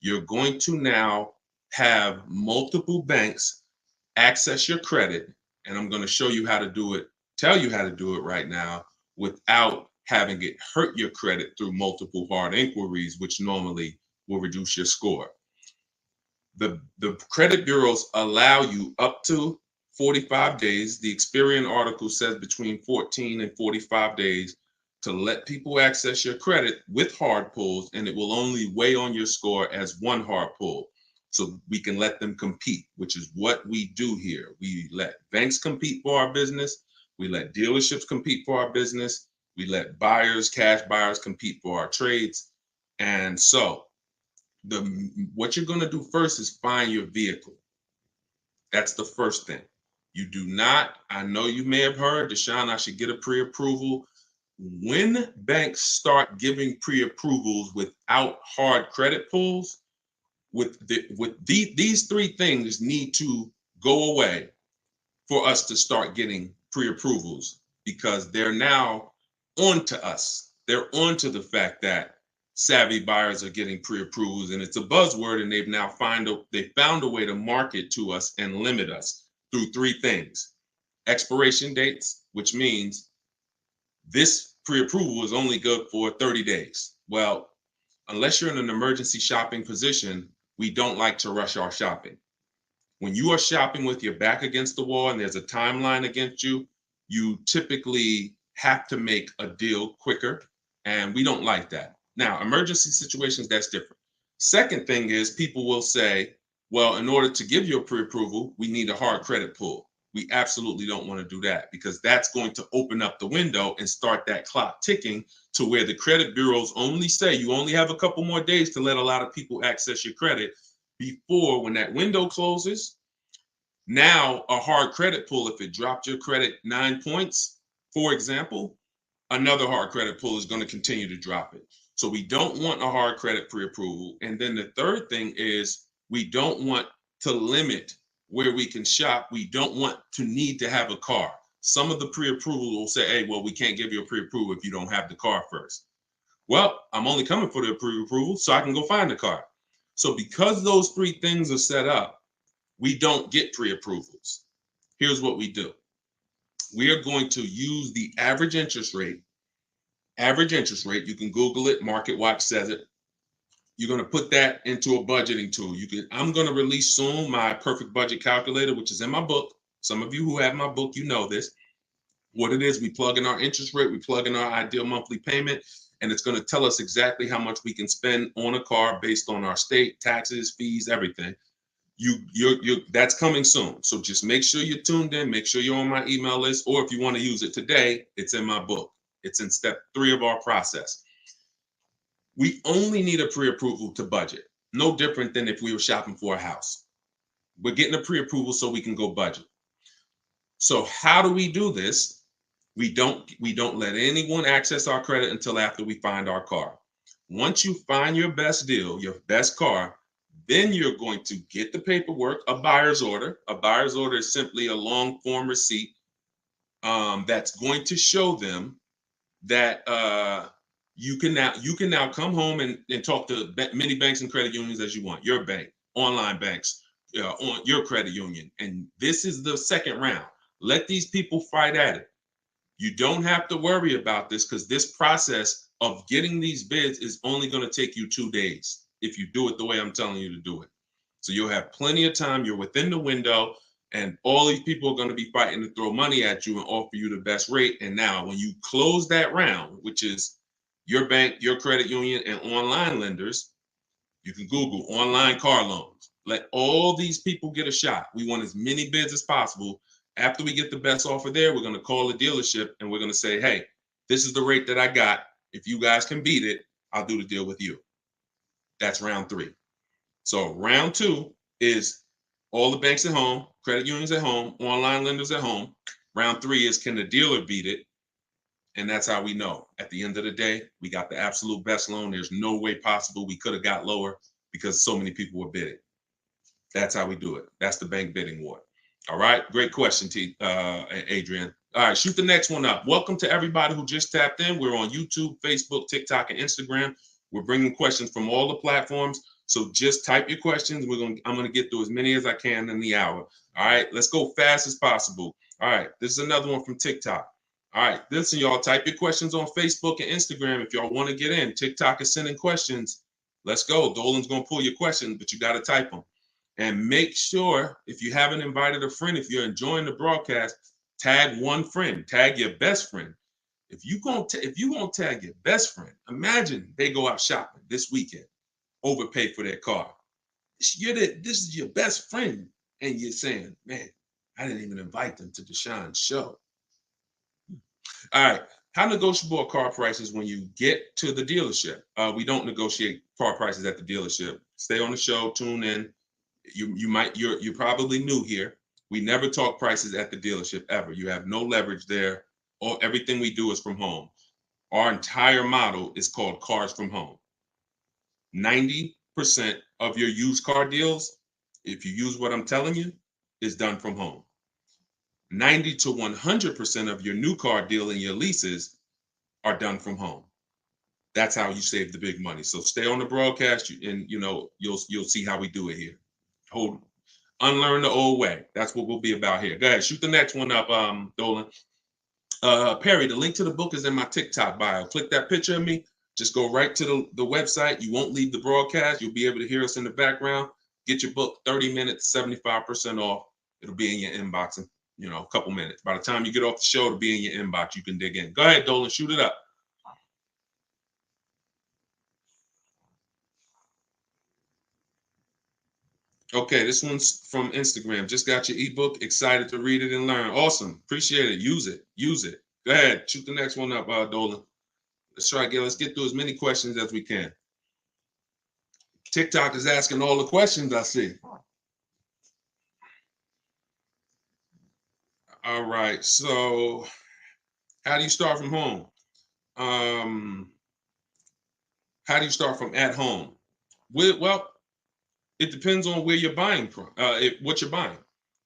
You're going to now have multiple banks access your credit, and I'm going to show you how to do it, tell you how to do it right now without having it hurt your credit through multiple hard inquiries, which normally will reduce your score. The credit bureaus allow you up to 45 days. The Experian article says between 14 and 45 days to let people access your credit with hard pulls, and it will only weigh on your score as one hard pull. So we can let them compete, which is what we do here. We let banks compete for our business. We let dealerships compete for our business. We let buyers, cash buyers compete for our trades. And so what you're going to do first is find your vehicle. That's the first thing. You do not, I know you may have heard, Deshone, I should get a pre-approval. When banks start giving pre-approvals without hard credit pulls, these three things need to go away for us to start getting pre-approvals, because they're now onto us. They're onto the fact that savvy buyers are getting pre-approvals, and it's a buzzword, and they've now found a way to market to us and limit us through three things. Expiration dates, which means this pre-approval is only good for 30 days. Well, unless you're in an emergency shopping position, we don't like to rush our shopping. When you are shopping with your back against the wall and there's a timeline against you, you typically have to make a deal quicker, and we don't like that. Now, emergency situations, that's different. Second thing is, people will say, well, in order to give you a pre-approval, we need a hard credit pull. We absolutely don't want to do that, because that's going to open up the window and start that clock ticking to where the credit bureaus only say you only have a couple more days to let a lot of people access your credit before, when that window closes, now a hard credit pull, if it dropped your credit 9 points, for example, another hard credit pull is going to continue to drop it. So we don't want a hard credit pre-approval. And then the third thing is, we don't want to limit where we can shop. We don't want to need to have a car. Some of the pre-approval will say, hey, well, we can't give you a pre-approval if you don't have the car first. Well, I'm only coming for the pre-approval so I can go find the car. So because those three things are set up, we don't get pre-approvals. Here's what we do. We are going to use the average interest rate. Average interest rate, you can Google it, MarketWatch says it. You're going to put that into a budgeting tool. I'm going to release soon my perfect budget calculator, which is in my book. Some of you who have my book, you know this. What it is, we plug in our interest rate, we plug in our ideal monthly payment, and it's going to tell us exactly how much we can spend on a car based on our state, taxes, fees, everything. That's coming soon. So just make sure you're tuned in, make sure you're on my email list, or if you want to use it today, it's in my book. It's in step 3 of our process. We only need a pre-approval to budget. No different than if we were shopping for a house. We're getting a pre-approval so we can go budget. So how do we do this? We don't let anyone access our credit until after we find our car. Once you find your best deal, your best car, then you're going to get the paperwork, a buyer's order. A buyer's order is simply a long form receipt that's going to show them that you can now come home and talk to many banks and credit unions as you want. Your bank, online banks, on your credit union. And this is the second round. Let these people fight at it. You don't have to worry about this, because this process of getting these bids is only going to take you 2 days if you do it the way I'm telling you to do it. So you'll have plenty of time. You're within the window, and all these people are going to be fighting to throw money at you and offer you the best rate. And now when you close that round, which is your bank, your credit union, and online lenders, you can Google online car loans. Let all these people get a shot. We want as many bids as possible. After we get the best offer there, we're going to call the dealership and we're going to say, hey, this is the rate that I got. If you guys can beat it, I'll do the deal with you. That's round 3. So round 2 is all the banks at home, credit unions at home, online lenders at home. Round 3 is, can the dealer beat it? And that's how we know. At the end of the day, we got the absolute best loan. There's no way possible we could have got lower because so many people were bidding. That's how we do it. That's the bank bidding war. All right. Great question, Adrian. All right. Shoot the next one up. Welcome to everybody who just tapped in. We're on YouTube, Facebook, TikTok, and Instagram. We're bringing questions from all the platforms. So just type your questions. I'm gonna get through as many as I can in the hour. All right, let's go fast as possible. All right, this is another one from TikTok. All right, listen, y'all, type your questions on Facebook and Instagram if y'all want to get in. TikTok is sending questions. Let's go. Dolan's gonna pull your questions, but you got to type them. And make sure, if you haven't invited a friend, if you're enjoying the broadcast, tag one friend, tag your best friend. If you gonna tag your best friend, imagine they go out shopping this weekend, overpay for their car. This is your best friend, and you're saying, man, I didn't even invite them to Deshone's show. All right. How negotiable are car prices when you get to the dealership? We don't negotiate car prices at the dealership. Stay on the show, tune in. You're probably new here. We never talk prices at the dealership ever. You have no leverage there. Everything we do is from home. Our entire model is called Cars from Home. 90% of your used car deals, if you use what I'm telling you, is done from home. 90 to 100% of your new car deal and your leases are done from home. That's how you save the big money. So stay on the broadcast, and you'll see how we do it here. Unlearn the old way. That's what we'll be about here. Go ahead, shoot the next one up, Dolan. Perry, the link to the book is in my TikTok bio. Click that picture of me. Just go right to the website. You won't leave the broadcast. You'll be able to hear us in the background. Get your book, 30 minutes, 75% off. It'll be in your inbox in a couple minutes. By the time you get off the show, it'll be in your inbox. You can dig in. Go ahead, Dolan, shoot it up. Okay, this one's from Instagram. Just got your ebook. Excited to read it and learn. Awesome. Appreciate it. Use it. Use it. Go ahead. Shoot the next one up, Dolan. Let's get through as many questions as we can. TikTok is asking all the questions I see. All right. So how do you start from home? How do you start from at home? Well, it depends on where you're buying from. What you're buying.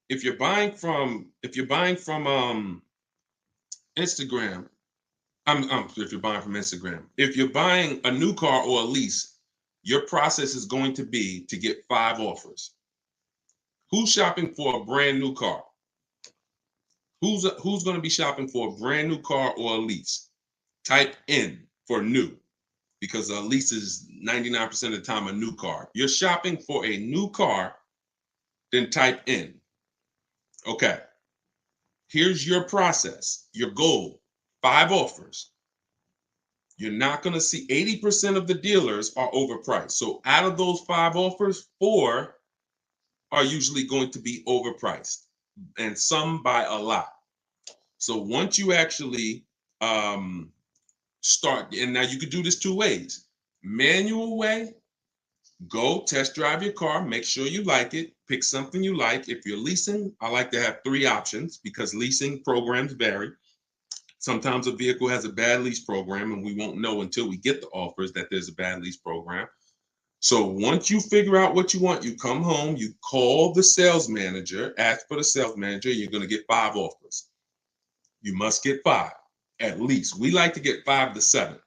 If you're buying from Instagram, if you're buying from Instagram, if you're buying a new car or a lease, your process is going to be to get 5 offers. Who's shopping for a brand new car? Who's going to be shopping for a brand new car or a lease? Type in for new, because a lease is 99% of the time a new car. You're shopping for a new car, then type in. Okay. Here's your process, your goal, 5 offers. You're not going to see 80% of the dealers are overpriced. So out of those 5 offers, 4 are usually going to be overpriced, and some by a lot. So once you actually start, and now you could do this 2 ways. Manual way, go test drive your car, make sure you like it, pick something you like. If you're leasing, I like to have 3 options because leasing programs vary. Sometimes a vehicle has a bad lease program, and we won't know until we get the offers that there's a bad lease program. So once you figure out what you want, you come home, you call the sales manager, ask for the sales manager, you're going to get 5 offers. You must get 5, at least. We like to get 5 to 7.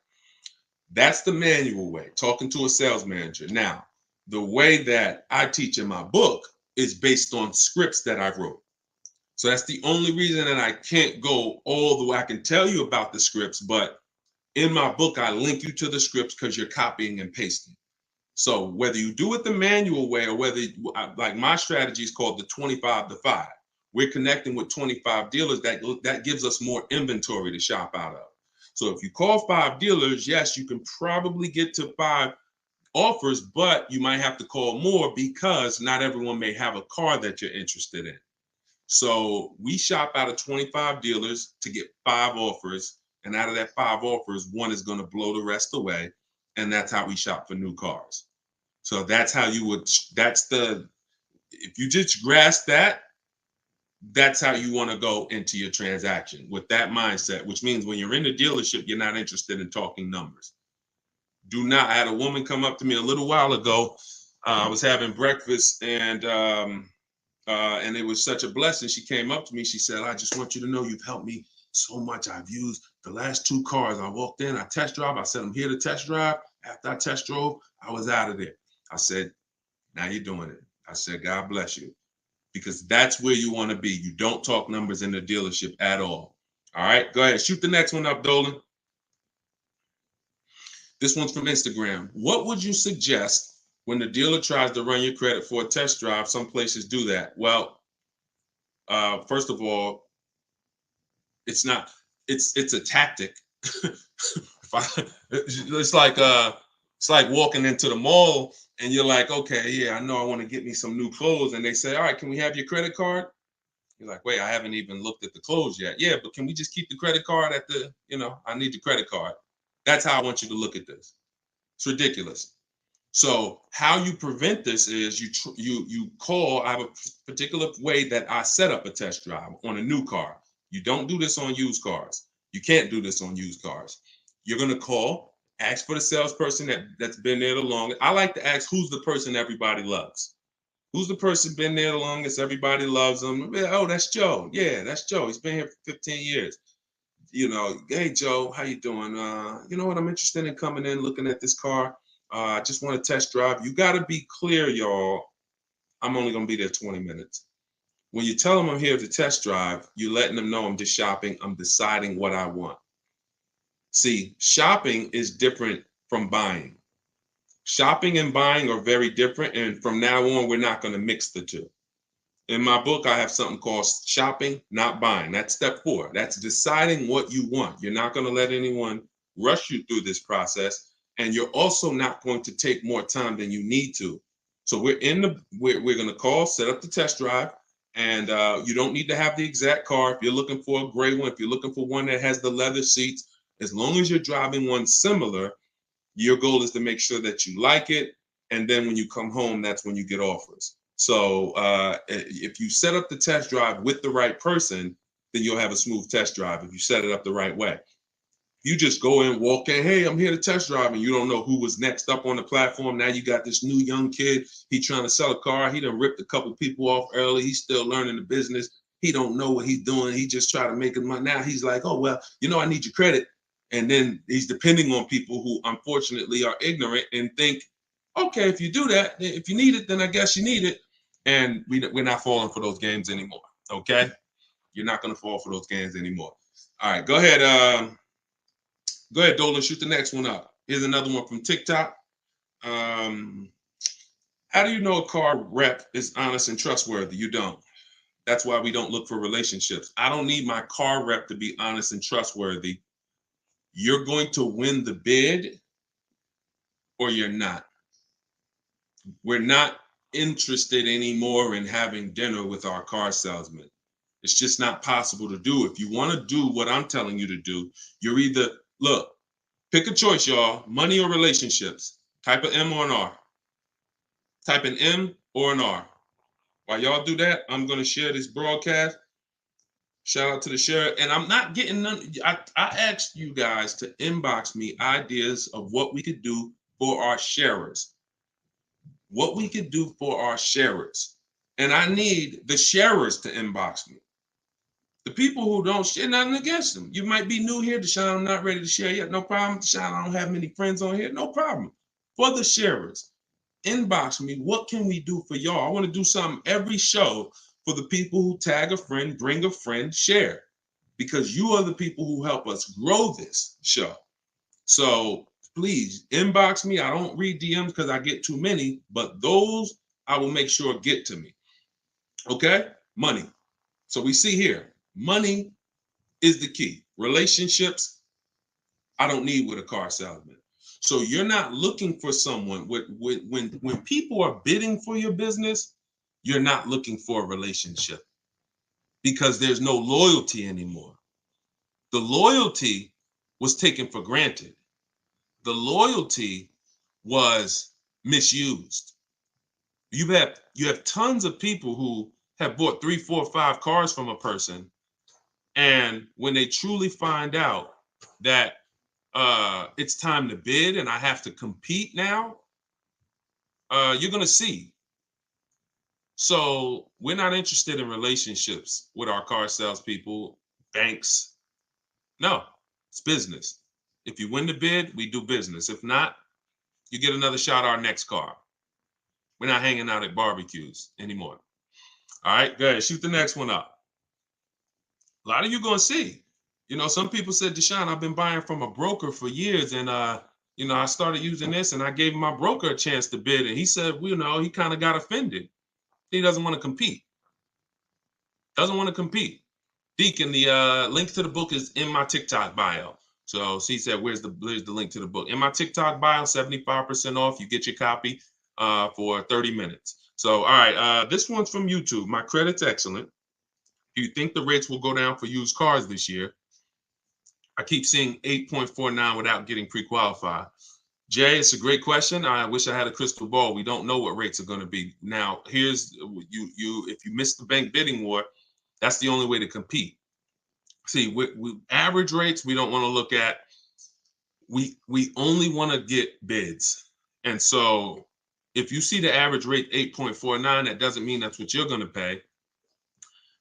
That's the manual way, talking to a sales manager. Now, the way that I teach in my book is based on scripts that I wrote. So that's the only reason that I can't go all the way. I can tell you about the scripts, but in my book, I link you to the scripts because you're copying and pasting. So whether you do it the manual way or whether, like my strategy is called the 25 to 5. We're connecting with 25 dealers that gives us more inventory to shop out of. So if you call 5 dealers, yes, you can probably get to 5 offers, but you might have to call more because not everyone may have a car that you're interested in. So we shop out of 25 dealers to get 5 offers. And out of that 5 offers, 1 is going to blow the rest away. And that's how we shop for new cars. So that's how you would, if you just grasp that, that's how you want to go into your transaction with that mindset, which means when you're in the dealership, you're not interested in talking numbers. Do not. I had a woman come up to me a little while ago. I was having breakfast and it was such a blessing. She came up to me. She said, I just want you to know you've helped me so much. I've used the last 2 cars. I walked in, I test drove. I said, I'm here to test drive. After I test drove, I was out of there. I said, now you're doing it. I said, God bless you, because that's where you want to be. You don't talk numbers in the dealership at all. All right, go ahead. Shoot the next one up, Dolan. This one's from Instagram. What would you suggest when the dealer tries to run your credit for a test drive? Some places do that. Well, first of all, it's a tactic. It's like walking into the mall and you're like, okay, yeah, I know I want to get me some new clothes, and they say, all right, can we have your credit card? You're like, wait, I haven't even looked at the clothes yet. Yeah, but can we just keep the credit card at the, I need the credit card. That's how I want you to look at this. It's ridiculous. So how you prevent this is you call. I have a particular way that I set up a test drive on a new car. You don't do this on used cars. You can't do this on used cars. You're gonna call, ask for the salesperson that's been there the longest. I like to ask, who's the person everybody loves? Who's the person been there the longest? Everybody loves them. Oh, that's Joe. Yeah, that's Joe. He's been here for 15 years. Hey Joe, how you doing? You know what? I'm interested in coming in, looking at this car. I just want to test drive. You got to be clear, y'all. I'm only going to be there 20 minutes. When you tell them I'm here to test drive, you're letting them know I'm just shopping. I'm deciding what I want. See, shopping is different from buying. Shopping and buying are very different. And from now on, we're not going to mix the two. In my book, I have something called shopping, not buying. That's step 4. That's deciding what you want. You're not going to let anyone rush you through this process. And you're also not going to take more time than you need to. So we're going to call, set up the test drive, and you don't need to have the exact car. If you're looking for a gray one, if you're looking for one that has the leather seats, as long as you're driving one similar, your goal is to make sure that you like it. And then when you come home, that's when you get offers. So if you set up the test drive with the right person, then you'll have a smooth test drive if you set it up the right way. You just go in, walk in, hey, I'm here to test drive, and you don't know who was next up on the platform. Now you got this new young kid. He trying to sell a car. He done ripped a couple people off early. He's still learning the business. He don't know what he's doing. He just try to make it money. Now he's like, oh, well, I need your credit. And then he's depending on people who unfortunately are ignorant and think, okay, if you do that, if you need it, then I guess you need it. And we're not falling for those games anymore. Okay, you're not going to fall for those games anymore. All right, go ahead. Go ahead, Dolan. Shoot the next one up. Here's another one from TikTok. How do you know a car rep is honest and trustworthy? You don't. That's why we don't look for relationships. I don't need my car rep to be honest and trustworthy. You're going to win the bid or you're not. We're not interested anymore in having dinner with our car salesman. It's just not possible to do. If you want to do what I'm telling you to do, you're either, pick a choice, y'all, money or relationships. Type an M or an R. Type an M or an R. While y'all do that, I'm going to share this broadcast. Shout out to the share. And I'm not getting none. I asked you guys to inbox me ideas of what we could do for our sharers. What we could do for our sharers. And I need the sharers to inbox me. The people who don't share, nothing against them. You might be new here, Deshone. I'm not ready to share yet. No problem. Deshone, I don't have many friends on here. No problem. For the sharers, inbox me. What can we do for y'all? I want to do something every show for the people who tag a friend, bring a friend, share. Because you are the people who help us grow this show. So please inbox me. I don't read DMs because I get too many, but those I will make sure get to me. Okay? Money. So we see here, money is the key. Relationships, I don't need with a car salesman. So you're not looking for someone when people are bidding for your business, you're not looking for a relationship because there's no loyalty anymore. The loyalty was taken for granted. The loyalty was misused. You have tons of people who have bought 3, 4, 5 cars from a person, and when they truly find out that it's time to bid and I have to compete now, you're gonna see. So we're not interested in relationships with our car salespeople, banks. No, it's business. If you win the bid, we do business. If not, you get another shot at our next car. We're not hanging out at barbecues anymore. All right, go ahead, shoot the next one up. A lot of you gonna see. Some people said, Deshone, I've been buying from a broker for years, and I started using this, and I gave my broker a chance to bid, and he said, he kind of got offended. He doesn't want to compete. Doesn't want to compete. Deacon, the link to the book is in my TikTok bio. So he said, where's the link to the book? In my TikTok bio, 75% off. You get your copy for 30 minutes. So, all right, this one's from YouTube. My credit's excellent. Do you think the rates will go down for used cars this year? I keep seeing 8.49 without getting pre-qualified. Jay, it's a great question. I wish I had a crystal ball. We don't know what rates are going to be. Now, here's if you miss the bank bidding war, that's the only way to compete. See, we average rates we don't want to look at. We only want to get bids. And so if you see the average rate 8.49, that doesn't mean that's what you're going to pay.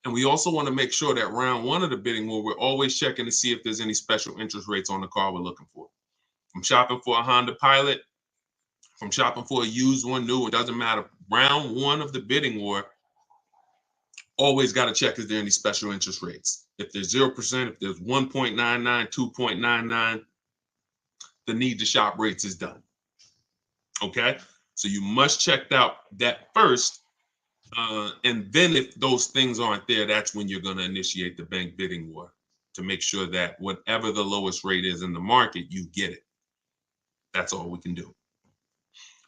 And we also want to make sure that round one of the bidding war, we're always checking to see if there's any special interest rates on the car we're looking for. From shopping for a Honda Pilot, from shopping for a used one, new, it doesn't matter. Round one of the bidding war, always got to check, is there any special interest rates? If there's 0%, if there's 1.99, 2.99, the need to shop rates is done. Okay? So you must check out that first. And then if those things aren't there, that's when you're going to initiate the bank bidding war to make sure that whatever the lowest rate is in the market, you get it. That's all we can do.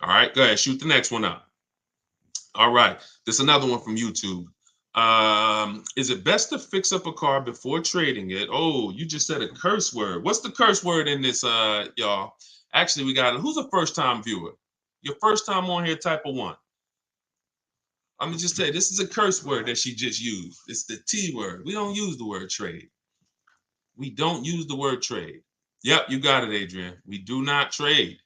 All right, go ahead, shoot the next one up. All right, there's another one from YouTube. Is it best to fix up a car before trading it? Oh, you just said a curse word. What's the curse word in this, y'all? Actually, we got, who's a first-time viewer? Your first time on here, type of 1. I'm gonna just say this is a curse word that she just used. It's the T word. We don't use the word trade. We don't use the word trade. Yep, you got it, Adrian. We do not trade.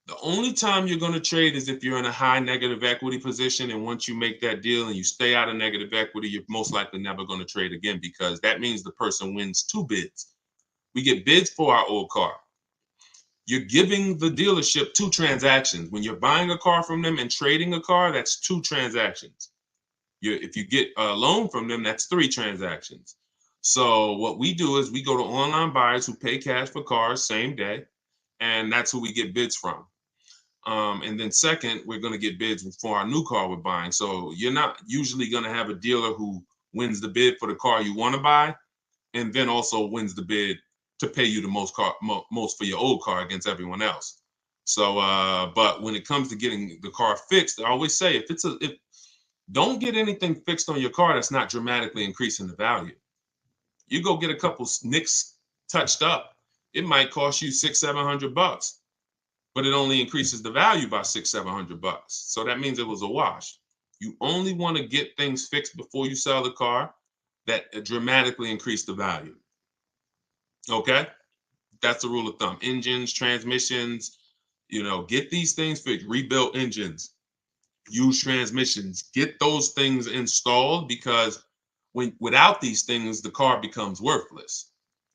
The only time you're going to trade is if you're in a high negative equity position, and once you make that deal and you stay out of negative equity, you're most likely never going to trade again, because that means the person wins 2 bids. We get bids for our old car. You're giving the dealership 2 transactions. When you're buying a car from them and trading a car, that's 2 transactions. If you get a loan from them, that's 3 transactions. So what we do is we go to online buyers who pay cash for cars same day, and that's who we get bids from. And then second, we're going to get bids for our new car we're buying. So you're not usually going to have a dealer who wins the bid for the car you want to buy, and then also wins the bid to pay you the most for your old car against everyone else. So, but when it comes to getting the car fixed, I always say, if don't get anything fixed on your car that's not dramatically increasing the value. You go get a couple nicks touched up, it might cost you $600-700, but it only increases the value by $600-700. So that means it was a wash. You only want to get things fixed before you sell the car that dramatically increase the value. Okay, that's the rule of thumb. Engines, transmissions, get these things fixed. Rebuilt engines, used transmissions, get those things installed, because without these things, the car becomes worthless.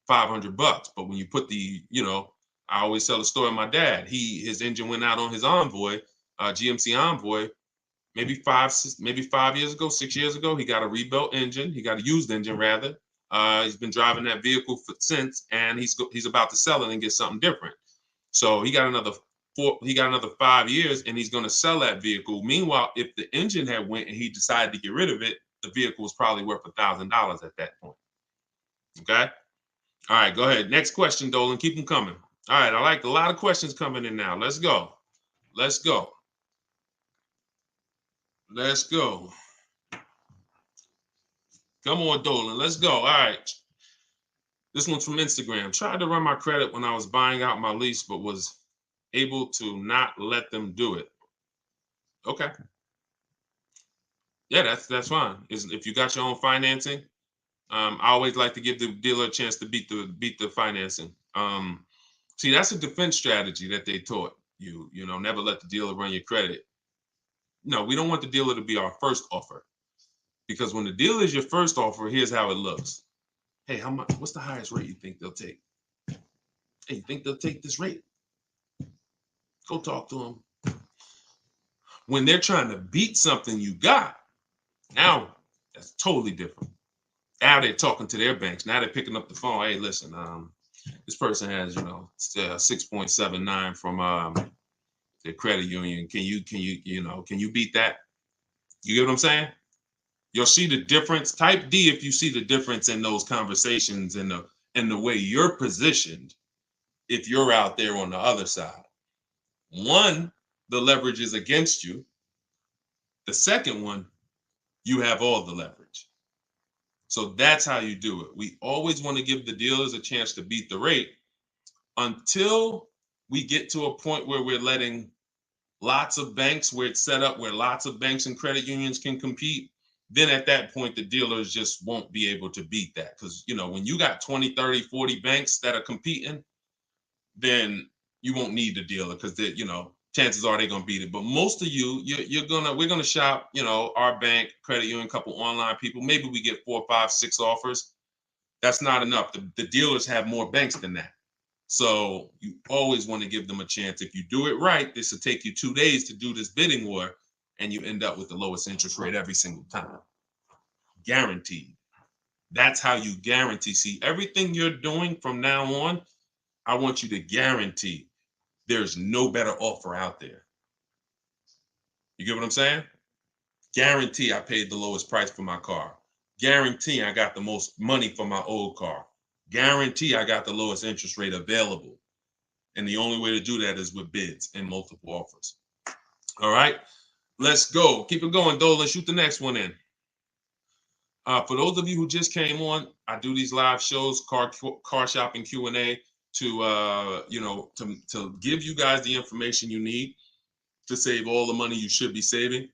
$500. But when you put I always tell the story of my dad. His engine went out on his Envoy, GMC Envoy, maybe 5 years ago, 6 years ago. He got a rebuilt engine. He got a used engine rather. He's been driving that vehicle since, and he's about to sell it and get something different. So he got another 5 years, and he's going to sell that vehicle. Meanwhile, if the engine had went and he decided to get rid of it, the vehicle was probably worth $1,000 at that point. Okay. All right, go ahead. Next question, Dolan. Keep them coming. All right, I like a lot of questions coming in now. Let's go. Let's go. Let's go. Come on, Dolan. Let's go. All right. This one's from Instagram. Tried to run my credit when I was buying out my lease, but was able to not let them do it. Okay. Yeah, that's fine. If you got your own financing, I always like to give the dealer a chance to beat the financing. See, that's a defense strategy that they taught you. Never let the dealer run your credit. No, we don't want the dealer to be our first offer, because when the dealer is your first offer, here's how it looks. Hey, how much? What's the highest rate you think they'll take? Hey, you think they'll take this rate? Go talk to them. When they're trying to beat something you got, now that's totally different. Now they're talking to their banks. Now they're picking up the phone. Hey, listen, this person has, 6.79 from their credit union. Can you beat that? You get what I'm saying? You'll see the difference. Type D if you see the difference in those conversations and the way you're positioned if you're out there on the other side. One, the leverage is against you. The second one, you have all the leverage. So that's how you do it. We always want to give the dealers a chance to beat the rate until we get to a point where we're letting lots of banks, where it's set up where lots of banks and credit unions can compete. Then at that point, the dealers just won't be able to beat that. Because, when you got 20, 30, 40 banks that are competing, then you won't need the dealer because chances are they're gonna beat it. But most of we're gonna shop, our bank, credit union, couple online people. Maybe we get 4, 5, 6 offers. That's not enough. The dealers have more banks than that. So you always want to give them a chance. If you do it right, this will take you 2 days to do this bidding war, and you end up with the lowest interest rate every single time. Guaranteed. That's how you guarantee. See, everything you're doing from now on, I want you to guarantee there's no better offer out there. You get what I'm saying? Guarantee I paid the lowest price for my car. Guarantee I got the most money for my old car. Guarantee I got the lowest interest rate available. And the only way to do that is with bids and multiple offers. All right, let's go. Keep it going, Dolan. Shoot the next one in. For those of you who just came on, I do these live shows, car shopping Q&A, to give you guys the information you need to save all the money you should be saving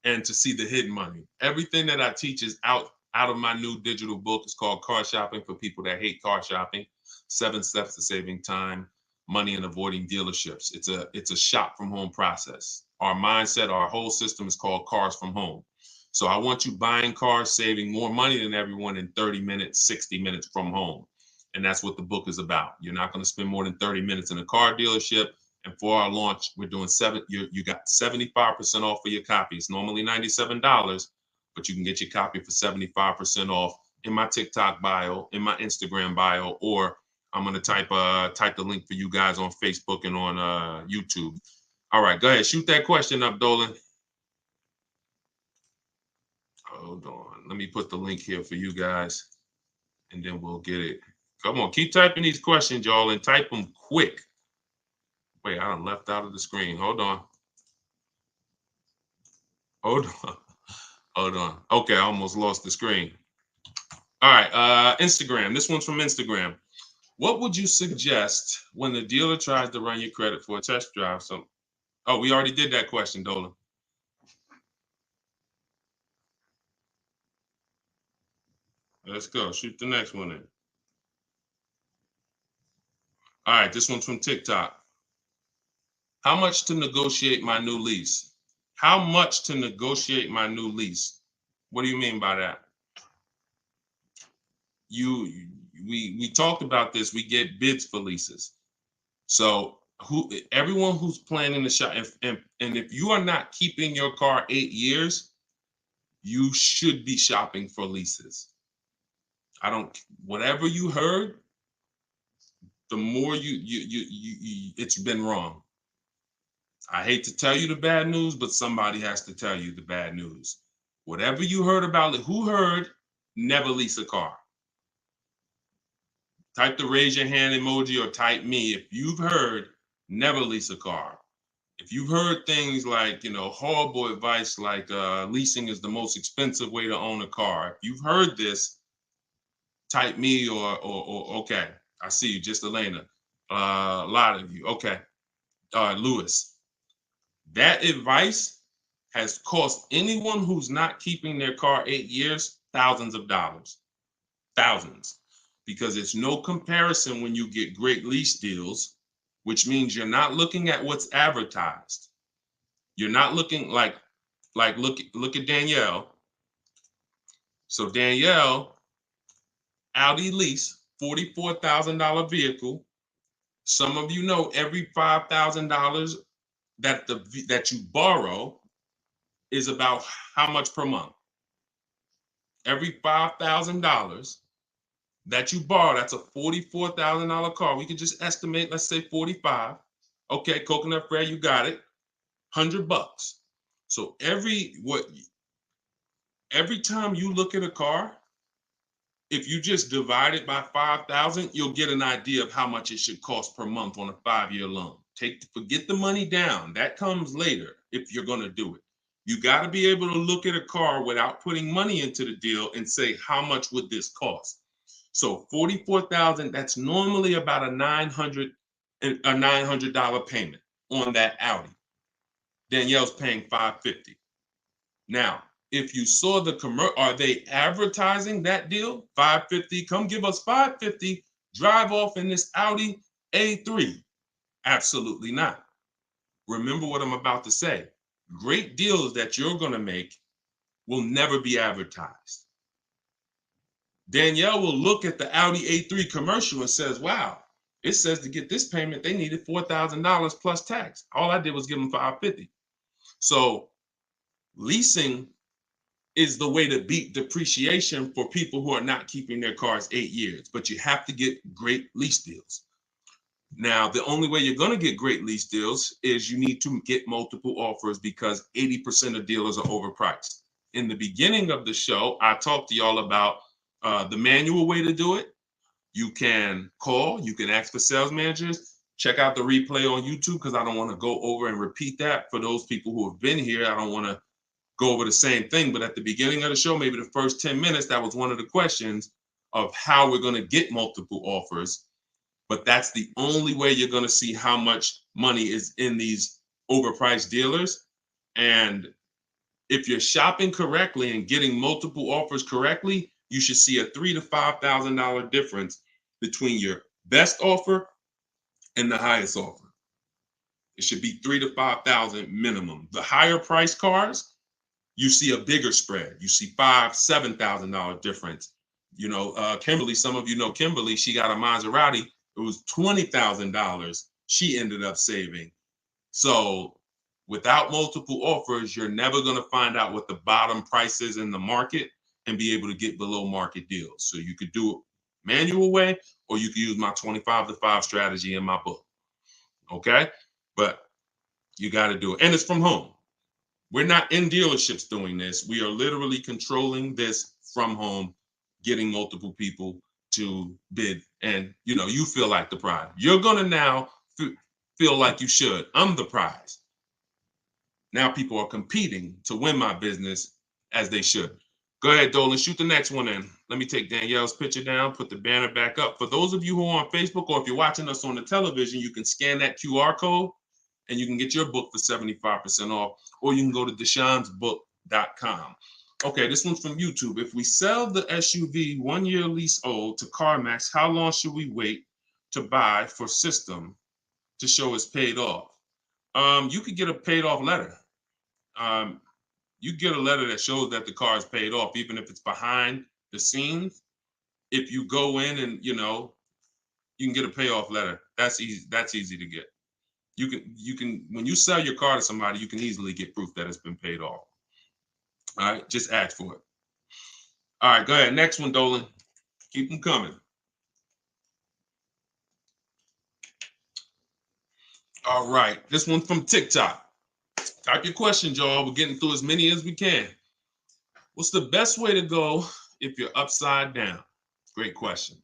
and to see the hidden money. Everything that I teach is out of my new digital book. It's called Car Shopping for People That Hate Car Shopping. 7 Steps to Saving Time, Money, and Avoiding Dealerships. It's a shop from home process. Our mindset, our whole system is called Cars from Home. So I want you buying cars, saving more money than everyone in 30 minutes, 60 minutes from home. And that's what the book is about. You're not going to spend more than 30 minutes in a car dealership. And for our launch, we're doing you got 75% off for your copy. It's normally $97, but you can get your copy for 75% off in my TikTok bio, in my Instagram bio, or I'm going to type the link for you guys on Facebook and on YouTube. All right, go ahead. Shoot that question up, Dolan. Hold on. Let me put the link here for you guys, and then we'll get it. Come on, keep typing these questions, y'all, and type them quick. Wait, I done left out of the screen. Hold on. Hold on. Okay, I almost lost the screen. All right, Instagram. This one's from Instagram. What would you suggest when the dealer tries to run your credit for a test drive? Oh, we already did that question, Dolan. Let's go. Shoot the next one in. All right, this one's from TikTok. How much to negotiate my new lease? How much to negotiate my new lease? What do you mean by that? We talked about this. We get bids for leases. So everyone who's planning to shop, and if you are not keeping your car 8 years, you should be shopping for leases. Whatever you heard, the more it's been wrong. I hate to tell you the bad news, but somebody has to tell you the bad news. Whatever you heard about it, who heard, never lease a car. Type the raise your hand emoji or type me if you've heard, never lease a car. If you've heard things like, horrible advice like leasing is the most expensive way to own a car. If you've heard this, type me or okay. I see you, just Elena. A lot of you. Okay. Lewis. That advice has cost anyone who's not keeping their car 8 years thousands of dollars. Thousands. Because it's no comparison when you get great lease deals, which means you're not looking at what's advertised. You're not looking like look at Danielle. So Danielle, Audi lease, $44,000 vehicle. Some of you know every $5,000 that you borrow is about how much per month. Every $5,000 that you borrow, that's a $44,000 car. We could just estimate, let's say 45. Okay, Coconut Fred, you got it. $100. So every time you look at a car, if you just divide it by 5,000, you'll get an idea of how much it should cost per month on a 5-year loan. Forget the money down. That comes later if you're going to do it. You got to be able to look at a car without putting money into the deal and say, how much would this cost? So 44,000, that's normally about a $900 payment on that Audi. Danielle's paying $550. Now, if you saw the commercial, are they advertising that deal? $550, come give us $550, drive off in this Audi A3. Absolutely not. Remember what I'm about to say. Great deals that you're going to make will never be advertised. Danielle will look at the Audi A3 commercial and says, wow, it says to get this payment, they needed $4,000 plus tax. All I did was give them $550. So leasing is the way to beat depreciation for people who are not keeping their cars 8 years, but you have to get great lease deals. Now, the only way you're going to get great lease deals is you need to get multiple offers because 80% of dealers are overpriced. In the beginning of the show, I talked to y'all about the manual way to do it. You can call, you can ask for sales managers. Check out the replay on YouTube because I don't want to go over and repeat that for those people who have been here. I don't want to go over the same thing, but at the beginning of the show, maybe the first 10 minutes, that was one of the questions of how we're going to get multiple offers. But that's the only way you're going to see how much money is in these overpriced dealers. And if you're shopping correctly and getting multiple offers correctly, you should see a $3,000 to $5,000 difference between your best offer and the highest offer. It should be $3,000 to $5,000 minimum. The higher priced cars, you see a bigger spread. You see $5,000 to $7,000 difference. You know, Kimberly, some of you know Kimberly, she got a Maserati. It was $20,000 she ended up saving. So without multiple offers, you're never going to find out what the bottom price is in the market and be able to get below market deals. So you could do it manual way, or you could use my 25 to 5 strategy in my book. Okay? But you got to do it. And it's from home. We're not in dealerships doing this. We are literally controlling this from home, getting multiple people to bid. And, you know, you feel like the prize. You're going to now feel like you should. I'm the prize. Now people are competing to win my business as they should. Go ahead, Dolan, shoot the next one in. Let me take Danielle's picture down, put the banner back up. For those of you who are on Facebook, or if you're watching us on the television, you can scan that QR code and you can get your book for 75% off, or you can go to deshonsbook.com. Okay, this one's from YouTube. If we sell the SUV 1 year lease old to CarMax, how long should we wait to buy for system to show it's paid off? You could get a paid off letter. You get a letter that shows that the car is paid off, even if it's behind the scenes. If you go in and, you know, you can get a payoff letter. That's easy. That's easy to get. You can when you sell your car to somebody, you can easily get proof that it's been paid off. All right, just ask for it. All right, go ahead. Next one, Dolan. Keep them coming. All right, this one from TikTok. Type your questions, y'all. We're getting through as many as we can. What's the best way to go if you're upside down? Great question.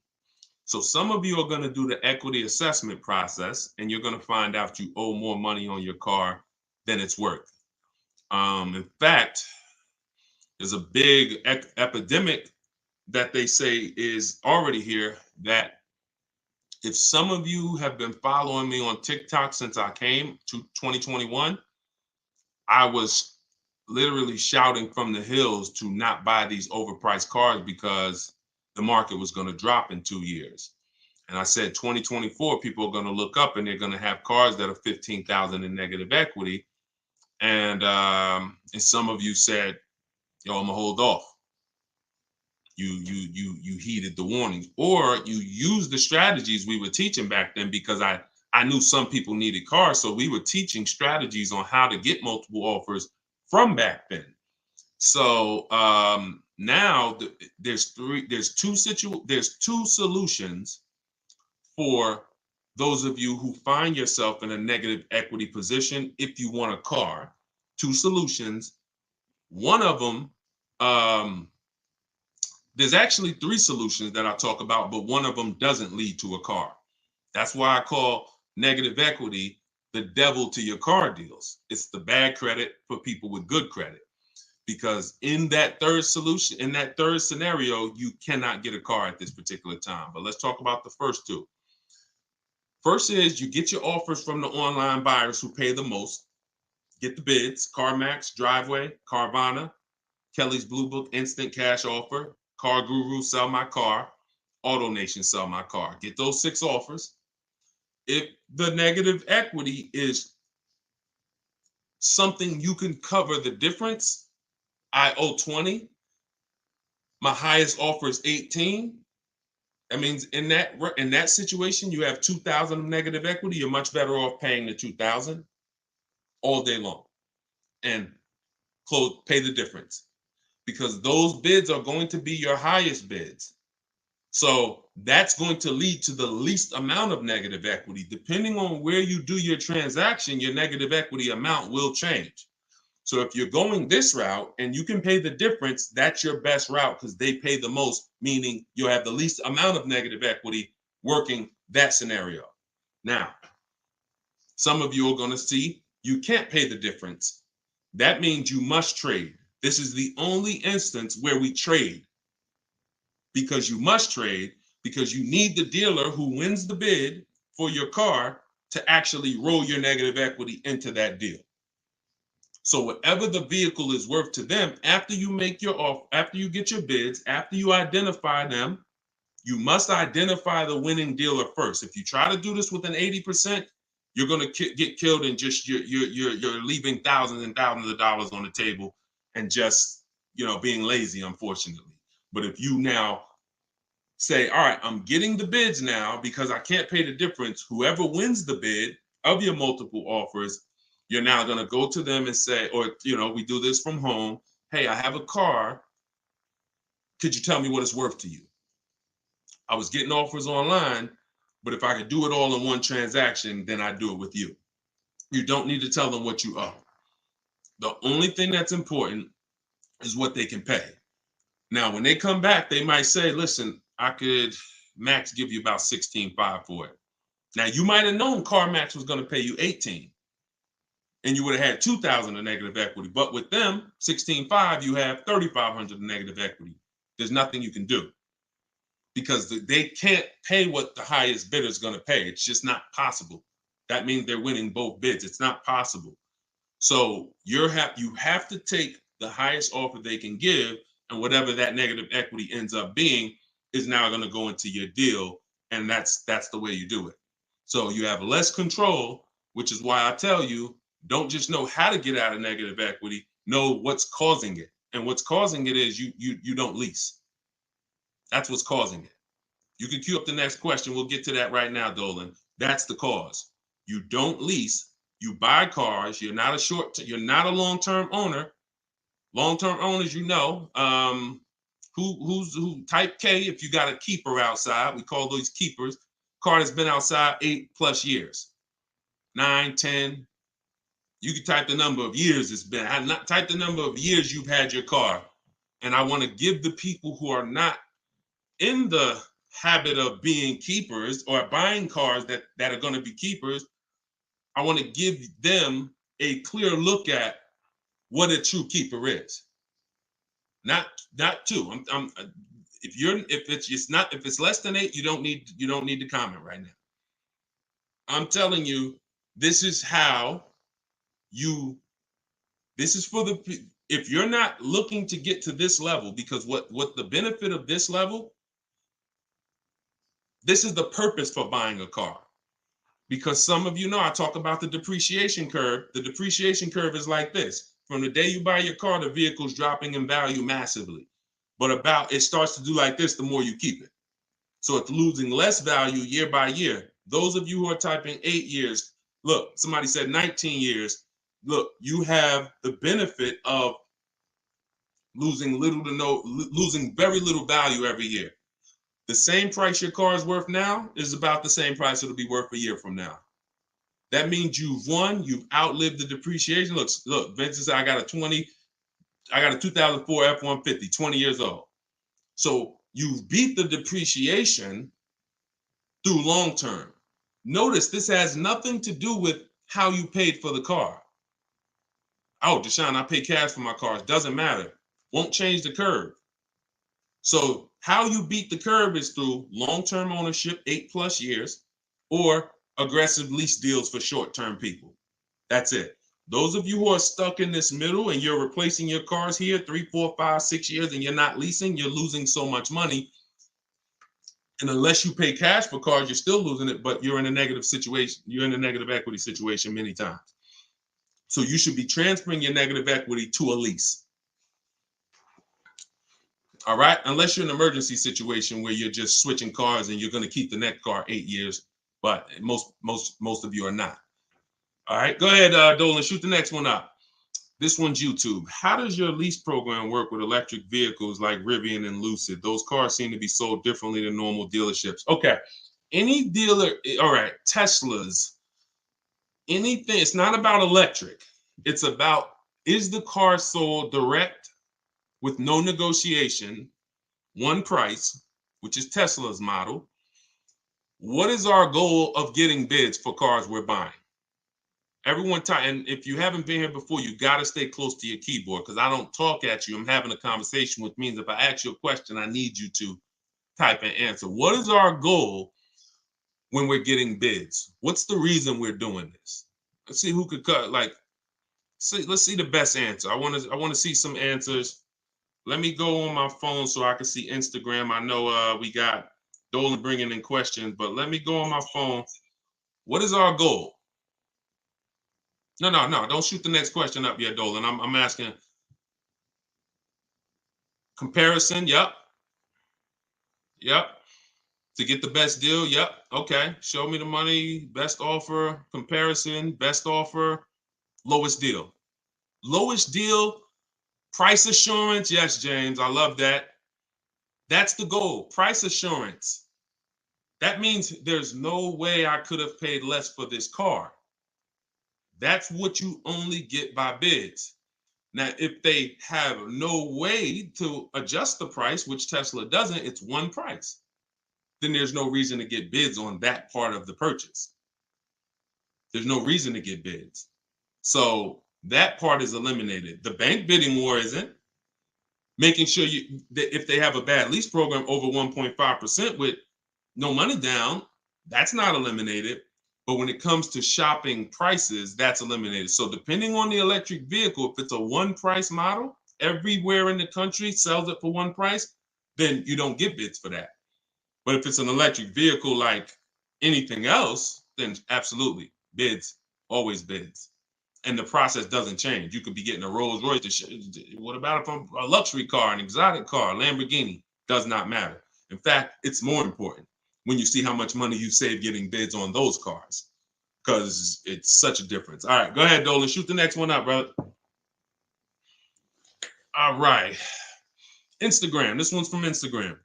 So some of you are going to do the equity assessment process, and you're going to find out you owe more money on your car than it's worth. In fact, there's a big epidemic that they say is already here, that if some of you have been following me on TikTok since I came to 2021, I was literally shouting from the hills to not buy these overpriced cars because the market was going to drop in 2 years. And I said 2024, people are going to look up and they're going to have cars that are 15,000 in negative equity. And some of you said, yo, I'm gonna hold off. You heeded the warnings, or you used the strategies we were teaching back then, because I I knew some people needed cars, so we were teaching strategies on how to get multiple offers from back then. So now there's two solutions for those of you who find yourself in a negative equity position if you want a car. Two solutions. One of them, there's actually three solutions that I talk about, but one of them doesn't lead to a car. That's why I call negative equity the devil to your car deals. It's the bad credit for people with good credit. Because in that third solution, in that third scenario, you cannot get a car at this particular time. But let's talk about the first two. First is you get your offers from the online buyers who pay the most. Get the bids: CarMax, Driveway, Carvana, Kelly's Blue Book, Instant Cash Offer, Car Guru, Sell My Car, AutoNation, Sell My Car. Get those 6 offers. If the negative equity is something you can cover the difference, I owe 20. My highest offer is 18. That means in that situation, you have 2,000 of negative equity. You're much better off paying the 2,000 all day long and pay the difference, because those bids are going to be your highest bids. So that's going to lead to the least amount of negative equity. Depending on where you do your transaction, your negative equity amount will change. So if you're going this route and you can pay the difference, that's your best route because they pay the most, meaning you'll have the least amount of negative equity working that scenario. Now, some of you are going to see you can't pay the difference. That means you must trade. This is the only instance where we trade, because you must trade, because you need the dealer who wins the bid for your car to actually roll your negative equity into that deal. So whatever the vehicle is worth to them, after you make your offer, after you get your bids, after you identify them, you must identify the winning dealer first. If you try to do this with an 80%, you're going to get killed, and just you're leaving thousands and thousands of dollars on the table and just being lazy, unfortunately. But if you now say, all right, I'm getting the bids now because I can't pay the difference, whoever wins the bid of your multiple offers, you're now going to go to them and say, or, we do this from home. Hey, I have a car. Could you tell me what it's worth to you? I was getting offers online, but if I could do it all in one transaction, then I'd do it with you. You don't need to tell them what you owe. The only thing that's important is what they can pay. Now, when they come back, they might say, listen, I could max give you about $16,500 for it. Now, you might have known CarMax was going to pay you $18,000. And you would have had 2,000 of negative equity. But with them, 16.5, you have 3,500 of negative equity. There's nothing you can do because they can't pay what the highest bidder is going to pay. It's just not possible. That means they're winning both bids. It's not possible. So you have to take the highest offer they can give, and whatever that negative equity ends up being is now going to go into your deal, and that's the way you do it. So you have less control, which is why I tell you, don't just know how to get out of negative equity, know what's causing it. And what's causing it is you don't lease. That's what's causing it. You can queue up the next question. We'll get to that right now, Dolan. That's the cause. You don't lease. You buy cars. You're not you're not a long-term owner. Long-term owners, who type K, if you got a keeper outside, we call those keepers. Car that's been outside 8+ years, 9, 10. You can type the number of years it's been. I not type the number of years you've had your car. And I want to give the people who are not in the habit of being keepers or buying cars that are going to be keepers, I want to give them a clear look at what a true keeper is. Not two. If it's less than 8, you don't need to comment right now. I'm telling you, this is for if you're not looking to get to this level, because what the benefit of this level, this is the purpose for buying a car. Because some of you know, I talk about the depreciation curve. The depreciation curve is like this. From the day you buy your car, the vehicle's dropping in value massively. But it starts to do like this the more you keep it. So it's losing less value year by year. Those of you who are typing 8 years, look, somebody said 19 years. Look, you have the benefit of losing very little value every year. The same price your car is worth now is about the same price it'll be worth a year from now. That means you've won, you've outlived the depreciation. Look, Vincent said, I got a 2004 F-150, 20 years old. So you've beat the depreciation through long term. Notice this has nothing to do with how you paid for the car. Oh, Deshone, I pay cash for my cars. Doesn't matter. Won't change the curve. So how you beat the curve is through long-term ownership, 8+ years, or aggressive lease deals for short-term people. That's it. Those of you who are stuck in this middle and you're replacing your cars here 3, 4, 5, 6 years and you're not leasing, you're losing so much money. And unless you pay cash for cars, you're still losing it, but you're in a negative situation. You're in a negative equity situation many times. So you should be transferring your negative equity to a lease. All right, unless you're in an emergency situation where you're just switching cars and you're going to keep the next car 8 years, but most of you are not. All right, go ahead, Dolan, shoot the next one up. This one's YouTube. How does your lease program work with electric vehicles like Rivian and Lucid? Those cars seem to be sold differently than normal dealerships. Okay, any dealer, all right, Teslas, anything, it's not about electric. It's about, is the car sold direct with no negotiation, one price, which is Tesla's model? What is our goal of getting bids for cars we're buying? Everyone type, and if you haven't been here before, you got to stay close to your keyboard because I don't talk at you. I'm having a conversation, which means if I ask you a question, I need you to type and answer. What is our goal when we're getting bids? What's the reason we're doing this? Let's see who could cut. Let's see the best answer. I want to see some answers. Let me go on my phone so I can see Instagram. I know we got Dolan bringing in questions, but let me go on my phone. What is our goal? No, don't shoot the next question up yet, Dolan. I'm asking. Comparison, yep. To get the best deal, yep. Okay, show me the money, best offer, comparison, best offer, lowest deal. Lowest deal, price assurance, yes, James, I love that. That's the goal, price assurance. That means there's no way I could have paid less for this car. That's what you only get by bids. Now, if they have no way to adjust the price, which Tesla doesn't, it's one price, then there's no reason to get bids on that part of the purchase. There's no reason to get bids. So that part is eliminated. The bank bidding war isn't. Making sure that if they have a bad lease program over 1.5% with no money down, that's not eliminated. But when it comes to shopping prices, that's eliminated. So depending on the electric vehicle, if it's a one price model, everywhere in the country sells it for one price, then you don't get bids for that. But if it's an electric vehicle like anything else, then absolutely, bids, always bids. And the process doesn't change. You could be getting a Rolls Royce. What about a luxury car, an exotic car, Lamborghini? Does not matter. In fact, it's more important when you see how much money you save getting bids on those cars, because it's such a difference. All right, go ahead, Dolan. Shoot the next one up, brother. All right. Instagram. This one's from Instagram.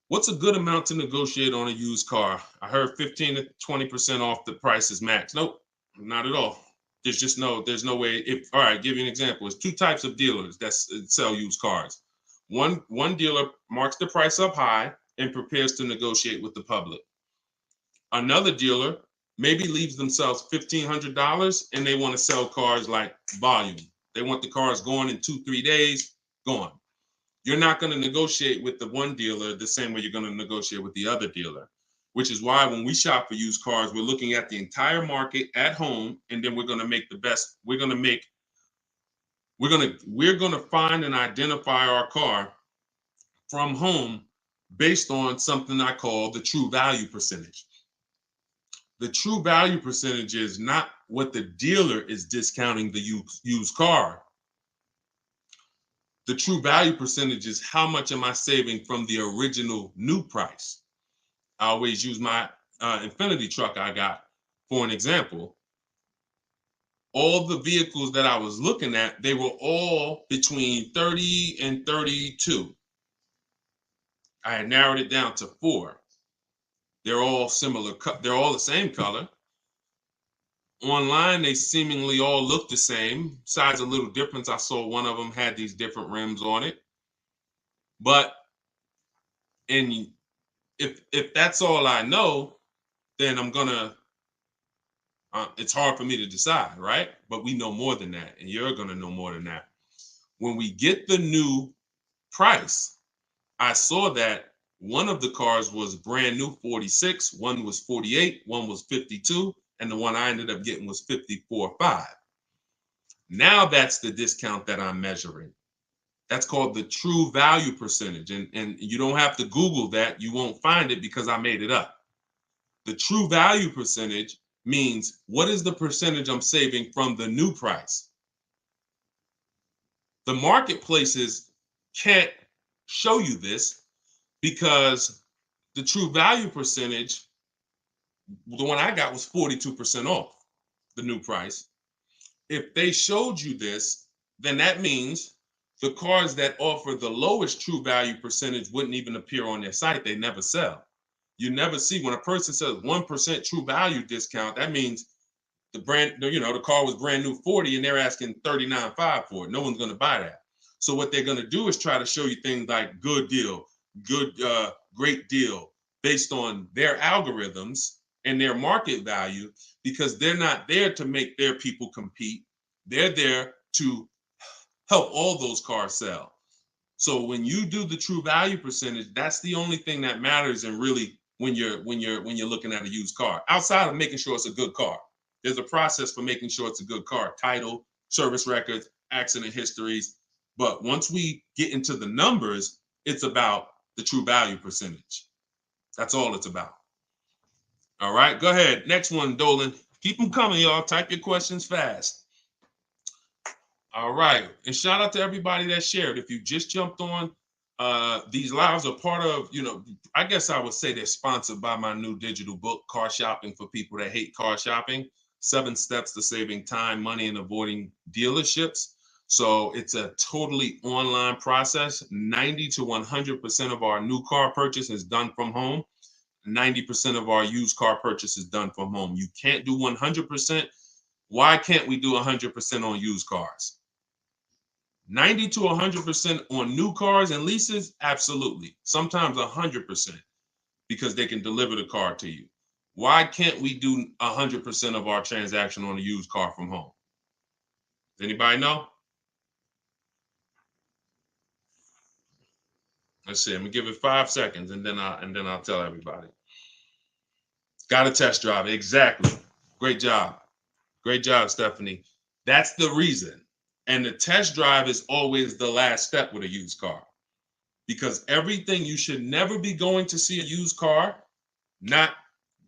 What's a good amount to negotiate on a used car? I heard 15 to 20% off the price is max. Nope, not at all. There's no way. All right, give you an example. There's two types of dealers that sell used cars. One dealer marks the price up high and prepares to negotiate with the public. Another dealer maybe leaves themselves $1,500 and they want to sell cars like volume. They want the cars going in 2-3 days, gone. You're not going to negotiate with the one dealer the same way you're going to negotiate with the other dealer, which is why when we shop for used cars, we're looking at the entire market at home, and then we're going to make the best. We're going to find and identify our car from home based on something I call the true value percentage. The true value percentage is not what the dealer is discounting the used car. The true value percentage is how much am I saving from the original new price. I always use my Infinity truck I got, for an example, all the vehicles that I was looking at, they were all between 30 and 32. I had narrowed it down to 4. They're all similar. They're all the same color. Online, they seemingly all look the same. Besides a little difference, I saw one of them had these different rims on it. But if that's all I know, then I'm gonna. It's hard for me to decide, right? But we know more than that, and you're gonna know more than that. When we get the new price, I saw that one of the cars was brand new 46, one was 48, one was 52, and the one I ended up getting was 54.5. Now that's the discount that I'm measuring. That's called the true value percentage. And you don't have to Google that. You won't find it because I made it up. The true value percentage means what is the percentage I'm saving from the new price? The marketplaces can't show you this because the true value percentage, the one I got was 42% off the new price. If they showed you this, then that means the cars that offer the lowest true value percentage wouldn't even appear on their site. They never sell. You never see when a person says 1% true value discount, that means the car was brand new 40 and they're asking 39.5 for it. No one's going to buy that. So what they're going to do is try to show you things like good deal, great deal, based on their algorithms and their market value, because they're not there to make their people compete. They're there to help all those cars sell. So when you do the true value percentage, that's the only thing that matters. And really, when you're looking at a used car, outside of making sure it's a good car, there's a process for making sure it's a good car: title, service records, accident histories. But once we get into the numbers, it's about the true value percentage. That's all it's about. All right, go ahead. Next one, Dolan. Keep them coming, y'all. Type your questions fast. All right, and shout out to everybody that shared. If you just jumped on, these lives are part of, I guess I would say they're sponsored by my new digital book, Car Shopping for People That Hate Car Shopping: 7 Steps to Saving Time, Money, and Avoiding Dealerships. So it's a totally online process. 90 to 100% of our new car purchase is done from home. 90% of our used car purchase is done from home. You can't do 100%. Why can't we do 100% on used cars? 90 to 100% on new cars and leases? Absolutely. Sometimes 100% because they can deliver the car to you. Why can't we do 100% of our transaction on a used car from home? Does anybody know? Let's see. I'm gonna give it 5 seconds and then I'll tell everybody. Got a test drive. Exactly. Great job. Great job, Stephanie. That's the reason. And the test drive is always the last step with a used car, because everything, you should never be going to see a used car, not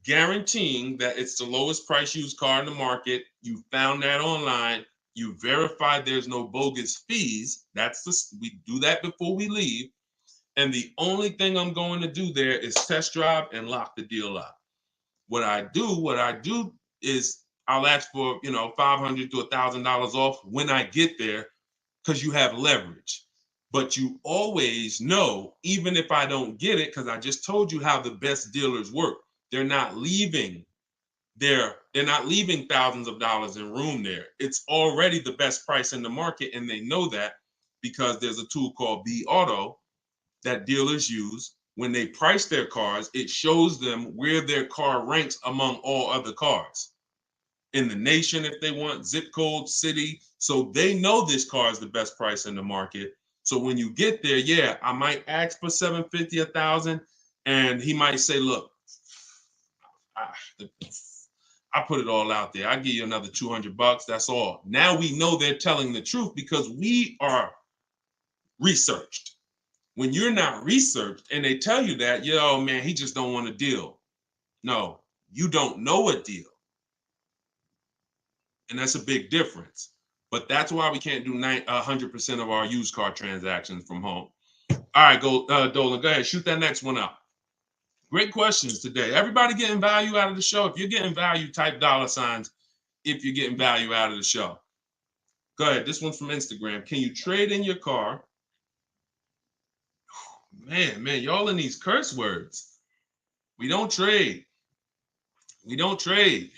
guaranteeing that it's the lowest price used car in the market. You found that online. You verified there's no bogus fees. We do that before we leave. And the only thing I'm going to do there is test drive and lock the deal up. What I do is I'll ask for, $500 to $1,000 off when I get there, because you have leverage. But you always know, even if I don't get it, because I just told you how the best dealers work. They're not leaving thousands of dollars in room there. It's already the best price in the market, and they know that because there's a tool called B Auto that dealers use. When they price their cars, it shows them where their car ranks among all other cars in the nation, if they want, zip code, city. So they know this car is the best price in the market. So when you get there, yeah, I might ask for $750, $1,000, and he might say, look, I put it all out there. I give you another $200. That's all. Now we know they're telling the truth because we are researched. When you're not researched and they tell you that, man, he just don't want a deal. No, you don't know a deal. And that's a big difference. But that's why we can't do 100% of our used car transactions from home. All right, Dolan, go ahead. Shoot that next one up. Great questions today. Everybody getting value out of the show? If you're getting value, type $signs if you're getting value out of the show. Go ahead. This one's from Instagram. Can you trade in your car? Man, y'all in these curse words. We don't trade. We don't trade.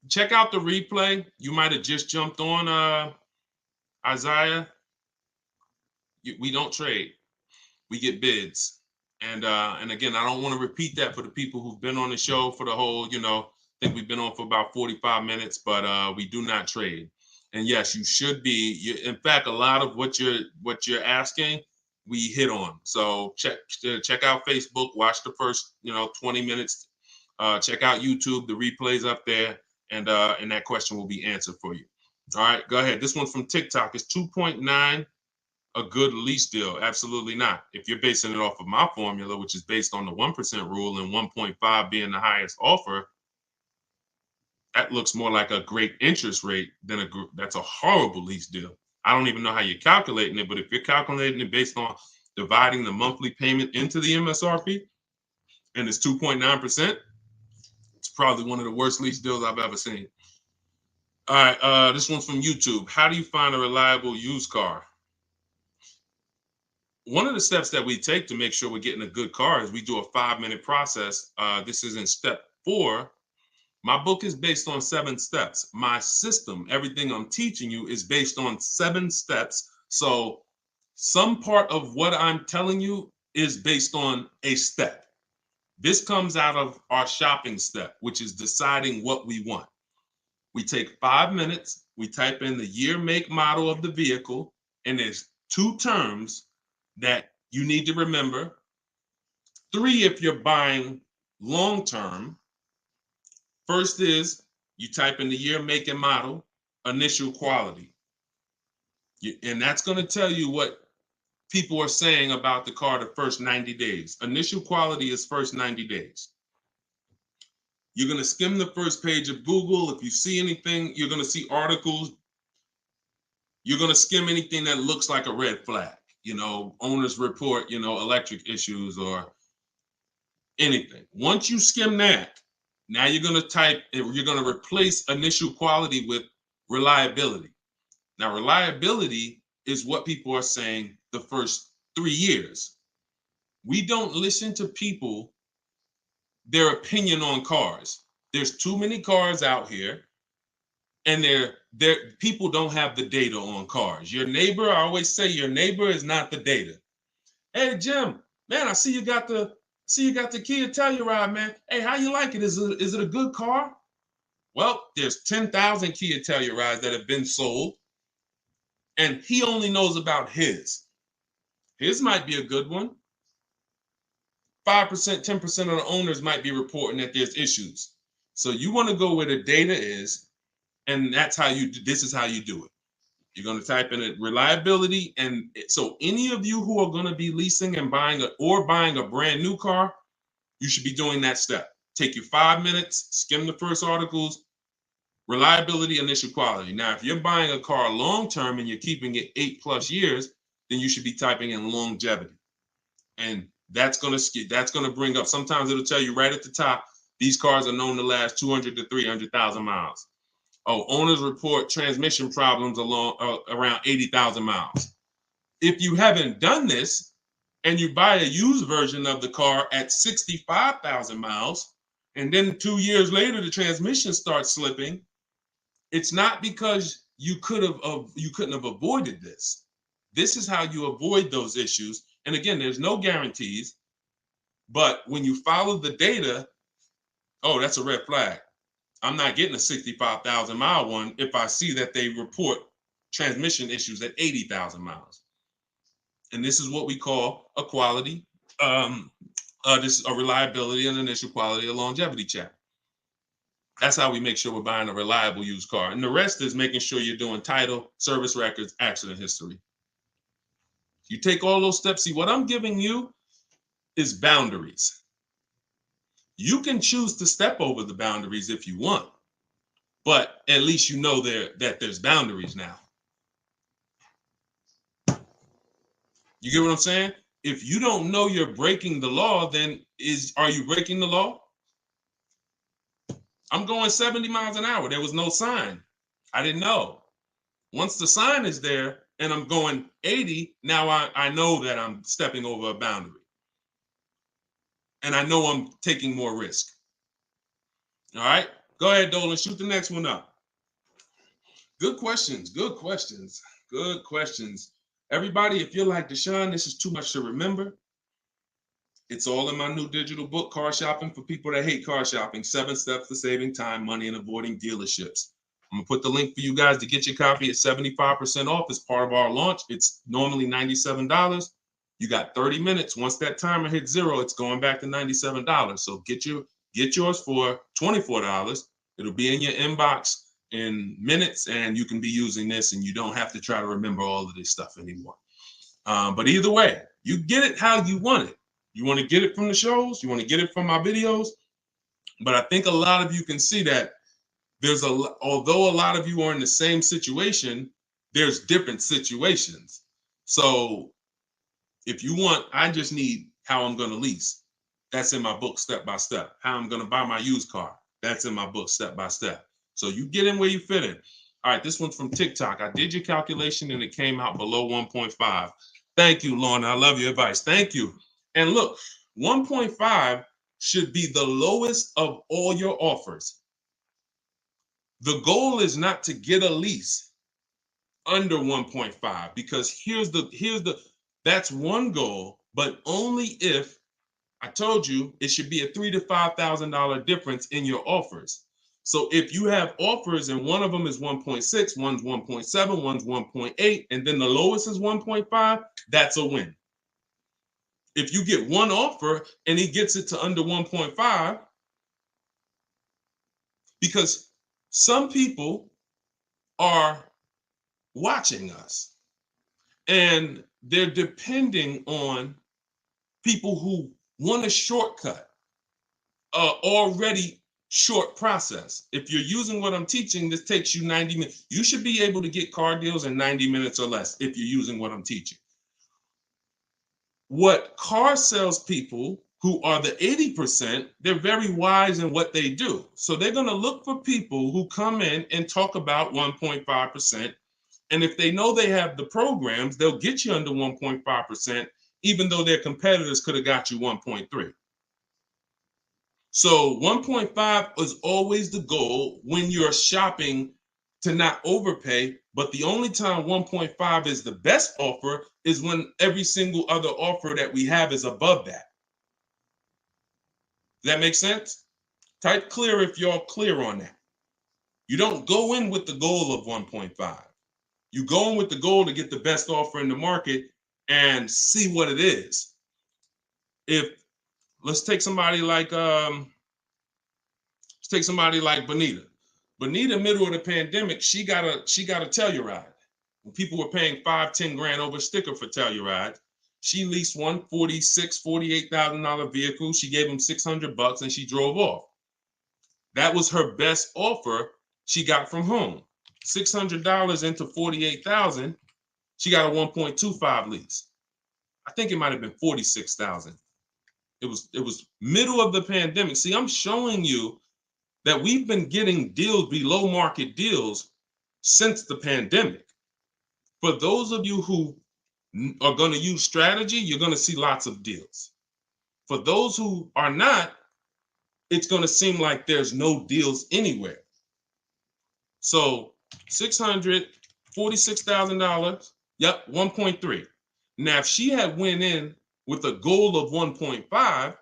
Check out the replay. You might have just jumped on, Isaiah. We don't trade. We get bids. And again, I don't want to repeat that for the people who've been on the show for the whole, I think we've been on for about 45 minutes, but we do not trade. And yes, you should be. In fact, a lot of what you're asking, we hit on. So check out Facebook, watch the first 20 minutes. Check out YouTube, the replay's up there, and that question will be answered for you. All right, go ahead. This one from TikTok is 2.9 a good lease deal? Absolutely not. If you're basing it off of my formula, which is based on the 1% rule and 1.5 being the highest offer, that looks more like a great interest rate than that's a horrible lease deal. I don't even know how you're calculating it, but if you're calculating it based on dividing the monthly payment into the MSRP and it's 2.9%, it's probably one of the worst lease deals I've ever seen. All right, this one's from YouTube. How do you find a reliable used car? One of the steps that we take to make sure we're getting a good car is we do a 5-minute process. This is in step 4. My book is based on 7 steps. My system, everything I'm teaching you, is based on 7 steps. So some part of what I'm telling you is based on a step. This comes out of our shopping step, which is deciding what we want. We take 5 minutes, we type in the year, make, model of the vehicle, and there's 2 terms that you need to remember. 3 if you're buying long-term. First is you type in the year, make, and model, initial quality. And that's going to tell you what people are saying about the car the first 90 days. Initial quality is first 90 days. You're going to skim the first page of Google. If you see anything, you're going to see articles. You're going to skim anything that looks like a red flag. Owners report, electric issues or anything. Once you skim that, now you're going to replace initial quality with reliability. Now, reliability is what people are saying the first 3 years. We don't listen to people, their opinion on cars. There's too many cars out here, and people don't have the data on cars. Your neighbor, I always say, your neighbor is not the data. Hey, Jim, man, I see you got the Kia Telluride, man. Hey, how you like it? Is it a good car? Well, there's 10,000 Kia Tellurides that have been sold, and he only knows about his. His might be a good one. 5%, 10% of the owners might be reporting that there's issues. So you want to go where the data is, and this is how you do it. You're going to type in reliability. And so any of you who are going to be leasing and buying a brand new car, you should be doing that step. Take you 5 minutes, skim the first articles, reliability, initial quality. Now, if you're buying a car long-term and you're keeping it 8+ years, then you should be typing in longevity. And that's going to bring up, sometimes it'll tell you right at the top, these cars are known to last 200 to 300,000 miles. Oh, owners report transmission problems around 80,000 miles. If you haven't done this and you buy a used version of the car at 65,000 miles, and then 2 years later the transmission starts slipping, it's not because you couldn't have avoided this. This is how you avoid those issues. And again, there's no guarantees, but when you follow the data, oh, that's a red flag. I'm not getting a 65,000 mile one if I see that they report transmission issues at 80,000 miles. And this is what we call a quality, this is a reliability and initial quality, a longevity check. That's how we make sure we're buying a reliable used car. And the rest is making sure you're doing title, service records, accident history. You take all those steps. See, what I'm giving you is boundaries. You can choose to step over the boundaries if you want, but at least you know that there's boundaries now. You get what I'm saying? if you don't know you're breaking the law, then are you breaking the law? I'm going 70 miles an hour. There was no sign. I didn't know. Once the sign is there and I'm going 80, now I know that I'm stepping over a boundary. And I know I'm taking more risk. All right, go ahead, Dolan, shoot the next one up. Good questions, good questions, good questions. Everybody, if you're like Deshone, this is too much to remember. It's all in my new digital book, Car Shopping for People That Hate Car Shopping, 7 Steps to Saving Time, Money, and Avoiding Dealerships. I'm gonna put the link for you guys to get your copy at 75% off as part of our launch. It's normally $97. You got 30 minutes. Once that timer hits 0, it's going back to $97. So get yours for $24. It'll be in your inbox in minutes, and you can be using this, and you don't have to try to remember all of this stuff anymore. But either way, you get it how you want it. You want to get it from the shows, you want to get it from my videos. But I think a lot of you can see that although a lot of you are in the same situation, there's different situations. So if you want, I just need how I'm going to lease. That's in my book, step by step. How I'm going to buy my used car. That's in my book, step by step. So you get in where you fit in. All right, this one's from TikTok. I did your calculation and it came out below 1.5. Thank you, Lorna. I love your advice. Thank you. And look, 1.5 should be the lowest of all your offers. The goal is not to get a lease under 1.5, because that's one goal, but only if, I told you, it should be a $3,000 to $5,000 difference in your offers. So if you have offers and one of them is 1.6, one's 1.7, one's 1.8, and then the lowest is 1.5, that's a win. If you get one offer and he gets it to under 1.5, because some people are watching us and they're depending on people who want a shortcut, already short process. If you're using what I'm teaching, this takes you 90 minutes. You should be able to get car deals in 90 minutes or less if you're using what I'm teaching. What car salespeople who are the 80%, they're very wise in what they do. So they're going to look for people who come in and talk about 1.5%. And if they know they have the programs, they'll get you under 1.5%, even though their competitors could have got you 1.3. So 1.5 is always the goal when you're shopping, to not overpay. But the only time 1.5 is the best offer is when every single other offer that we have is above that. Does that make sense? Type clear if y'all clear on that. You don't go in with the goal of 1.5. You go in with the goal to get the best offer in the market and see what it is. Let's take somebody like Bonita. Bonita, middle of the pandemic, she got a Telluride. When people were paying $5-10 grand over a sticker for Telluride, she leased one $48,000 vehicle. She gave him $600 and she drove off. That was her best offer she got from home. $600 into $48,000, she got a 1.25 lease. I think it might have been $46,000. It was middle of the pandemic. See, I'm showing you that we've been getting deals, below market deals, since the pandemic. For those of you who are going to use strategy, you're going to see lots of deals. For those who are not, it's going to seem like there's no deals anywhere. So $646,000, yep, 1.3. Now, if she had went in with a goal of 1.5,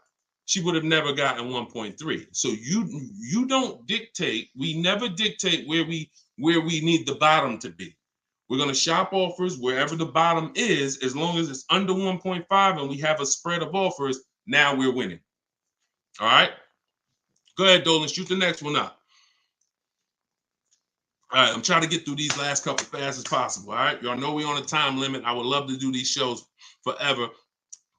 she would have never gotten 1.3. So you don't dictate. We never dictate where we need the bottom to be. We're going to shop offers wherever the bottom is, as long as it's under 1.5 and we have a spread of offers. Now we're winning. All right. Go ahead, Dolan. Shoot the next one up. All right. I'm trying to get through these last couple fast as possible. All right. Y'all know we're on a time limit. I would love to do these shows forever,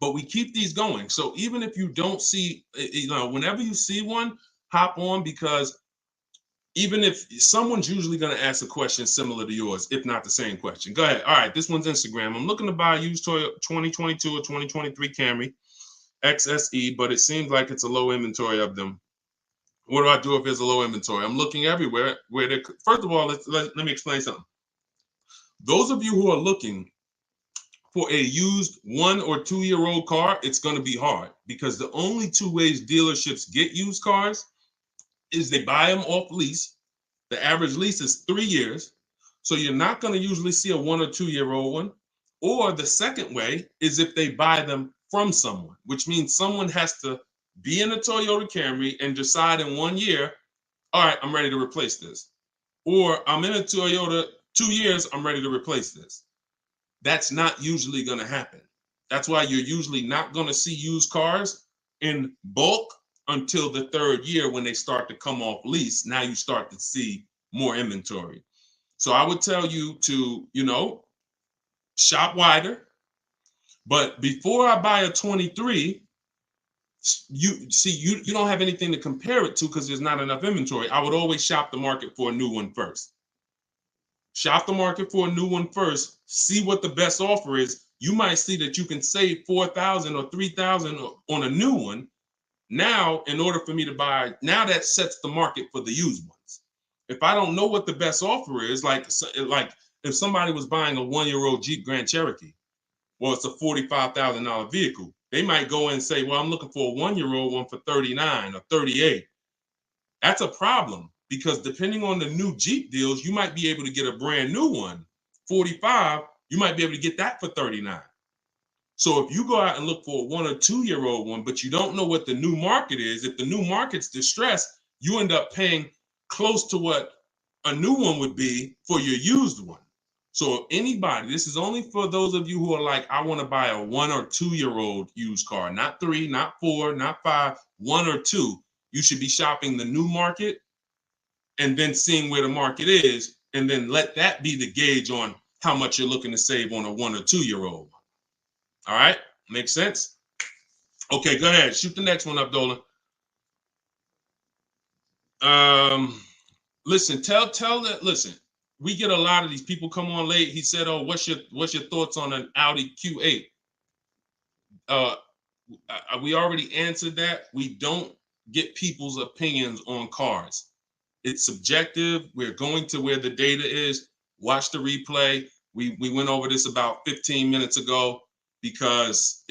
but we keep these going. So even if you don't see, whenever you see one, hop on, because even if someone's usually going to ask a question similar to yours, if not the same question. Go ahead. All right, this one's Instagram. I'm looking to buy a used Toyota 2022 or 2023 Camry XSE, but it seems like it's a low inventory of them. What do I do if there's a low inventory? I'm looking everywhere. First of all, let me explain something. Those of you who are looking for a used 1 or 2 year old car, it's going to be hard because the only two ways dealerships get used cars is they buy them off lease. The average lease is 3 years. So you're not going to usually see a 1 or 2 year old one. Or the second way is if they buy them from someone, which means someone has to be in a Toyota Camry and decide in 1 year, all right, I'm ready to replace this. Or I'm in a Toyota 2 years, I'm ready to replace this. That's not usually going to happen. That's why you're usually not going to see used cars in bulk until the 3rd year when they start to come off lease. Now you start to see more inventory. So I would tell you to, shop wider. But before I buy a 23, you don't have anything to compare it to because there's not enough inventory. I would always shop the market for a new one first. Shop the market for a new one first. See what the best offer is. You might see that you can save $4,000 or $3,000 on a new one. Now, in order for me to buy, now that sets the market for the used ones. If I don't know what the best offer is, like if somebody was buying a 1 year old Jeep Grand Cherokee, well, it's a $45,000 vehicle. They might go and say, well, I'm looking for a 1 year old one for 39 or 38. That's a problem because depending on the new Jeep deals, you might be able to get a brand new one, 45, you might be able to get that for 39. So if you go out and look for a 1 or 2 year old one, but you don't know what the new market is, if the new market's distressed, you end up paying close to what a new one would be for your used one. So if anybody, this is only for those of you who are like, I want to buy a 1 or 2 year old used car, not 3, not 4, not 5, 1 or 2. You should be shopping the new market and then seeing where the market is, and then let that be the gauge on how much you're looking to save on a 1 or 2 year old. All right, makes sense? Okay, go ahead. Shoot the next one up, Dolan. Listen, listen, we get a lot of these people come on late. He said, oh, what's your thoughts on an Audi Q8? We already answered that. We don't get people's opinions on cars. It's subjective. We're going to where the data is. Watch the replay. We went over this about 15 minutes ago because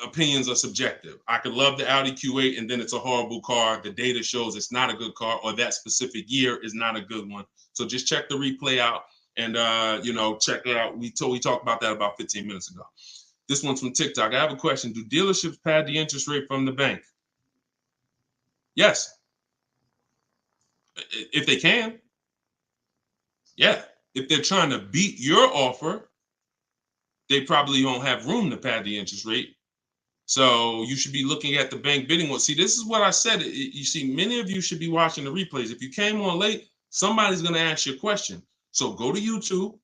opinions are subjective. I could love the Audi Q8 and then it's a horrible car. The data shows it's not a good car, or that specific year is not a good one. So just check the replay out and check it out. We talked about that about 15 minutes ago. This one's from TikTok. I have a question. Do dealerships pad the interest rate from the bank? Yes. If they can. Yeah. If they're trying to beat your offer, they probably don't have room to pad the interest rate. So you should be looking at the bank bidding war. See, this is what I said. You see, many of you should be watching the replays. If you came on late, somebody's going to ask you a question. So go to YouTube,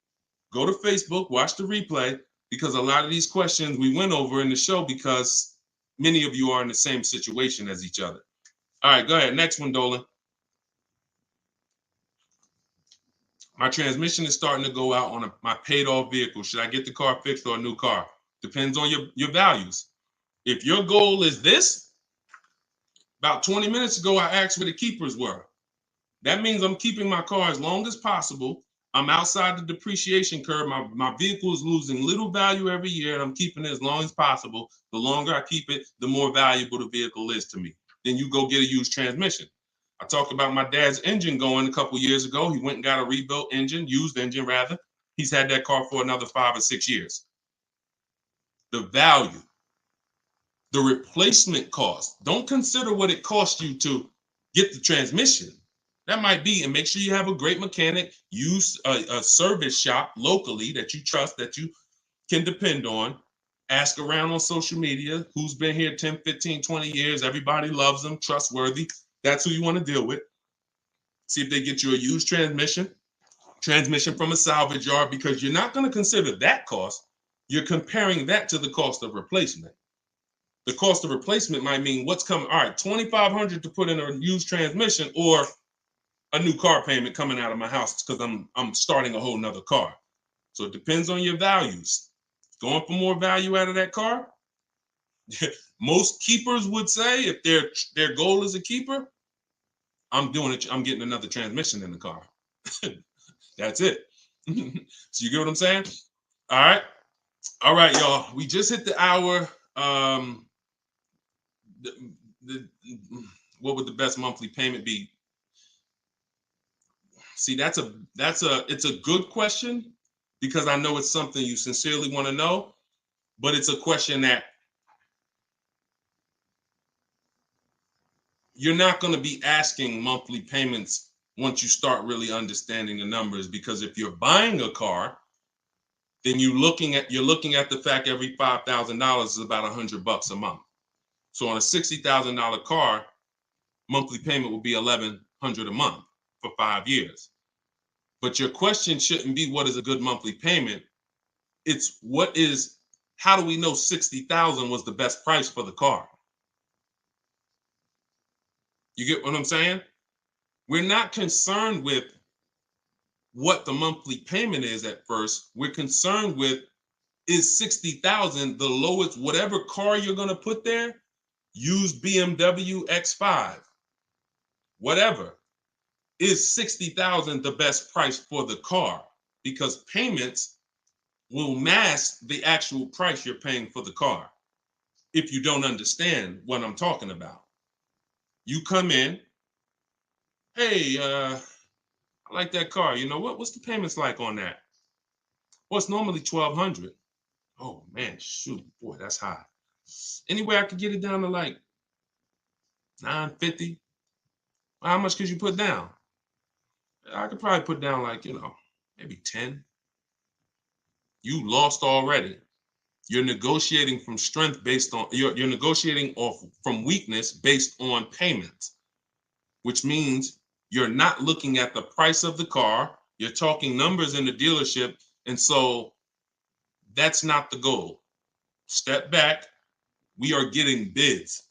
go to Facebook, watch the replay, because a lot of these questions we went over in the show because many of you are in the same situation as each other. All right, go ahead. Next one, Dolan. My transmission is starting to go out on my paid off vehicle. Should I get the car fixed or a new car? Depends on your values. If your goal is this, about 20 minutes ago, I asked where the keepers were. That means I'm keeping my car as long as possible. I'm outside the depreciation curve. My vehicle is losing little value every year, and I'm keeping it as long as possible. The longer I keep it, the more valuable the vehicle is to me. Then you go get a used transmission. I talked about my dad's engine going a couple years ago. He went and got a rebuilt engine, used engine rather. He's had that car for another 5 or 6 years. The value, the replacement cost. Don't consider what it cost you to get the transmission. That might be, and make sure you have a great mechanic, use a service shop locally that you trust, that you can depend on. Ask around on social media, who's been here 10, 15, 20 years. Everybody loves them, trustworthy. That's who you want to deal with. See if they get you a used transmission from a salvage yard, because you're not going to consider that cost. You're comparing that to the cost of replacement. The cost of replacement might mean what's coming. All right, $2,500 to put in a used transmission, or a new car payment coming out of my house because I'm starting a whole nother car. So it depends on your values. Going for more value out of that car. Most keepers would say if their goal is a keeper, I'm doing it. I'm getting another transmission in the car. That's it. So you get what I'm saying? All right, y'all. We just hit the hour. The, what would the best monthly payment be? See, it's a good question because I know it's something you sincerely want to know, but it's a question that you're not going to be asking monthly payments once you start really understanding the numbers, because if you're buying a car, then you're looking at the fact every $5,000 is about $100 a month. So on a $60,000 car, monthly payment will be $1,100 a month for 5 years. But your question shouldn't be what is a good monthly payment. It's how do we know 60,000 was the best price for the car? You get what I'm saying? We're not concerned with what the monthly payment is at first. We're concerned with, is 60,000 the lowest, whatever car you're going to put there, used BMW X5, whatever, is 60,000 the best price for the car? Because payments will mask the actual price you're paying for the car if you don't understand what I'm talking about. You come in, hey, I like that car. You know what's the payments like on that? Well, it's normally 1,200. Oh man, shoot, boy, that's high. Anyway, I could get it down to like 950. How much could you put down? I could probably put down like, maybe 10. You lost already. You're negotiating from strength based on you're negotiating off from weakness based on payments, which means you're not looking at the price of the car. You're talking numbers in the dealership. And so that's not the goal. Step back. We are getting bids.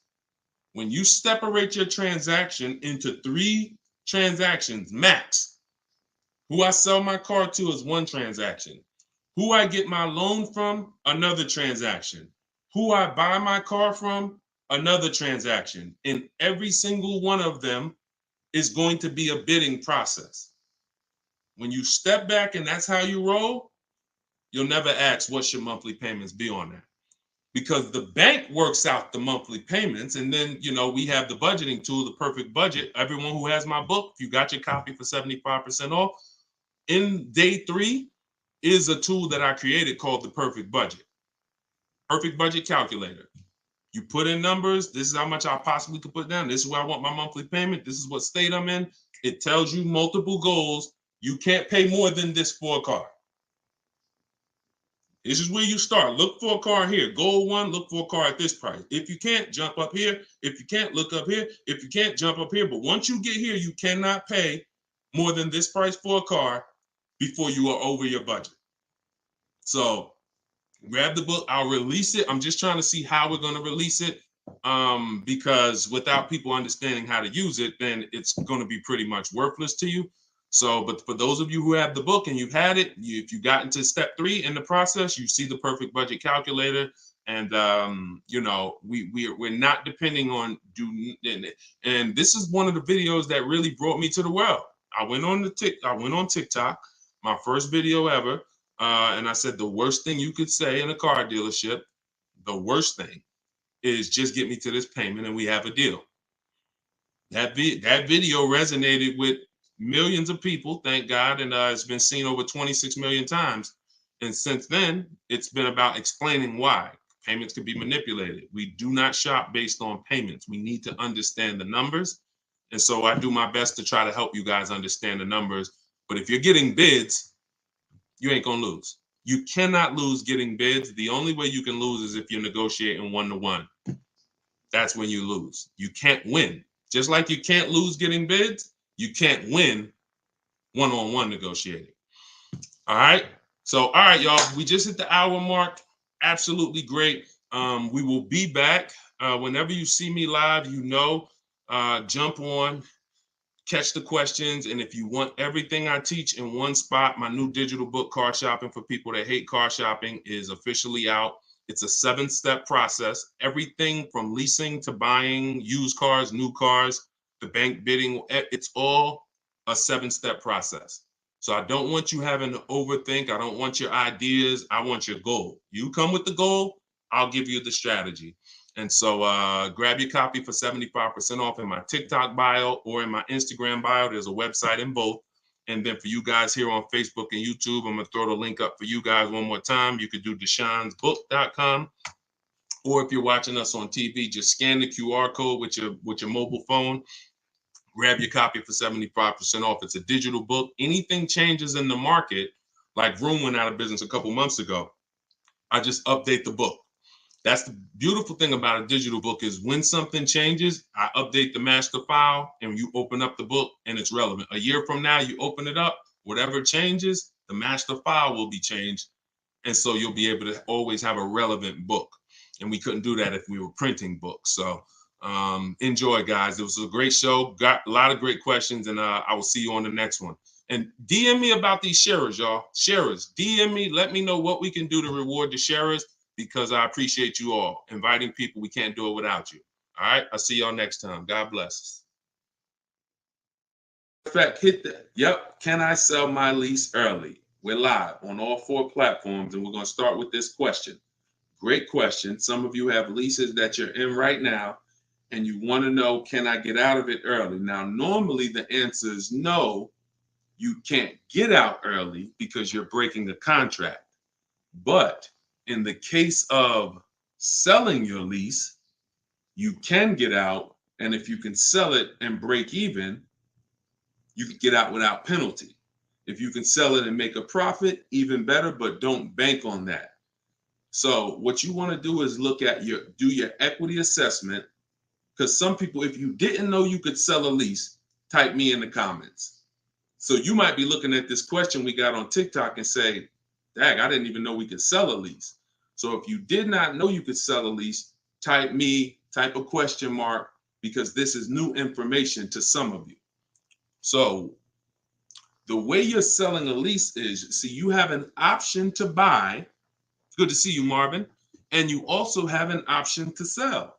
When you separate your transaction into 3 transactions max, who I sell my car to is one transaction. Who I get my loan from, another transaction. Who I buy my car from, another transaction. And every single one of them is going to be a bidding process. When you step back and that's how you roll, you'll never ask what should monthly payments be on that. Because the bank works out the monthly payments, and then we have the budgeting tool, the perfect budget. Everyone who has my book, if you got your copy for 75% off, in day 3 is a tool that I created called the perfect budget. Perfect budget calculator. You put in numbers. This is how much I possibly could put down. This is where I want my monthly payment. This is what state I'm in. It tells you multiple goals. You can't pay more than this for a car. This is where you start. Look for a car here. Goal 1, look for a car at this price. If you can't, jump up here. If you can't, look up here. If you can't, jump up here. But once you get here, you cannot pay more than this price for a car before you are over your budget. So grab the book. I'll release it. I'm just trying to see how we're going to release it, because without people understanding how to use it, then it's going to be pretty much worthless to you. So, but for those of you who have the book and you've had it, if you got into step 3 in the process, you see the perfect budget calculator, and we're not depending on and this is one of the videos that really brought me to the well. I went on TikTok, my first video ever, and I said the worst thing you could say in a car dealership, the worst thing is just get me to this payment and we have a deal. That video resonated with millions of people, thank God, and it's been seen over 26 million times. And since then, it's been about explaining why payments can be manipulated. We do not shop based on payments. We need to understand the numbers. And so I do my best to try to help you guys understand the numbers. But if you're getting bids, you ain't gonna lose. You cannot lose getting bids. The only way you can lose is if you're negotiating 1-to-1. That's when you lose. You can't win. Just like you can't lose getting bids, you can't win 1-on-1 negotiating. All right. So, all right, y'all. We just hit the hour mark. Absolutely great. We will be back. Whenever you see me live, jump on, catch the questions. And if you want everything I teach in one spot, my new digital book, Car Shopping for People That Hate Car Shopping, is officially out. It's a 7-step process. Everything from leasing to buying used cars, new cars, the bank bidding, it's all a 7-step process. So I don't want you having to overthink. I don't want your ideas. I want your goal. You come with the goal, I'll give you the strategy. And so grab your copy for 75% off in my TikTok bio or in my Instagram bio. There's a website in both. And then for you guys here on Facebook and YouTube, I'm going to throw the link up for you guys one more time. You could do deshonesbook.com. Or if you're watching us on TV, just scan the QR code with your mobile phone. Grab your copy for 75% off. It's a digital book. Anything changes in the market, like Room went out of business a couple months ago, I just update the book. That's the beautiful thing about a digital book is when something changes, I update the master file and you open up the book and it's relevant. A year from now, you open it up, whatever changes, the master file will be changed. And so you'll be able to always have a relevant book. And we couldn't do that if we were printing books. So enjoy, guys. It was a great show. Got a lot of great questions, and I will see you on the next one. And DM me about these sharers, y'all. Sharers, DM me. Let me know what we can do to reward the sharers, because I appreciate you all. Inviting people, we can't do it without you. All right, I'll see y'all next time. God bless. In fact, hit that. Yep. Can I sell my lease early? We're live on all 4 platforms, and we're going to start with this question. Great question. Some of you have leases that you're in right now, and you want to know, can I get out of it early? Now, normally the answer is no, you can't get out early because you're breaking a contract. But in the case of selling your lease, you can get out. And if you can sell it and break even, you can get out without penalty. If you can sell it and make a profit, even better, but don't bank on that. So what you want to do is do your equity assessment, because some people, if you didn't know you could sell a lease, type me in the comments. So you might be looking at this question we got on TikTok and say, dang, I didn't even know we could sell a lease. So if you did not know you could sell a lease, type a question mark, because this is new information to some of you. So the way you're selling a lease is, see, you have an option to buy. Good to see you, Marvin. And you also have an option to sell.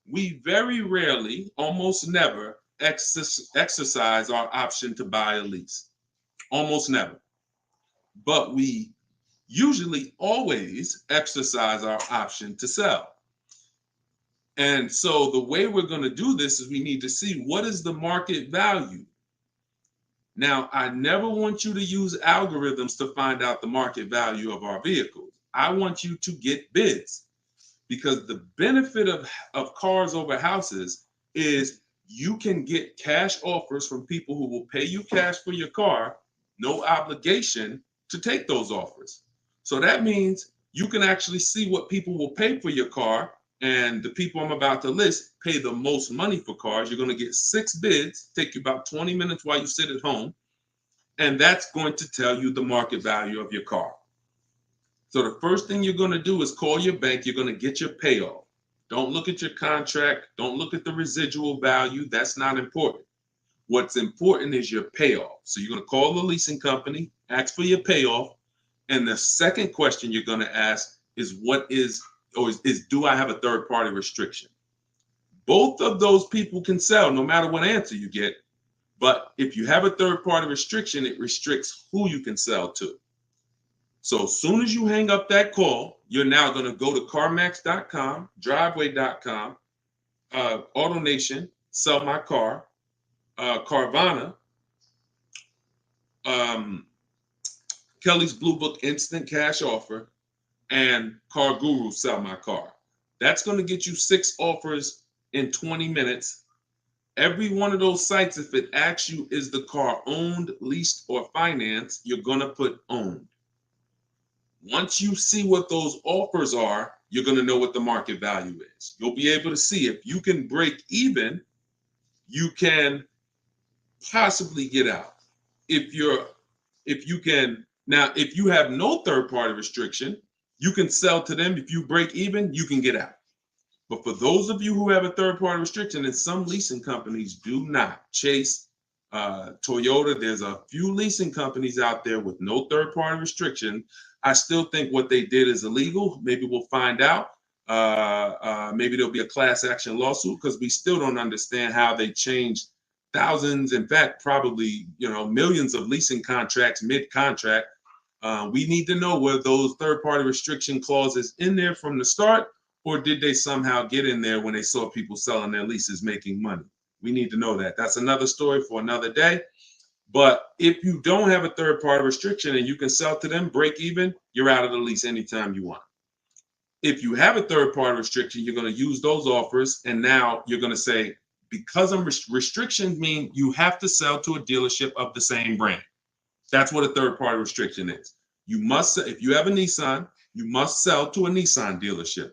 We very rarely, almost never, exercise our option to buy a lease. Almost never. But we usually always exercise our option to sell. And so the way we're going to do this is we need to see, what is the market value? Now, I never want you to use algorithms to find out the market value of our vehicles. I want you to get bids, because the benefit of cars over houses is you can get cash offers from people who will pay you cash for your car, no obligation to take those offers. So that means you can actually see what people will pay for your car, and the people I'm about to list pay the most money for cars. You're going to get 6 bids, take you about 20 minutes while you sit at home, and that's going to tell you the market value of your car. So the first thing you're going to do is call your bank. You're going to get your payoff. Don't look at your contract. Don't look at the residual value. That's not important. What's important is your payoff. So you're going to call the leasing company, ask for your payoff. And the second question you're going to ask is, do I have a third party restriction? Both of those people can sell no matter what answer you get. But if you have a third party restriction, it restricts who you can sell to. So as soon as you hang up that call, you're now going to go to CarMax.com, Driveway.com, AutoNation, Sell My Car, Carvana, Kelly's Blue Book Instant Cash Offer, and Car Guru, Sell My Car. That's going to get you 6 offers in 20 minutes. Every one of those sites, if it asks you, is the car owned, leased, or financed, you're going to put owned. Once you see what those offers are, you're going to know what the market value is. You'll be able to see if you can break even, you can possibly get out. If you have no third party restriction, you can sell to them. If you break even, you can get out. But for those of you who have a third party restriction, and some leasing companies do not, Chase, Toyota, there's a few leasing companies out there with no third-party restriction. I still think what they did is illegal. Maybe we'll find out. Maybe there'll be a class action lawsuit because we still don't understand how they changed thousands, in fact, probably millions of leasing contracts mid-contract. We need to know were those third-party restriction clauses in there from the start, or did they somehow get in there when they saw people selling their leases making money? We need to know that. That's another story for another day. But if you don't have a third-party restriction and you can sell to them, break even, you're out of the lease anytime you want. If you have a third-party restriction, you're going to use those offers, and now you're going to say, because of restrictions mean you have to sell to a dealership of the same brand. That's what a third-party restriction is. You must, if you have a Nissan, you must sell to a Nissan dealership.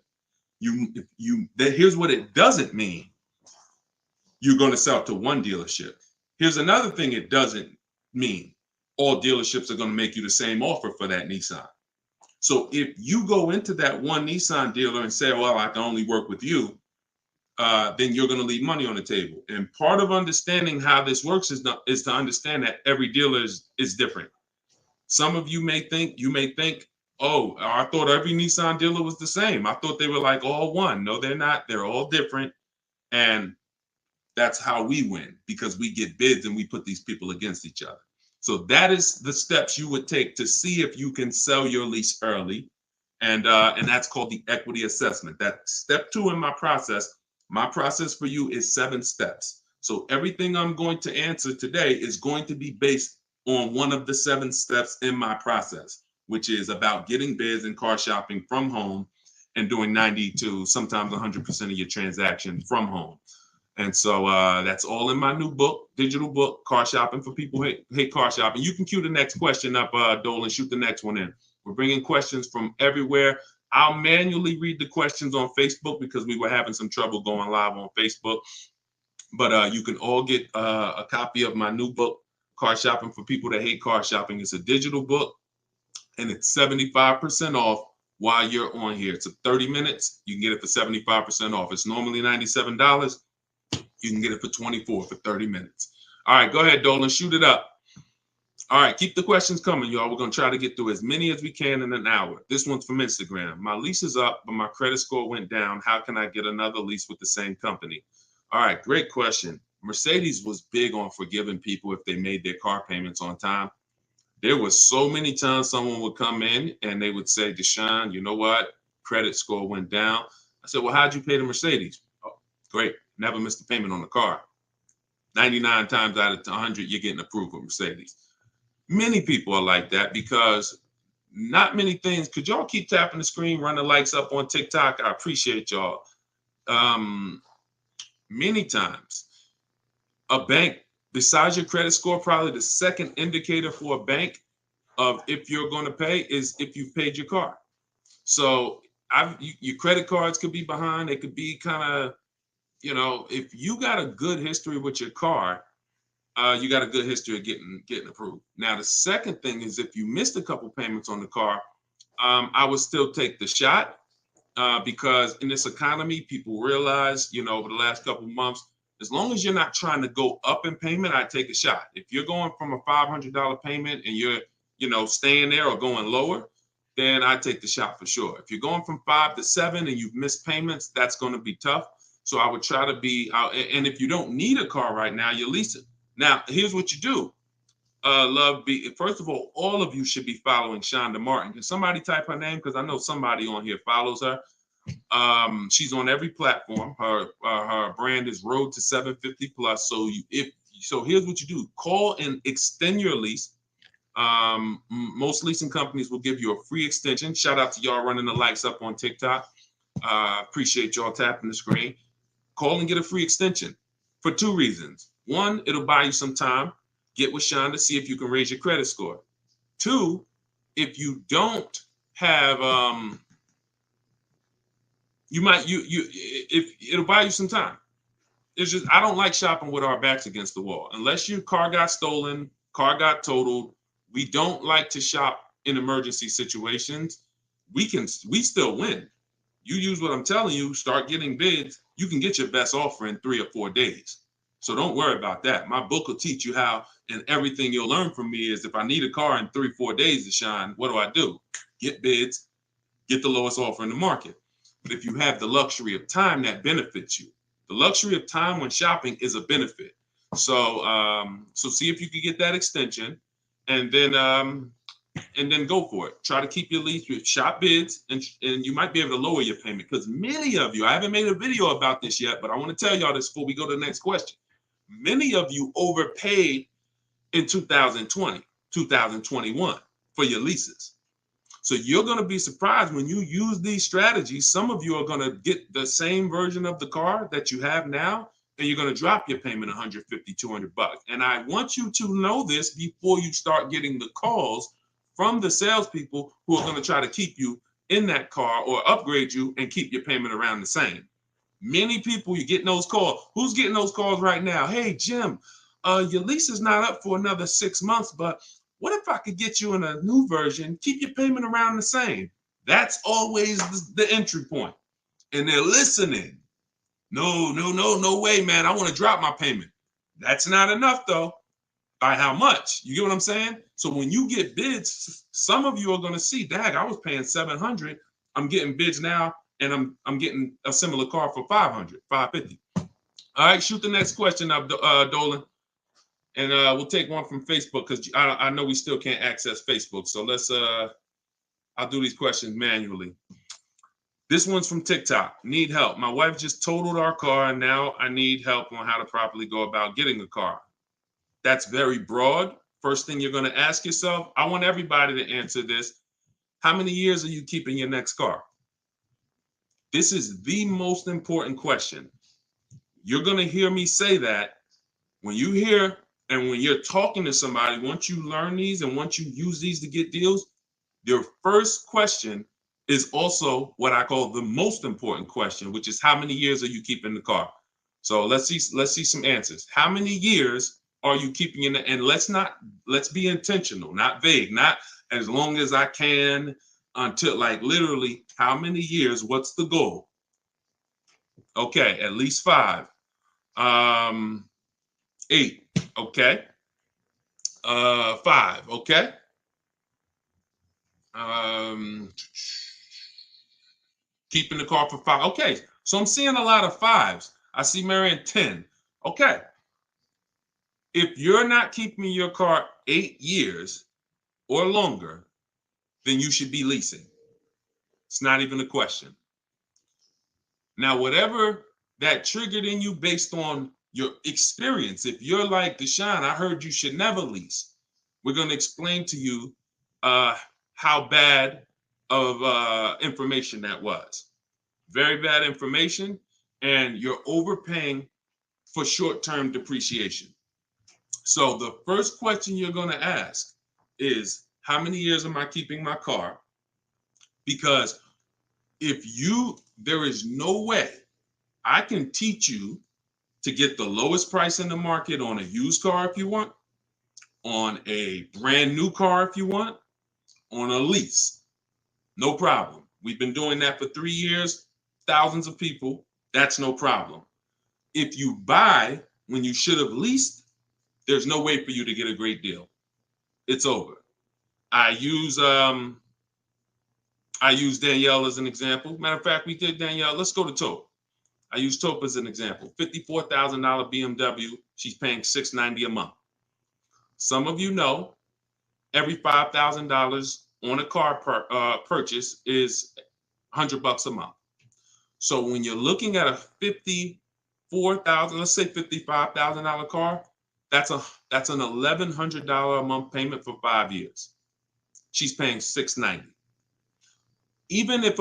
Here's what it doesn't mean. You're going to sell to one dealership. Here's another thing it doesn't mean. All dealerships are going to make you the same offer for that Nissan. So if you go into that one Nissan dealer and say, well, I can only work with you, then you're going to leave money on the table. And part of understanding how this works is to understand that every dealer is different. Some of you may think, oh, I thought every Nissan dealer was the same. I thought they were like all one. No, they're not. They're all different. And that's how we win, because we get bids and we put these people against each other. So that is the steps you would take to see if you can sell your lease early. And that's called the equity assessment. That's step 2 in my process. My process for you is 7 steps. So everything I'm going to answer today is going to be based on one of the 7 steps in my process, which is about getting bids and car shopping from home and doing 90 to sometimes 100% of your transaction from home. And so that's all in my new book, digital book, Car Shopping for People Who Hate Car Shopping. You can cue the next question up, Dole, and shoot the next one in. We're bringing questions from everywhere. I'll manually read the questions on Facebook because we were having some trouble going live on Facebook. But you can all get a copy of my new book, Car Shopping for People That Hate Car Shopping. It's a digital book, and it's 75% off while you're on here. It's 30 minutes. You can get it for 75% off. It's normally $97. You can get it for $24 for 30 minutes. All right, go ahead, Dolan, shoot it up. All right, keep the questions coming, y'all. We're going to try to get through as many as we can in an hour. This one's from Instagram. My lease is up, but my credit score went down. How can I get another lease with the same company? All right, great question. Mercedes was big on forgiving people if they made their car payments on time. There was so many times someone would come in and they would say, Deshone, you know what? Credit score went down. I said, well, how'd you pay the Mercedes? Oh, great. Never missed a payment on the car. 99 times out of 100, you're getting approved with Mercedes. Many people are like that because not many things. Could y'all keep tapping the screen, run the likes up on TikTok? I appreciate y'all. Many times, a bank, besides your credit score, probably the second indicator for a bank of if you're going to pay is if you've paid your car. So your credit cards could be behind. It could be kind of, if you got a good history with your car, you got a good history of getting approved. Now, the second thing is if you missed a couple payments on the car, I would still take the shot because in this economy, people realize, over the last couple of months, as long as you're not trying to go up in payment, I take a shot. If you're going from a $500 payment and you're, staying there or going lower, then I take the shot for sure. If you're going from 5 to 7 and you've missed payments, that's going to be tough. So I would try to be out. And if you don't need a car right now, you lease it. Now, here's what you do. First of all of you should be following Shonda Martin. Can somebody type her name? Because I know somebody on here follows her. She's on every platform. Her brand is Road to 750 Plus. So here's what you do. Call and extend your lease. Most leasing companies will give you a free extension. Shout out to y'all running the likes up on TikTok. Appreciate y'all tapping the screen. Call and get a free extension for 2 reasons. 1, it'll buy you some time. Get with Shonda, see if you can raise your credit score. 2, if you don't have, if it'll buy you some time. It's just, I don't like shopping with our backs against the wall. Unless your car got stolen, car got totaled, we don't like to shop in emergency situations. We still win. You use what I'm telling you, start getting bids, you can get your best offer in 3 or 4 days. So don't worry about that. My book will teach you how, and everything you'll learn from me is if I need a car in 3-4 days, Deshone, what do? Get bids, get the lowest offer in the market. But if you have the luxury of time, that benefits you. The luxury of time when shopping is a benefit. So so see if you can get that extension, and then go for it. Try to keep your lease, your shop bids, and you might be able to lower your payment. Because many of you, I haven't made a video about this yet, but I want to tell y'all this before we go to the next question. Many of you overpaid in 2020, 2021 for your leases. So you're going to be surprised when you use these strategies. Some of you are going to get the same version of the car that you have now, and you're going to drop your payment $150, $200. And I want you to know this before you start getting the calls from the salespeople who are going to try to keep you in that car or upgrade you and keep your payment around the same. Many people, you getting those calls. Who's getting those calls right now? Hey, Jim, your lease is not up for another 6 months, but what if I could get you in a new version, keep your payment around the same? That's always the entry point. And they're listening. No way, man. I want to drop my payment. That's not enough, though. By how much? You get what I'm saying? So when you get bids, some of you are going to see, dag, I was paying $700. I'm getting bids now, and I'm getting a similar car for $500, $550. All right, shoot the next question up, Dolan. And we'll take one from Facebook because I know we still can't access Facebook. So let's I'll do these questions manually. This one's from TikTok. Need help. My wife just totaled our car, and now I need help on how to properly go about getting a car. That's very broad. First thing you're going to ask yourself, I want everybody to answer this. How many years are you keeping your next car? This is the most important question. You're going to hear me say that when you hear and when you're talking to somebody, once you learn these and once you use these to get deals, your first question is also what I call the most important question, which is how many years are you keeping the car? So let's see some answers. How many years are you keeping in the, and let's be intentional, not vague, not as long as I can until, like, literally how many years, what's the goal? Okay, at least 5. 8, okay. 5, okay. Keeping the car for 5. Okay, so I'm seeing a lot of 5s. I see Marion 10. Okay. If you're not keeping your car 8 years or longer, then you should be leasing. It's not even a question. Now, whatever that triggered in you based on your experience, if you're like, Deshone, I heard you should never lease, we're going to explain to you how bad of information that was. Very bad information, and you're overpaying for short-term depreciation. So the first question you're going to ask is, how many years am I keeping my car? Because there is no way I can teach you to get the lowest price in the market on a used car if you want, on a brand new car if you want, on a lease. No problem. We've been doing that for 3 years, thousands of people. That's no problem. If you buy when you should have leased, there's no way for you to get a great deal. It's over. I use Danielle as an example. Matter of fact, we did Danielle. Let's go to Taupe. I use Taupe as an example. $54,000 BMW. She's paying $690 a month. Some of you know every $5,000 on a car purchase is $100 a month. So when you're looking at a $54,000, let's say $55,000 car, that's an $1,100 a month payment for 5 years. She's paying $690. Even if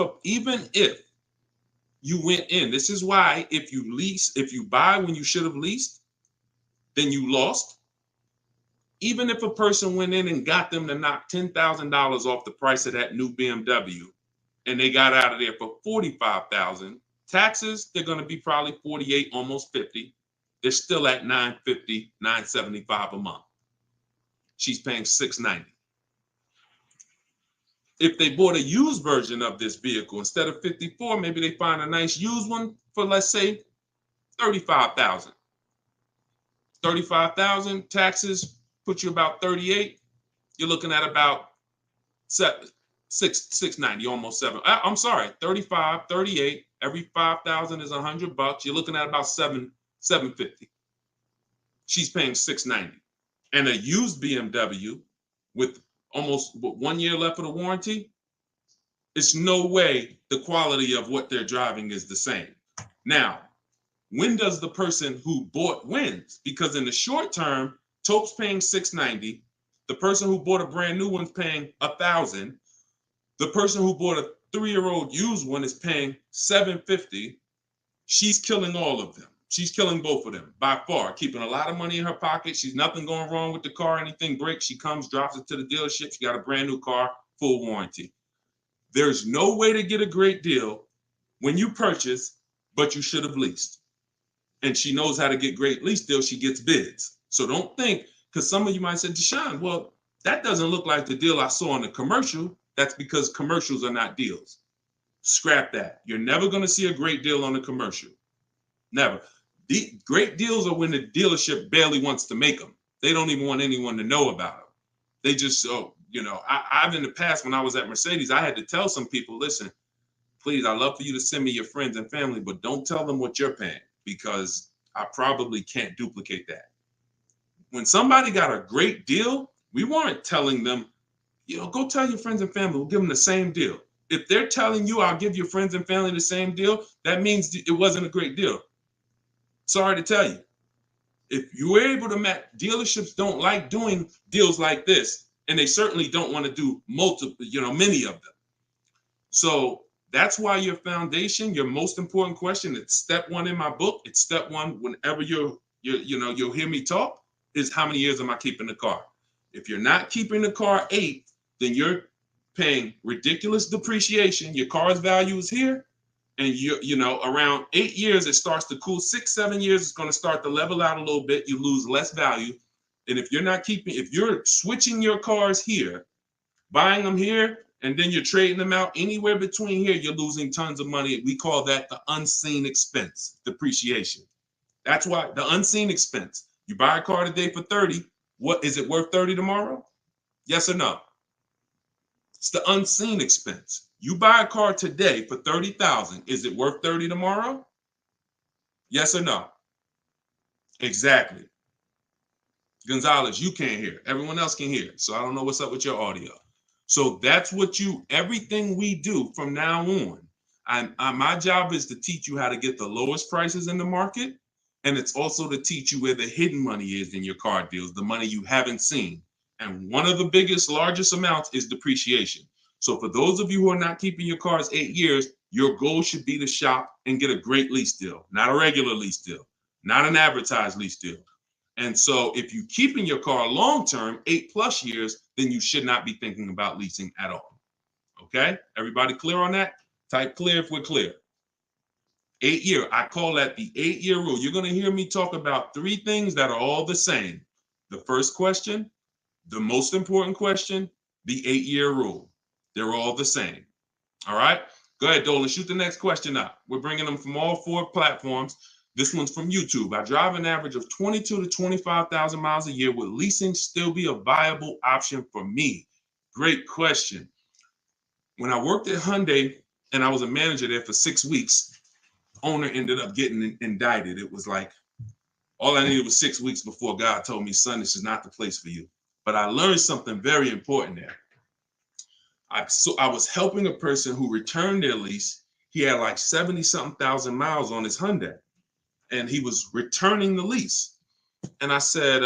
you went in, this is why if you buy when you should have leased, then you lost. Even if a person went in and got them to knock $10,000 off the price of that new BMW, and they got out of there for $45,000, taxes, they're going to be probably 48, almost 50. They're still at $950, $975 a month. She's paying $690. If they bought a used version of this vehicle, instead of 54, maybe they find a nice used one for, let's say, $35,000. $35,000 taxes put you about 38. You're looking at about 690, almost 7. I'm sorry, 35, 38. Every 5,000 is $100. You're looking at about 750. She's paying 690. And a used BMW with almost 1 year left of the warranty, it's no way the quality of what they're driving is the same. Now, when does the person who bought wins? Because in the short term, Tope's paying 690. The person who bought a brand new one's paying 1,000. The person who bought a 3-year-old used one is paying 750. She's killing all of them. She's killing both of them by far, keeping a lot of money in her pocket. She's nothing going wrong with the car. Anything breaks, she comes, drops it to the dealership. She got a brand new car, full warranty. There's no way to get a great deal when you purchase, but you should have leased. And she knows how to get great lease deals. She gets bids. So don't think, because some of you might say, Deshone, well, that doesn't look like the deal I saw in the commercial. That's because commercials are not deals. Scrap that. You're never going to see a great deal on a commercial. Never. The great deals are when the dealership barely wants to make them. They don't even want anyone to know about them. They just, I've in the past, when I was at Mercedes, I had to tell some people, listen, please, I'd love for you to send me your friends and family, but don't tell them what you're paying, because I probably can't duplicate that. When somebody got a great deal, we weren't telling them, go tell your friends and family, we'll give them the same deal. If they're telling you, I'll give your friends and family the same deal, that means it wasn't a great deal. Sorry to tell you. If you were able to match, dealerships don't like doing deals like this, and they certainly don't want to do many of them. So that's why your foundation, your most important question, it's step 1 in my book. It's step 1 whenever you'll hear me talk, is how many years am I keeping the car? If you're not keeping the car 8, then you're paying ridiculous depreciation. Your car's value is here, and around 8 years it starts to cool. 6, 7 years it's going to start to level out a little bit. You lose less value. And if you're switching your cars here, buying them here, and then you're trading them out anywhere between here, you're losing tons of money. We call that the unseen expense, depreciation. That's why the unseen expense. You buy a car today for 30. What is it worth 30 tomorrow? Yes or no? It's the unseen expense. You buy a car today for 30,000. Is it worth 30 tomorrow? Yes or no? Exactly. Gonzalez, you can't hear. Everyone else can hear. So I don't know what's up with your audio. So that's what everything we do from now on. My job is to teach you how to get the lowest prices in the market. And it's also to teach you where the hidden money is in your car deals, the money you haven't seen. And one of the biggest, largest amounts is depreciation. So for those of you who are not keeping your cars 8 years, your goal should be to shop and get a great lease deal, not a regular lease deal, not an advertised lease deal. And so if you're keeping your car long-term, 8+ years, then you should not be thinking about leasing at all. Okay? Everybody clear on that? Type clear if we're clear. 8 year, I call that the 8-year rule. You're going to hear me talk about 3 things that are all the same. The first question, the most important question, the 8-year rule. They're all the same. All right? Go ahead, Dolan, shoot the next question up. We're bringing them from all 4 platforms. This one's from YouTube. I drive an average of 22 to 25,000 miles a year. Would leasing still be a viable option for me? Great question. When I worked at Hyundai and I was a manager there for 6 weeks, owner ended up getting indicted. It was like, all I needed was 6 weeks before God told me, son, this is not the place for you. But I learned something very important there. I was helping a person who returned their lease. He had like 70-something thousand miles on his Hyundai, and he was returning the lease. And I said,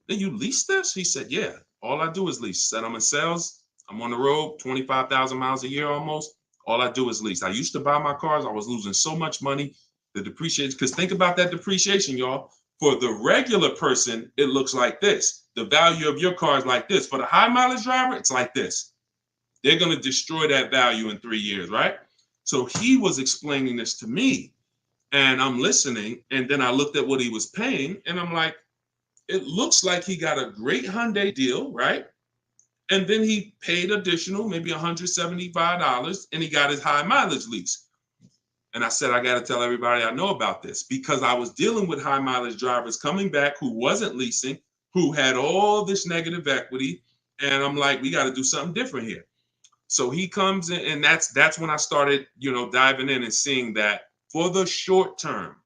did you lease this? He said, yeah, all I do is lease. I said, I'm in sales. I'm on the road, 25,000 miles a year almost. All I do is lease. I used to buy my cars. I was losing so much money. The depreciation, because think about that depreciation, y'all. For the regular person, it looks like this. The value of your car is like this. For the high mileage driver, it's like this. They're going to destroy that value in 3 years, right? So he was explaining this to me, and I'm listening. And then I looked at what he was paying, and I'm like, it looks like he got a great Hyundai deal, right? And then he paid additional, maybe $175, and he got his high mileage lease. And I said, I got to tell everybody I know about this, because I was dealing with high mileage drivers coming back who wasn't leasing, who had all this negative equity. And I'm like, we got to do something different here. So he comes in, and that's when I started, diving in and seeing that for the short term,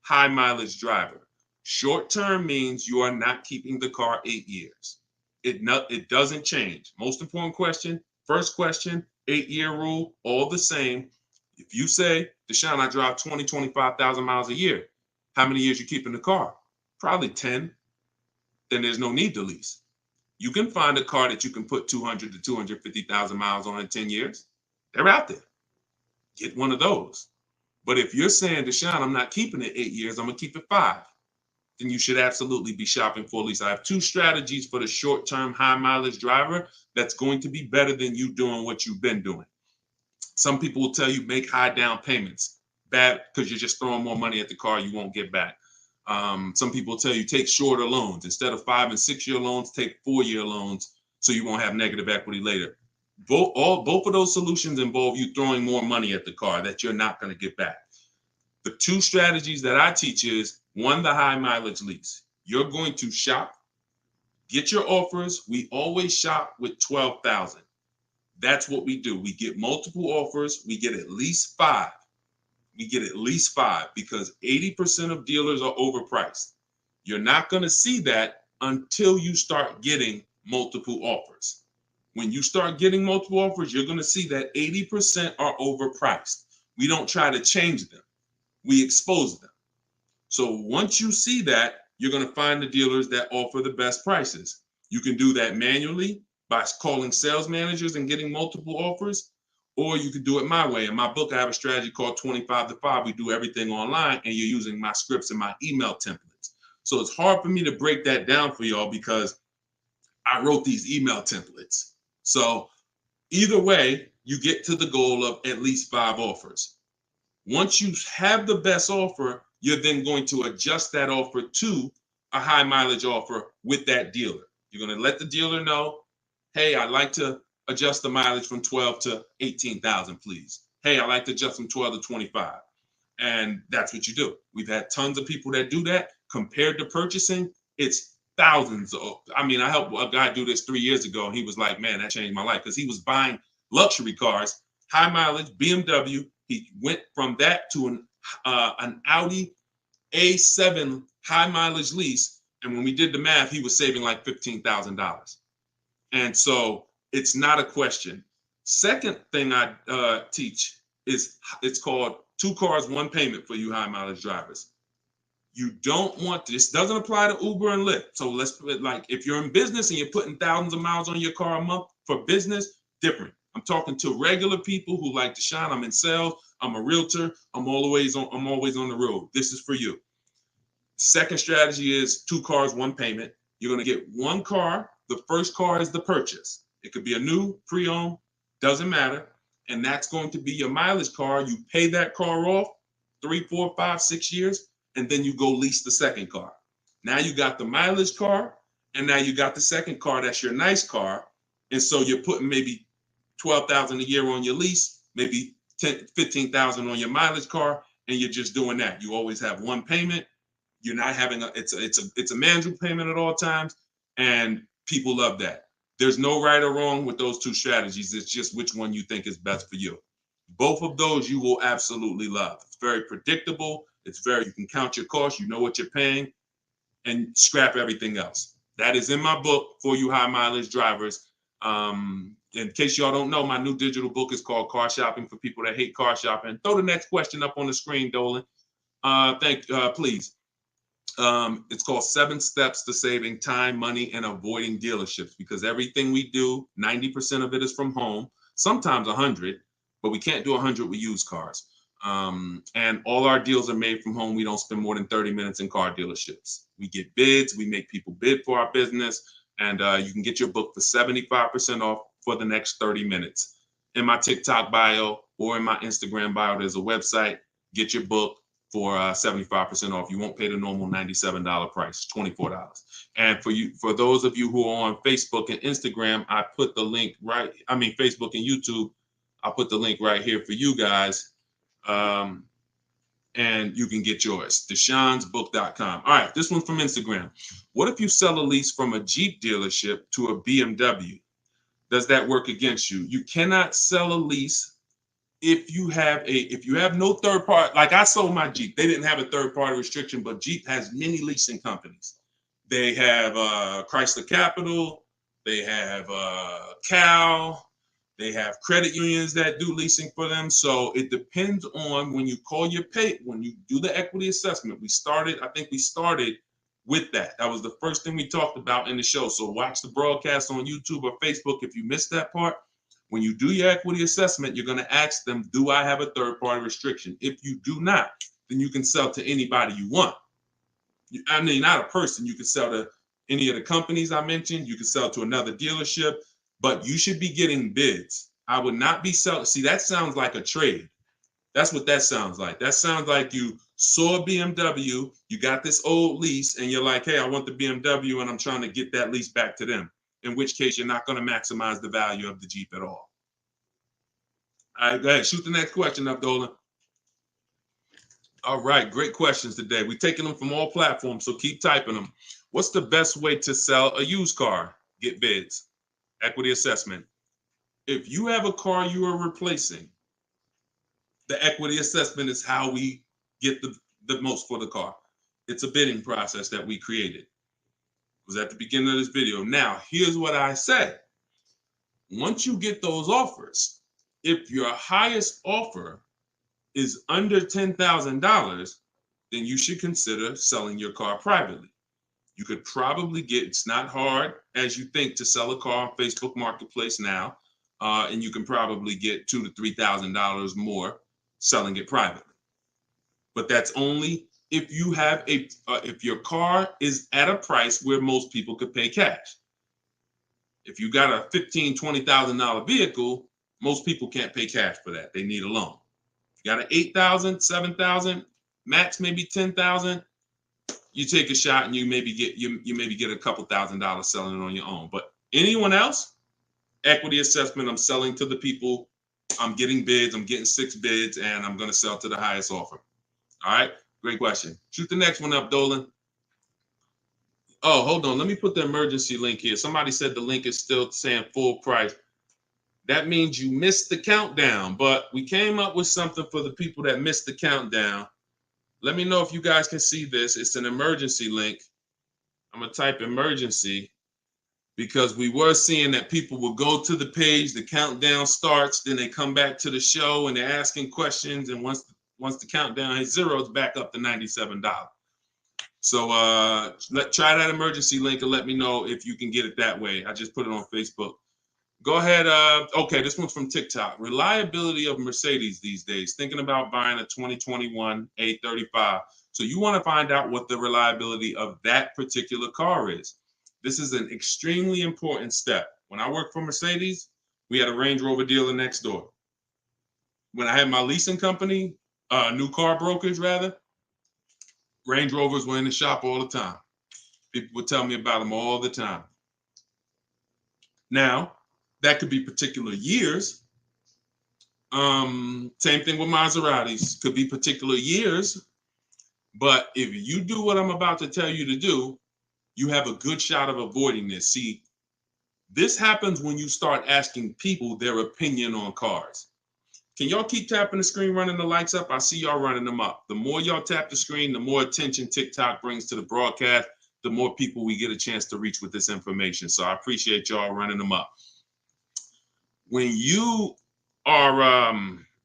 high mileage driver, short term means you are not keeping the car 8 years. It doesn't change. Most important question, first question, 8-year rule, all the same. If you say, Deshone, I drive 20, 25,000 miles a year, how many years you keeping the car? Probably 10. Then there's no need to lease. You can find a car that you can put 200 to 250,000 miles on in 10 years. They're out there. Get one of those. But if you're saying, Deshone, I'm not keeping it 8 years, I'm going to keep it 5, then you should absolutely be shopping for a lease. I have 2 strategies for the short-term high mileage driver that's going to be better than you doing what you've been doing. Some people will tell you make high down payments. Bad, because you're just throwing more money at the car you won't get back. Some people tell you take shorter loans. Instead of 5 and 6 year loans, take 4-year loans so you won't have negative equity later. Both of those solutions involve you throwing more money at the car that you're not going to get back. The 2 strategies that I teach is, 1, the high mileage lease. You're going to shop, get your offers. We always shop with 12,000. That's what we do. We get multiple offers. We get at least 5. We get at least 5 because 80% of dealers are overpriced. You're not going to see that until you start getting multiple offers. When you start getting multiple offers, you're going to see that 80% are overpriced. We don't try to change them. We expose them. So once you see that, you're going to find the dealers that offer the best prices. You can do that manually by calling sales managers and getting multiple offers, or you can do it my way. In my book, I have a strategy called 25 to 5. We do everything online, and you're using my scripts and my email templates. So it's hard for me to break that down for y'all because I wrote these email templates. So either way, you get to the goal of at least 5 offers. Once you have the best offer, you're then going to adjust that offer to a high mileage offer with that dealer. You're going to let the dealer know, hey, I'd like to adjust the mileage from 12 to 18,000, please. Hey, I'd like to adjust from 12 to 25. And that's what you do. We've had tons of people that do that. Compared to purchasing, it's thousands. I helped a guy do this 3 years ago, and he was like, man, that changed my life, because he was buying luxury cars, high mileage, BMW. He went from that to an Audi A7 high mileage lease. And when we did the math, he was saving like $15,000. And so it's not a question. Second thing I teach is, it's called 2 cars, 1 payment for you high mileage drivers. You don't want this. Doesn't apply to Uber and Lyft. So let's put it like, if you're in business and you're putting thousands of miles on your car a month for business, different. I'm talking to regular people who like Deshone. I'm in sales. I'm a realtor. I'm always on the road. This is for you. Second strategy is 2 cars, 1 payment. You're going to get 1 car. The first car is the purchase. It could be a new, pre-owned, doesn't matter. And that's going to be your mileage car. You pay that car off 3, 4, 5, 6 years, and then you go lease the second car. Now you got the mileage car, and now you got the second car. That's your nice car. And so you're putting maybe 12,000 a year on your lease, maybe 15,000 on your mileage car, and you're just doing that. You always have 1 payment. You're not having it's a manageable payment at all times, and people love that. There's no right or wrong with those 2 strategies. It's just which one you think is best for you. Both of those you will absolutely love. It's very predictable. You can count your costs. You know what you're paying, and scrap everything else. That is in my book for you high mileage drivers. In case y'all don't know, my new digital book is called Car Shopping for People That Hate Car Shopping. Throw the next question up on the screen, Dolan. Please. It's called 7 Steps to Saving Time, Money, and Avoiding Dealerships, because everything we do, 90% of it is from home, sometimes 100, but we can't do 100 with used cars. And all our deals are made from home. We don't spend more than 30 minutes in car dealerships. We get bids. We make people bid for our business. And you can get your book for 75% off for the next 30 minutes. In my TikTok bio or in my Instagram bio, there's a website. Get your book for 75% off. You won't pay the normal $97 price, $24. And for those of you who are on Facebook and Instagram, I put the link Facebook and YouTube, I'll put the link right here for you guys. and you can get yours. DeshonesBook.com. All right, this one's from Instagram. What if you sell a lease from a Jeep dealership to a BMW? Does that work against you? You cannot sell a lease if you have no third party. Like I sold my Jeep. They didn't have a third party restriction, but Jeep has many leasing companies. They have Chrysler Capital. They have Cal. They have credit unions that do leasing for them. So it depends on when you when you do the equity assessment. I think we started with that. That was the first thing we talked about in the show. So watch the broadcast on YouTube or Facebook if you missed that part. When you do your equity assessment, you're going to ask them, do I have a third party restriction? If you do not, then you can sell to anybody you want. I mean, not a person. You can sell to any of the companies I mentioned. You can sell to another dealership, but you should be getting bids. I would not be selling. See, that sounds like a trade. That's what that sounds like. That sounds like you saw a BMW, you got this old lease, and you're like, hey, I want the BMW, and I'm trying to get that lease back to them. In which case, you're not going to maximize the value of the Jeep at all. All right, go ahead. Shoot the next question up, Dolan. All right, great questions today. We're taking them from all platforms, so keep typing them. What's the best way to sell a used car? Get bids. Equity assessment. If you have a car you are replacing, the equity assessment is how we get the most for the car. It's a bidding process that we created. It was at the beginning of this video. Now, here's what I say. Once you get those offers, if your highest offer is under $10,000, then you should consider selling your car privately. You could probably it's not hard as you think to sell a car on Facebook Marketplace now, and you can probably get $2,000 to $3,000 more selling it privately. But that's only if you have if your car is at a price where most people could pay cash. If you got a $15,000, $20,000 vehicle, most people can't pay cash for that. They need a loan. You got an $8,000, $7,000, max maybe $10,000. You take a shot and you maybe get a couple $1,000 selling it on your own. But anyone else, equity assessment, I'm selling to the people. I'm getting bids. I'm getting 6 bids, and I'm going to sell to the highest offer. All right, great question. Shoot the next one up, Dolan. Oh, hold on. Let me put the emergency link here. Somebody said the link is still saying full price. That means you missed the countdown, but we came up with something for the people that missed the countdown. Let me know if you guys can see this. It's an emergency link. I'm going to type emergency because we were seeing that people will go to the page, the countdown starts, then they come back to the show and they're asking questions. And once the countdown hits 0, it's back up to $97. So try that emergency link and let me know if you can get it that way. I just put it on Facebook. Go ahead. Okay, this one's from TikTok. Reliability of Mercedes these days. Thinking about buying a 2021 A35. So you want to find out what the reliability of that particular car is. This is an extremely important step. When I worked for Mercedes, we had a Range Rover dealer next door. When I had my leasing company, new car brokerage rather, Range Rovers were in the shop all the time. People would tell me about them all the time. Now, that could be particular years. Same thing with Maseratis. Could be particular years. But if you do what I'm about to tell you to do, you have a good shot of avoiding this. See, this happens when you start asking people their opinion on cars. Can y'all keep tapping the screen, running the lights up? I see y'all running them up. The more y'all tap the screen, the more attention TikTok brings to the broadcast, the more people we get a chance to reach with this information. So I appreciate y'all running them up. When you are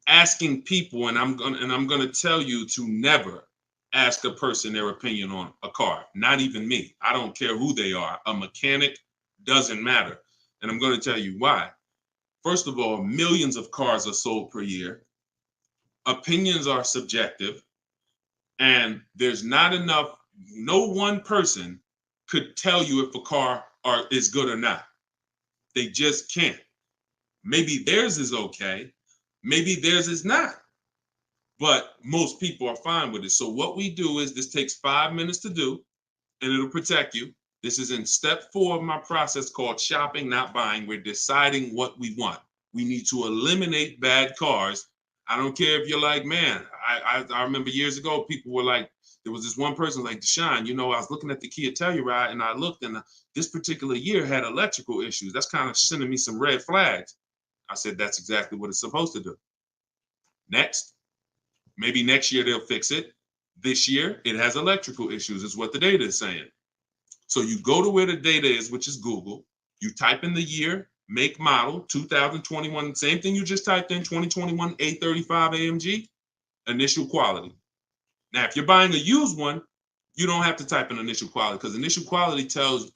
asking people, and I'm gonna tell you to never ask a person their opinion on a car, not even me. I don't care who they are. A mechanic, doesn't matter. And I'm going to tell you why. First of all, millions of cars are sold per year. Opinions are subjective. And there's not enough, no one person could tell you if a car is good or not. They just can't. Maybe theirs is okay. Maybe theirs is not. But most people are fine with it. So what we do is, this takes 5 minutes to do, and it'll protect you. This is in step 4 of my process called shopping, not buying. We're deciding what we want. We need to eliminate bad cars. I don't care if you're like, man, I remember years ago, people were like, there was this one person like, Deshone, I was looking at the Kia Telluride and I looked and this particular year had electrical issues. That's kind of sending me some red flags. I said, that's exactly what it's supposed to do. Next, maybe next year they'll fix it. This year it has electrical issues is what the data is saying. So you go to where the data is, which is Google. You type in the year, make, model, 2021, same thing you just typed in, 2021 A35 AMG, initial quality. Now, if you're buying a used one, you don't have to type in initial quality because initial quality tells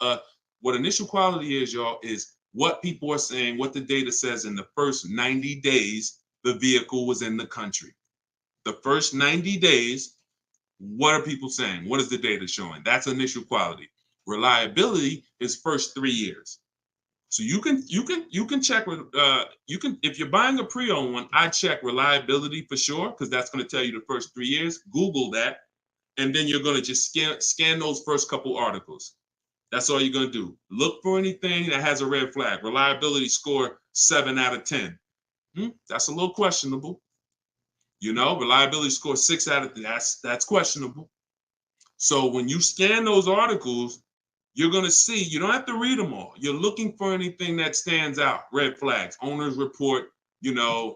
what initial quality is, y'all, is what people are saying, what the data says in the first 90 days the vehicle was in the country. The first 90 days, what are people saying? What is the data showing? That's initial quality. Reliability is first 3 years. So you can check with if you're buying a pre-owned one, I check reliability for sure because that's going to tell you the first 3 years. Google that, and then you're going to just scan those first couple articles. That's all you're going to do. Look for anything that has a red flag. Reliability score 7 out of 10. That's a little questionable. Reliability score 6 out of 10. That's questionable. So when you scan those articles, you're going to see, you don't have to read them all. You're looking for anything that stands out. Red flags, owner's report, engine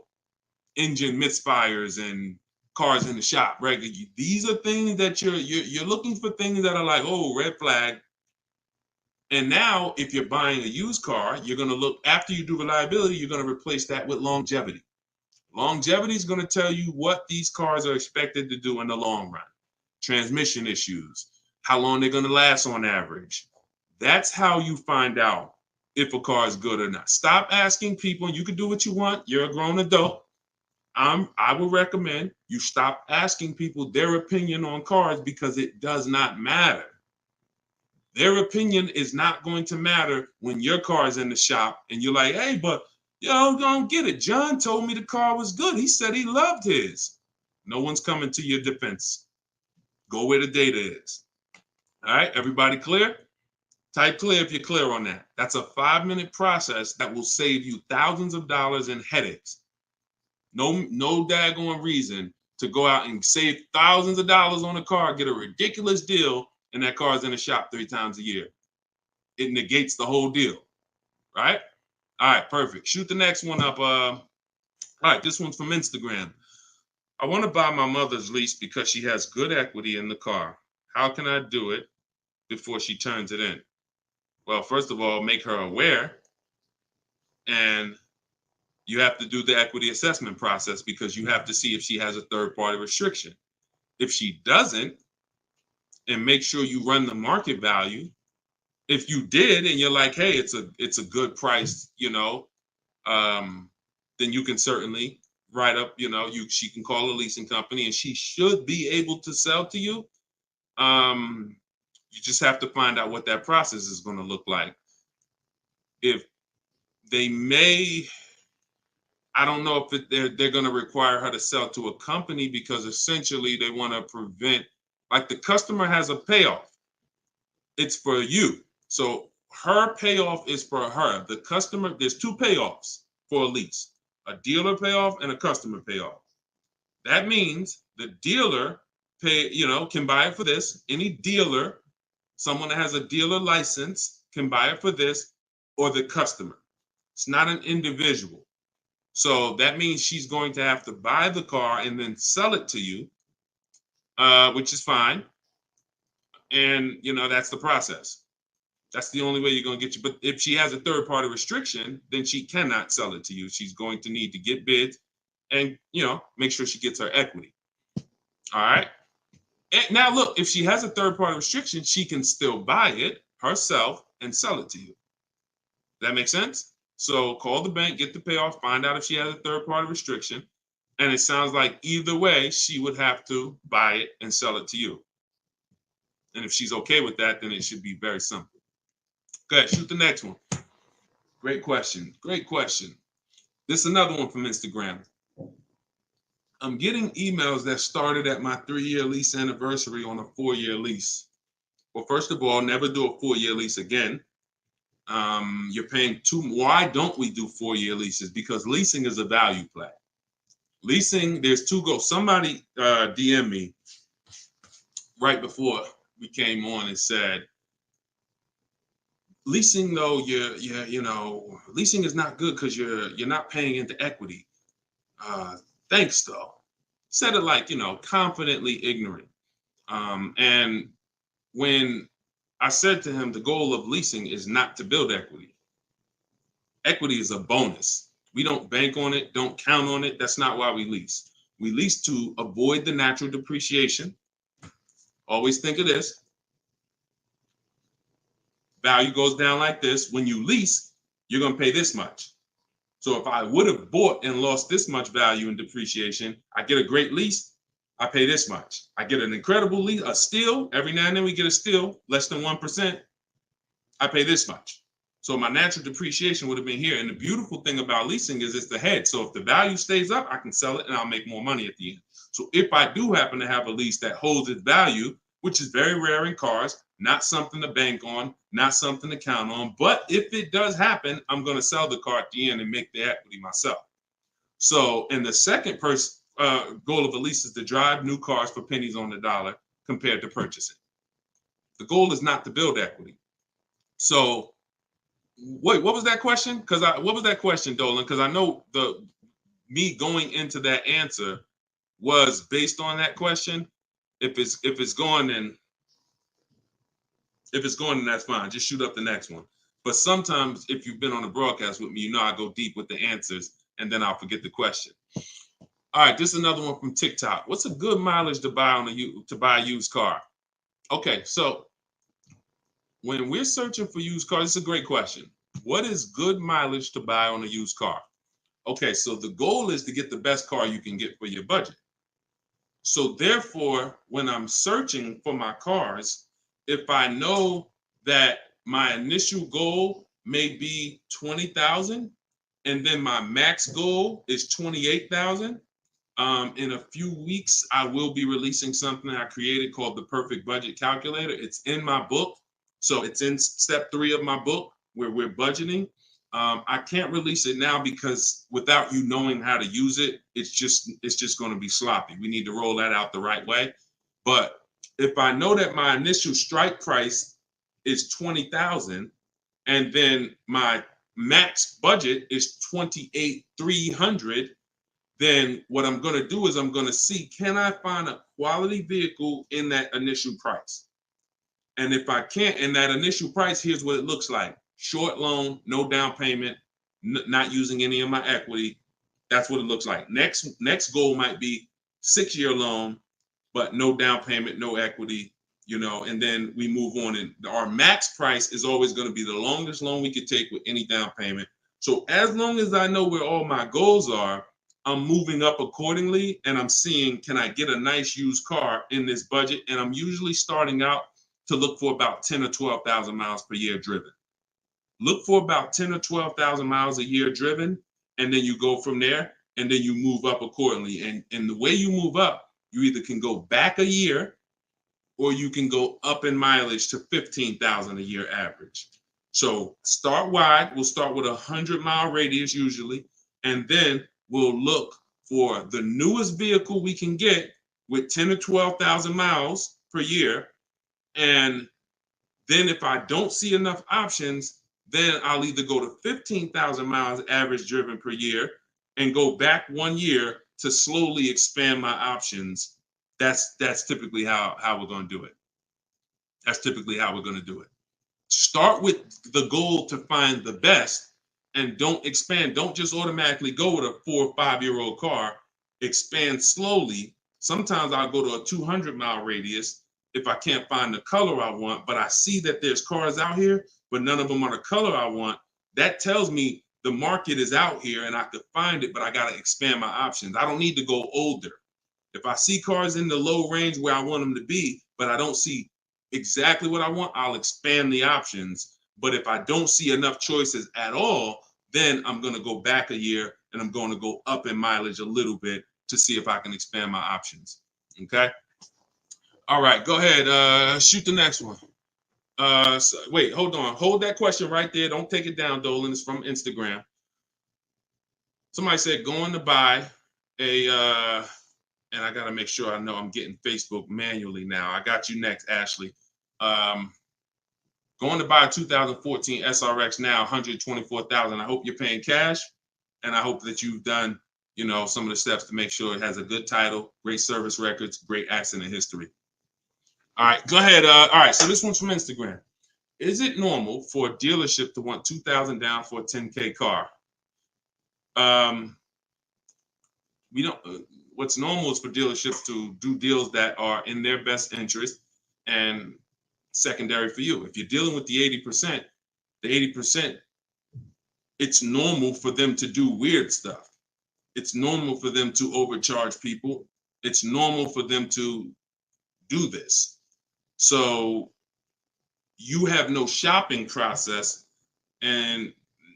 misfires and cars in the shop. Right? These are things that you're looking for, things that are like, oh, red flag. And now if you're buying a used car, you're going to look, after you do reliability, you're going to replace that with longevity. Longevity is going to tell you what these cars are expected to do in the long run. Transmission issues, how long they're going to last on average. That's how you find out if a car is good or not. Stop asking people. You can do what you want. You're a grown adult. I would recommend you stop asking people their opinion on cars because it does not matter. Their opinion is not going to matter when your car is in the shop and you're like, hey, but don't get it. John told me the car was good. He said he loved his. No one's coming to your defense. Go where the data is. All right, everybody clear? Type clear if you're clear on that. That's a 5-minute process that will save you thousands of dollars in headaches. No daggone reason to go out and save thousands of dollars on a car, get a ridiculous deal, and that car's in the shop 3 times a year. It negates the whole deal, right? All right, perfect. Shoot the next one up. All right, this one's from Instagram. I want to buy my mother's lease because she has good equity in the car. How can I do it before she turns it in? Well, first of all, make her aware, and you have to do the equity assessment process because you have to see if she has a third-party restriction. If she doesn't, and make sure you run the market value. If you did, and you're like, hey, it's a good price, then you can certainly write up, she can call a leasing company, and she should be able to sell to you. You just have to find out what that process is going to look like. If they may, I don't know if they're going to require her to sell to a company because essentially they want to prevent, like the customer has a payoff. It's for you. So her payoff is for her. The customer, there's 2 payoffs for a lease, a dealer payoff and a customer payoff. That means the dealer can buy it for this. Any dealer, someone that has a dealer license can buy it for this, or the customer. It's not an individual. So that means she's going to have to buy the car and then sell it to you, which is fine. And, that's the process. That's the only way you're going to get you. But if she has a third-party restriction, then she cannot sell it to you. She's going to need to get bids and, make sure she gets her equity. All right. And now, look, if she has a third-party restriction, she can still buy it herself and sell it to you. That makes sense? So call the bank, get the payoff, find out if she has a third-party restriction. And it sounds like either way, she would have to buy it and sell it to you. And if she's okay with that, then it should be very simple. Okay, shoot the next one. Great question. Great question. This is another one from Instagram. I'm getting emails that started at my 3-year lease anniversary on a 4-year lease. Well, first of all, never do a 4-year lease again. You're paying too. Why don't we do 4-year leases? Because leasing is a value play. Leasing, there's two goals. Somebody DM me right before we came on and said, leasing though, leasing is not good because you're not paying into equity. Thanks though. Said it like, confidently ignorant. And when I said to him, the goal of leasing is not to build equity. Equity is a bonus. We don't bank on it, don't count on it. That's not why we lease. We lease to avoid the natural depreciation. Always think of this. Value goes down like this. When you lease, you're going to pay this much. So if I would have bought and lost this much value in depreciation, I get a great lease, I pay this much. I get an incredible lease, a steal. Every now and then we get a steal, less than 1%. I pay this much. So my natural depreciation would have been here. And the beautiful thing about leasing is it's the head. So if the value stays up, I can sell it and I'll make more money at the end. So if I do happen to have a lease that holds its value, which is very rare in cars, not something to bank on, not something to count on. But if it does happen, I'm going to sell the car at the end and make the equity myself. So, and the second goal of a lease is to drive new cars for pennies on the dollar compared to purchasing. The goal is not to build equity. So, wait, what was that question? What was that question, Dolan? Because I know me going into that answer was based on that question. If it's going, then that's fine. Just shoot up the next one. But sometimes, if you've been on a broadcast with me, I go deep with the answers, and then I'll forget the question. All right, this is another one from TikTok. What's a good mileage to buy a used car? Okay, so when we're searching for used cars, it's a great question. What is good mileage to buy on a used car? Okay, so the goal is to get the best car you can get for your budget. So therefore, when I'm searching for my cars, if I know that my initial goal may be 20,000 and then my max goal is 28,000, in a few weeks, I will be releasing something I created called the Perfect Budget Calculator. It's in my book. So it's in step 3 of my book where we're budgeting. I can't release it now because without you knowing how to use it, it's just going to be sloppy. We need to roll that out the right way. But if I know that my initial strike price is 20,000 and then my max budget is 28,300, then what I'm going to do is I'm going to see, can I find a quality vehicle in that initial price? And if I can't, in that initial price, here's what it looks like. Short loan, no down payment, not using any of my equity. That's what it looks like. Next goal might be 6-year loan, but no down payment, no equity, and then we move on. And our max price is always going to be the longest loan we could take with any down payment. So as long as I know where all my goals are, I'm moving up accordingly, and I'm seeing, can I get a nice used car in this budget? And I'm usually starting out to look for about 10 or 12,000 miles per year driven. Look for about 10 or 12,000 miles a year driven, and then you go from there, and then you move up accordingly. And the way you move up, you either can go back a year, or you can go up in mileage to 15,000 a year average. So start wide. We'll start with a 100-mile radius usually, and then we'll look for the newest vehicle we can get with 10 or 12,000 miles per year. And then if I don't see enough options, then I'll either go to 15,000 miles average driven per year and go back 1 year to slowly expand my options. That's typically how we're going to do it. That's typically how we're going to do it. Start with the goal to find the best and don't expand. Don't just automatically go with a 4 or 5-year-old car. Expand slowly. Sometimes I'll go to a 200-mile radius if I can't find the color I want, but I see that there's cars out here, but none of them are the color I want. That tells me the market is out here and I could find it, but I got to expand my options. I don't need to go older. If I see cars in the low range where I want them to be, but I don't see exactly what I want, I'll expand the options. But if I don't see enough choices at all, then I'm going to go back a year and I'm going to go up in mileage a little bit to see if I can expand my options. Okay. All right, go ahead. Shoot the next one. Wait, hold on. Hold that question right there. Don't take it down, Dolan. It's from Instagram. Somebody said going to buy and I got to make sure I know I'm getting Facebook manually now. I got you next, Ashley. Going to buy a 2014 SRX now, 124,000. I hope you're paying cash, and I hope that you've done, you know, some of the steps to make sure it has a good title, great service records, great accident history. All right, go ahead. All right, so this one's from Instagram. Is it normal for a dealership to want 2,000 down for a 10K car? We don't. What's normal is for dealerships to do deals that are in their best interest and secondary for you. If you're dealing with the 80%, the 80%, it's normal for them to do weird stuff. It's normal for them to overcharge people. It's normal for them to do this. So you have no shopping process and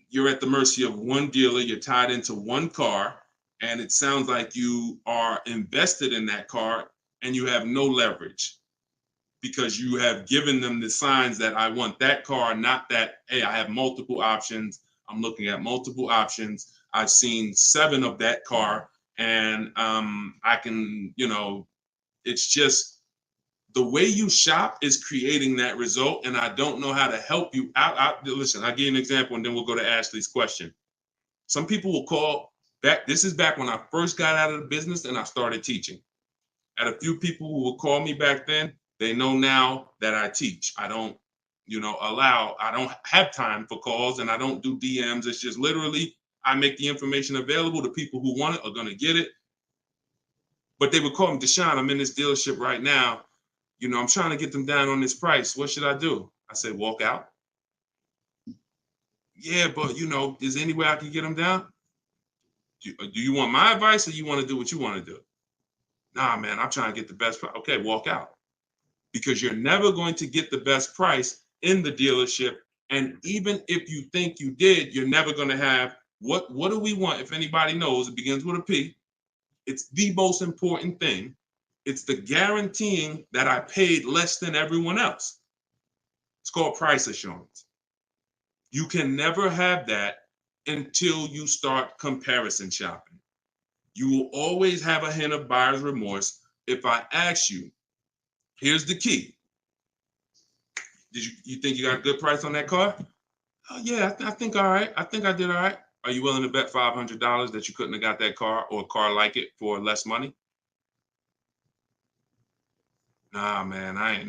you're at the mercy of one dealer. You're tied into one car, and it sounds like you are invested in that car and you have no leverage because you have given them the signs that I want that car, not that, hey, I have multiple options. I'm looking at multiple options. I've seen 7 of that car, and I can, you know, it's just the way you shop is creating that result, and I don't know how to help you out. Listen, I'll give you an example, and then we'll go to Ashley's question. Some people will call back. This is back when I first got out of the business and I started teaching. I had a few people who would call me back then. They know now that I teach. I don't, you know, I don't have time for calls, and I don't do DMs. It's just literally I make the information available. The people who want it are going to get it. But they would call me, Deshone, I'm in this dealership right now. You know, I'm trying to get them down on this price. What should I do? I said, walk out. Yeah, but, you know, is there any way I can get them down? Do you want my advice, or you want to do what you want to do? Nah, man, I'm trying to get the best price. Okay, walk out. Because you're never going to get the best price in the dealership. And even if you think you did, you're never going to have what do we want? If anybody knows, it begins with a P. It's the most important thing. It's the guaranteeing that I paid less than everyone else. It's called price assurance. You can never have that until you start comparison shopping. You will always have a hint of buyer's remorse. If I ask you, here's the key. Did you think you got a good price on that car? Oh, yeah, I think all right. I think I did all right. Are you willing to bet $500 that you couldn't have got that car or a car like it for less money? Nah, man, I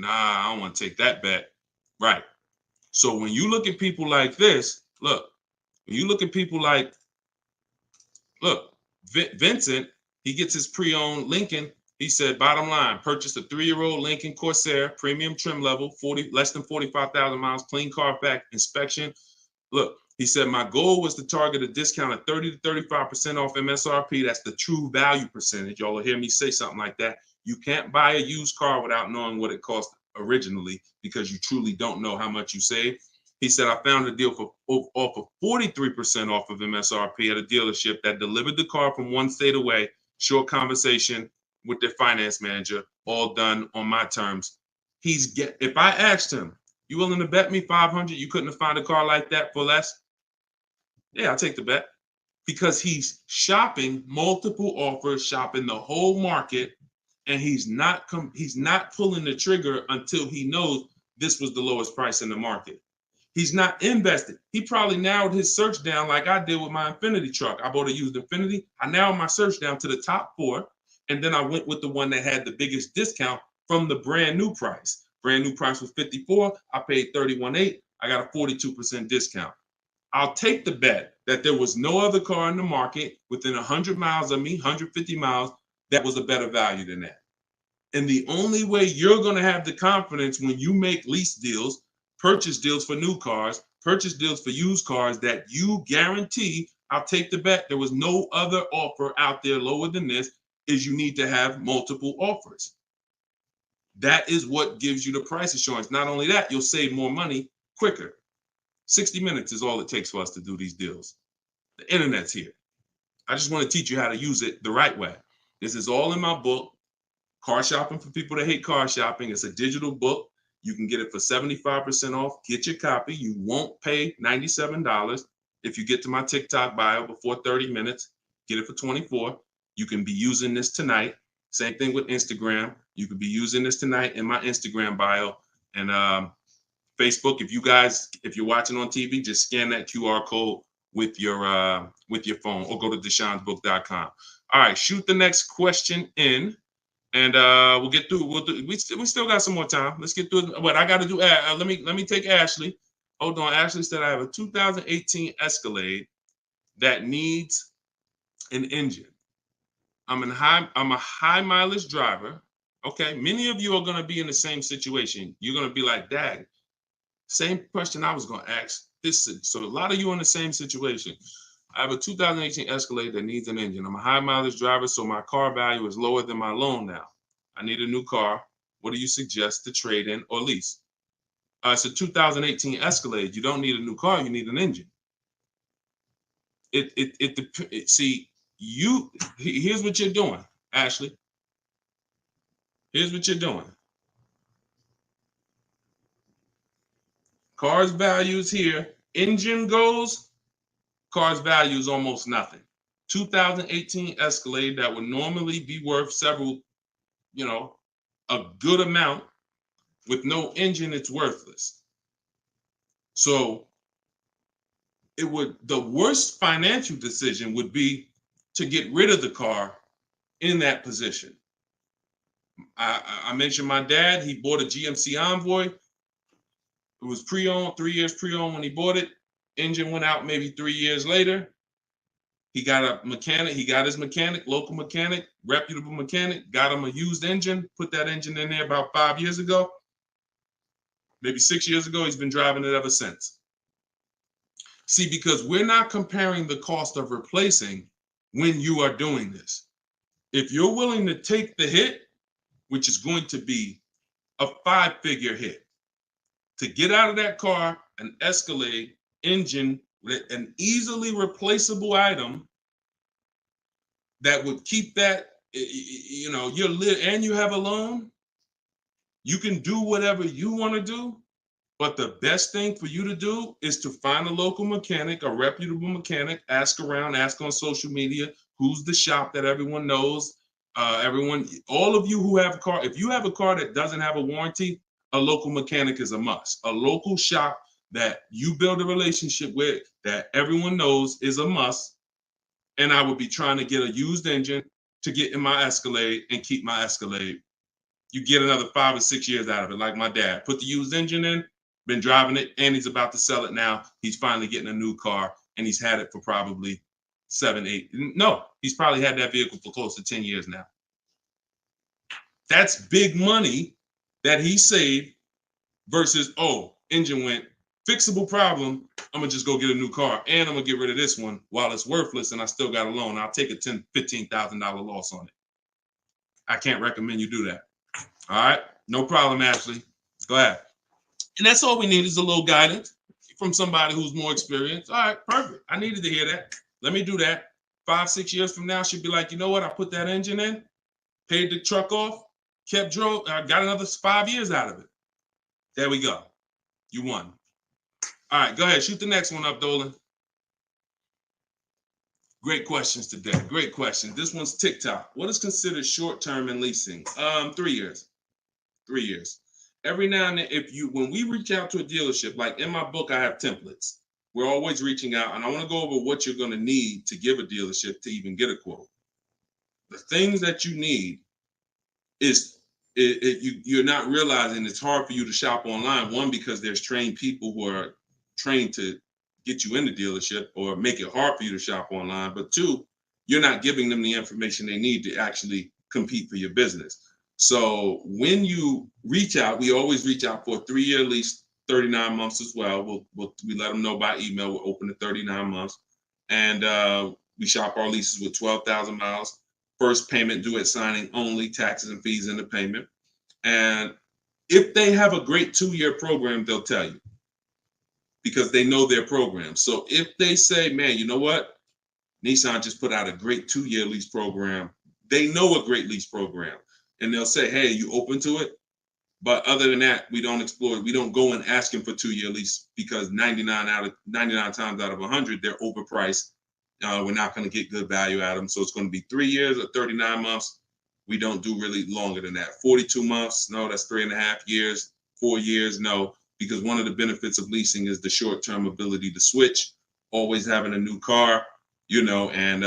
don't want to take that bet. Right. So when you look at people like this, look, when you look at people like, look, Vincent, he gets his pre-owned Lincoln. He said, bottom line, purchased a 3-year-old Lincoln Corsair, premium trim level, less than 45,000 miles, clean Carfax inspection. Look, he said, my goal was to target a discount of 30 to 35% off MSRP. That's the true value percentage. Y'all will hear me say something like that. You can't buy a used car without knowing what it cost originally, because you truly don't know how much you save. He said, I found a deal for off of 43% off of MSRP at a dealership that delivered the car from one state away. Short conversation with their finance manager, all done on my terms. If I asked him, you willing to bet me 500 you couldn't have found a car like that for less? Yeah, I'll take the bet. Because he's shopping multiple offers, shopping the whole market, and he's not pulling the trigger until he knows this was the lowest price in the market. He's not invested. He probably narrowed his search down like I did with my Infinity truck. I bought a used Infinity. I narrowed my search down to the top 4, and then I went with the one that had the biggest discount from the brand new price. Brand new price was $54. I paid $31.8. I got a 42% discount. I'll take the bet that there was no other car in the market within 100 miles of me, 150 miles, that was a better value than that. And the only way you're going to have the confidence when you make lease deals, purchase deals for new cars, purchase deals for used cars, that you guarantee, I'll take the bet, there was no other offer out there lower than this, is you need to have multiple offers. That is what gives you the price assurance. Not only that, you'll save more money quicker. 60 minutes is all it takes for us to do these deals. The internet's here. I just want to teach you how to use it the right way. This is all in my book, Car Shopping for People That Hate Car Shopping. It's a digital book. You can get it for 75% off. Get your copy. You won't pay $97. If you get to my TikTok bio before 30 minutes, get it for $24. You can be using this tonight. Same thing with Instagram. You could be using this tonight in my Instagram bio. And Facebook, if you're watching on TV, just scan that QR code with your phone, or go to deshonsbook.com. All right, shoot the next question in, and we'll get through. We still got some more time. Let's get through what I got to do. Let me take Ashley. Hold on. Ashley said I have a 2018 Escalade that needs an engine. I'm a high mileage driver. Okay, many of you are going to be in the same situation. You're going to be like, Dad, same question I was going to ask. So a lot of you in the same situation. I have a 2018 Escalade that needs an engine. I'm a high mileage driver, so my car value is lower than my loan now. I need a new car. What do you suggest to trade in or lease? It's a 2018 Escalade. You don't need a new car. You need an engine. See, here's what you're doing, Ashley. Here's what you're doing. Car's values here. Engine goes, car's value is almost nothing. 2018 Escalade that would normally be worth several, a good amount. With no engine, it's worthless. So the worst financial decision would be to get rid of the car in that position. I mentioned my dad. He bought a GMC Envoy. It was pre-owned, 3 years pre-owned when he bought it. Engine went out maybe 3 years later. He got a mechanic. He got his mechanic, local mechanic, reputable mechanic, got him a used engine, put that engine in there about 5 years ago. Maybe 6 years ago. He's been driving it ever since. See, because we're not comparing the cost of replacing when you are doing this. If you're willing to take the hit, which is going to be a 5-figure hit, to get out of that car, an Escalade engine with an easily replaceable item that would keep that, and you have a loan, you can do whatever you want to do. But the best thing for you to do is to find a local mechanic, a reputable mechanic, ask around, ask on social media, who's the shop that everyone knows. All of you who have a car, if you have a car that doesn't have a warranty, a local mechanic is a must. A local shop that you build a relationship with that everyone knows is a must. And I would be trying to get a used engine to get in my Escalade and keep my Escalade. You get another 5 or 6 years out of it, like my dad. Put the used engine in, been driving it, and he's about to sell it now. He's finally getting a new car, and he's had it for probably 7, 8. No, he's probably had that vehicle for close to 10 years now. That's big money that he saved versus, engine went, fixable problem. I'm going to just go get a new car, and I'm going to get rid of this one while it's worthless, and I still got a loan. I'll take a $10,000, $15,000 loss on it. I can't recommend you do that. All right? No problem, Ashley. Go ahead. And that's all we need is a little guidance from somebody who's more experienced. All right, perfect. I needed to hear that. Let me do that. 5, 6 years from now, she'll be like, you know what? I put that engine in, paid the truck off, drove, I got another 5 years out of it. There we go. You won. All right, go ahead. Shoot the next one up, Dolan. Great questions today. Great questions. This one's TikTok. What is considered short-term in leasing? 3 years. 3 years. Every now and then, when we reach out to a dealership, like in my book, I have templates. We're always reaching out, and I want to go over what you're going to need to give a dealership to even get a quote. The things that you need is you're not realizing it's hard for you to shop online. One, because there's trained people who are trained to get you in the dealership or make it hard for you to shop online. But two, you're not giving them the information they need to actually compete for your business. So when you reach out, we always reach out for a 3-year lease, 39 months as well. We let them know by email. We're open to 39 months. And we shop our leases with 12,000 miles. First payment due at signing only, taxes and fees in the payment. And if they have a great 2-year program, they'll tell you because they know their program. So if they say, man, you know what? Nissan just put out a great 2-year lease program. They know a great lease program. And they'll say, hey, you open to it? But other than that, we don't explore it. We don't go and ask them for 2-year lease because 99 times out of 100, they're overpriced we're not going to get good value out of them. So it's going to be 3 years or 39 months. We don't do really longer than that. 42 months, no, that's 3.5 years. 4 years, no, because one of the benefits of leasing is the short-term ability to switch, always having a new car, and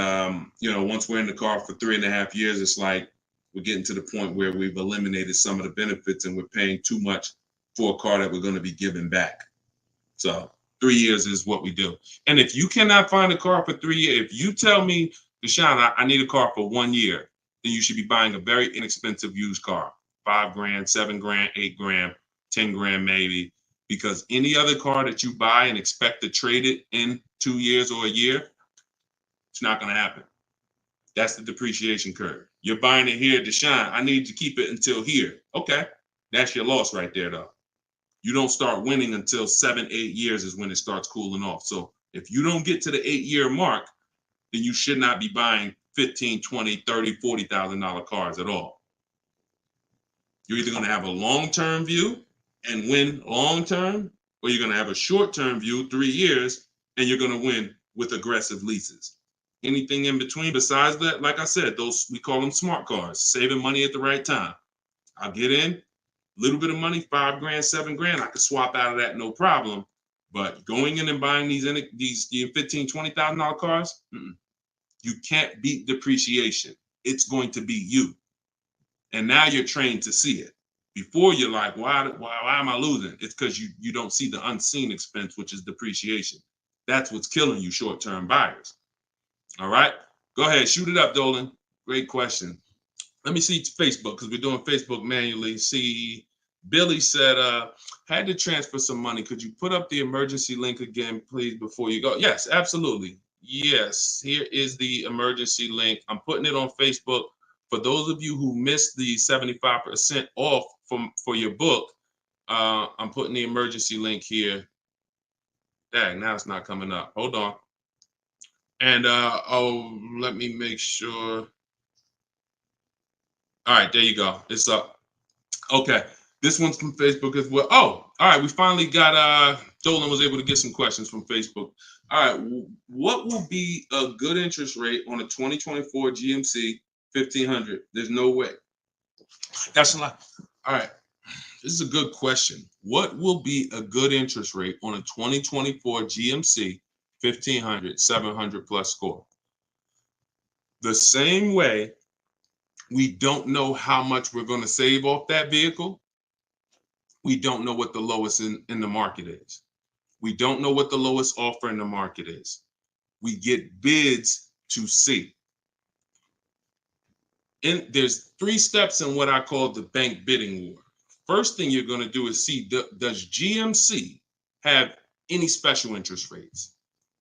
once we're in the car for 3.5 years, it's like we're getting to the point where we've eliminated some of the benefits and we're paying too much for a car that we're going to be giving back. So 3 years is what we do. And if you cannot find a car for 3 years, if you tell me, Deshone, I need a car for 1 year, then you should be buying a very inexpensive used car, $5 grand, $7 grand, $8 grand, 10 grand maybe, because any other car that you buy and expect to trade it in 2 years or a year, it's not going to happen. That's the depreciation curve. You're buying it here, Deshone, I need to keep it until here. Okay, that's your loss right there, though. You don't start winning until 7, 8 years is when it starts cooling off. So if you don't get to the 8-year mark, then you should not be buying $15,000, $20,000, $30,000, $40,000 cars at all. You're either going to have a long-term view and win long-term, or you're going to have a short-term view, 3 years, and you're going to win with aggressive leases. Anything in between besides that, like I said, those, we call them smart cars, saving money at the right time. I'll get in, little bit of money, $5 grand, $7 grand, I could swap out of that, no problem. But going in and buying these $15,000, $20,000 cars, you can't beat depreciation. It's going to be you. And now you're trained to see it. Before you're like, why am I losing? It's because you don't see the unseen expense, which is depreciation. That's what's killing you short-term buyers. All right, go ahead, shoot it up, Dolan. Great question. Let me see Facebook, because we're doing Facebook manually. See, Billy said, had to transfer some money. Could you put up the emergency link again, please, before you go? Yes, absolutely. Yes, here is the emergency link. I'm putting it on Facebook. For those of you who missed the 75% off for your book, I'm putting the emergency link here. Dang, now it's not coming up. Hold on. And let me make sure. All right, there you go. It's up. Okay, this one's from Facebook as well. Oh, all right, we finally got, Dolan was able to get some questions from Facebook. All right, what will be a good interest rate on a 2024 GMC 1500? There's no way. That's a lot. All right, this is a good question. What will be a good interest rate on a 2024 GMC 1500, 700 plus score? The same way we don't know how much we're going to save off that vehicle, we don't know what the lowest in the market is. We don't know what the lowest offer in the market is. We get bids to see. And there's 3 steps in what I call the bank bidding war. First thing you're going to do is see, does GMC have any special interest rates?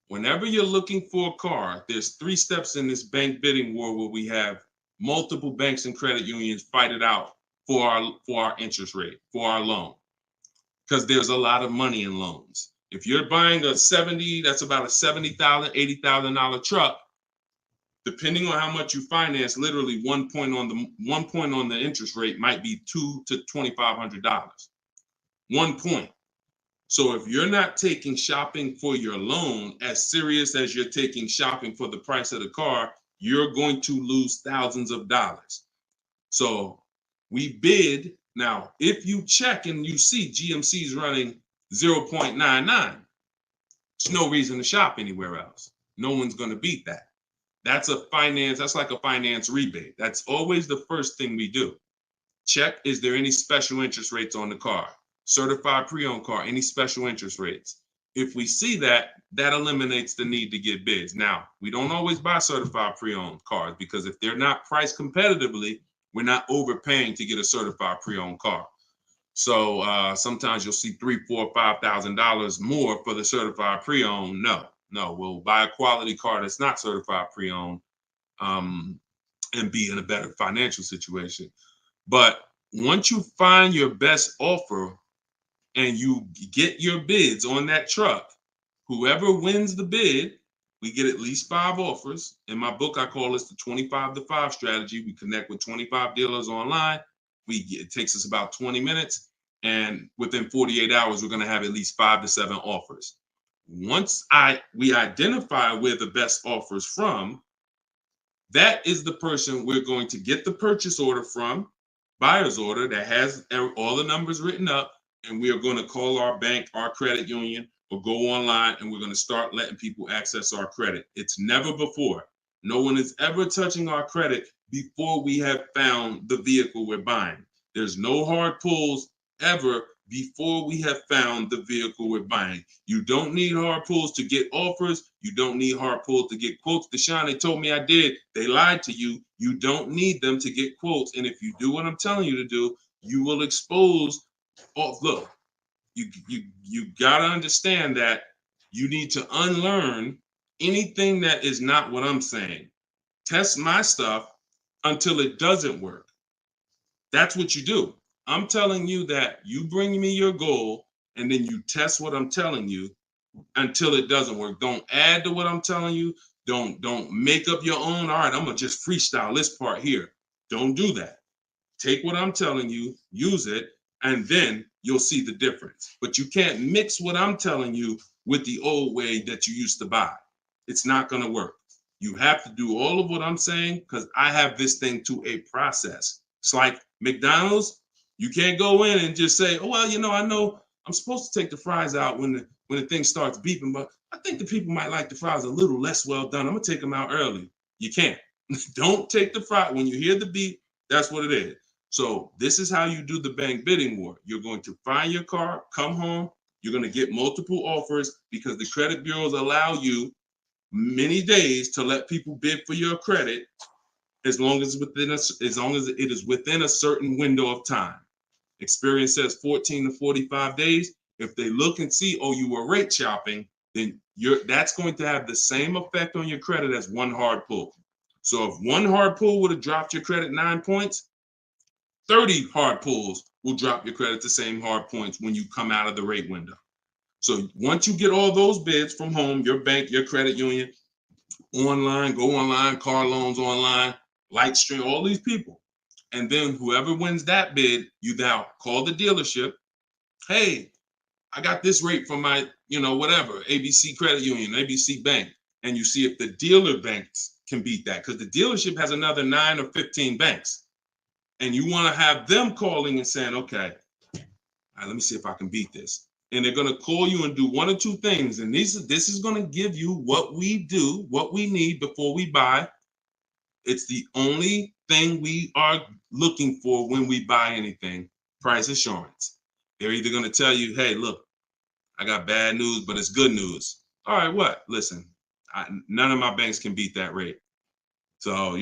Whenever you're looking for a car, there's 3 steps in this bank bidding war where we have multiple banks and credit unions fight it out for our interest rate, for our loan, because there's a lot of money in loans. If you're buying that's about a $70,000, $80,000 truck, depending on how much you finance, literally 1 point on the interest rate might be $200 to $2,500. 1 point. So if you're not taking shopping for your loan as serious as you're taking shopping for the price of the car, you're going to lose thousands of dollars. So we bid. Now, if you check and you see GMC is running 0.99, there's no reason to shop anywhere else. No one's going to beat that. That's like a finance rebate. That's always the first thing we do. Check, is there any special interest rates on the car? Certified pre-owned car, any special interest rates? If we see that, that eliminates the need to get bids. Now, we don't always buy certified pre-owned cars, because if they're not priced competitively, we're not overpaying to get a certified pre-owned car. So sometimes you'll see $3,000, $4,000, $5,000 more for the certified pre-owned. No, we'll buy a quality car that's not certified pre-owned and be in a better financial situation. But once you find your best offer and you get your bids on that truck, whoever wins the bid, we get at least 5 offers. In my book, I call this the 25 to 5 strategy. We connect with 25 dealers online. It takes us about 20 minutes. And within 48 hours, we're going to have at least 5 to 7 offers. Once we identify where the best offer is from, that is the person we're going to get the purchase order from, buyer's order that has all the numbers written up, and we are going to call our bank, our credit union, or go online, and we're going to start letting people access our credit. It's never before. No one is ever touching our credit before we have found the vehicle we're buying. There's no hard pulls ever before we have found the vehicle we're buying. You don't need hard pulls to get offers. You don't need hard pulls to get quotes. Deshone, they told me I did. They lied to you. You don't need them to get quotes. And if you do what I'm telling you to do, you will expose. Oh, look, you gotta understand that you need to unlearn anything that is not what I'm saying. Test my stuff until it doesn't work. That's what you do. I'm telling you that you bring me your goal and then you test what I'm telling you until it doesn't work. Don't add to what I'm telling you. Don't make up your own. All right, I'm gonna just freestyle this part here. Don't do that. Take what I'm telling you, use it, and then you'll see the difference. But you can't mix what I'm telling you with the old way that you used to buy. It's not gonna work. You have to do all of what I'm saying because I have this thing to a process. It's like McDonald's. You can't go in and just say, "Oh well, I know I'm supposed to take the fries out when the thing starts beeping, but I think the people might like the fries a little less well done. I'm gonna take them out early." You can't. Don't take the fry when you hear the beep. That's what it is. So this is how you do the bank bidding war. You're going to find your car, come home. You're going to get multiple offers because the credit bureaus allow you many days to let people bid for your credit as long as it is within a certain window of time. Experience says 14 to 45 days. If they look and see, oh, you were rate shopping, then that's going to have the same effect on your credit as one hard pull. So if one hard pull would have dropped your credit 9 points, 30 hard pulls will drop your credit the same hard points when you come out of the rate window. So once you get all those bids from home, your bank, your credit union, online, go online, car loans online, Lightstream, all these people. And then whoever wins that bid, you now call the dealership. Hey, I got this rate from my, whatever, ABC Credit Union, ABC Bank. And you see if the dealer banks can beat that because the dealership has another 9 or 15 banks. And you want to have them calling and saying, okay, all right, let me see if I can beat this. And they're going to call you and do one or two things. And this is going to give you what we do, what we need before we buy. It's the only thing we are looking for when we buy anything, price assurance. They're either going to tell you, hey, look, I got bad news, but it's good news. All right, what? Listen, none of my banks can beat that rate. So,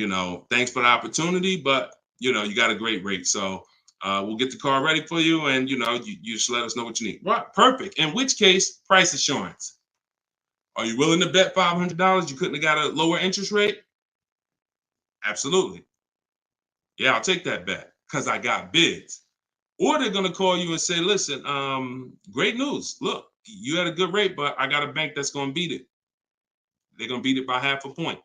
thanks for the opportunity, but, you got a great rate. So we'll get the car ready for you. And, you just let us know what you need. Right, perfect. In which case, price assurance. Are you willing to bet $500 you couldn't have got a lower interest rate? Absolutely. Yeah, I'll take that bet because I got bids. Or they're going to call you and say, listen, great news. Look, you had a good rate, but I got a bank that's going to beat it. They're going to beat it by half a point.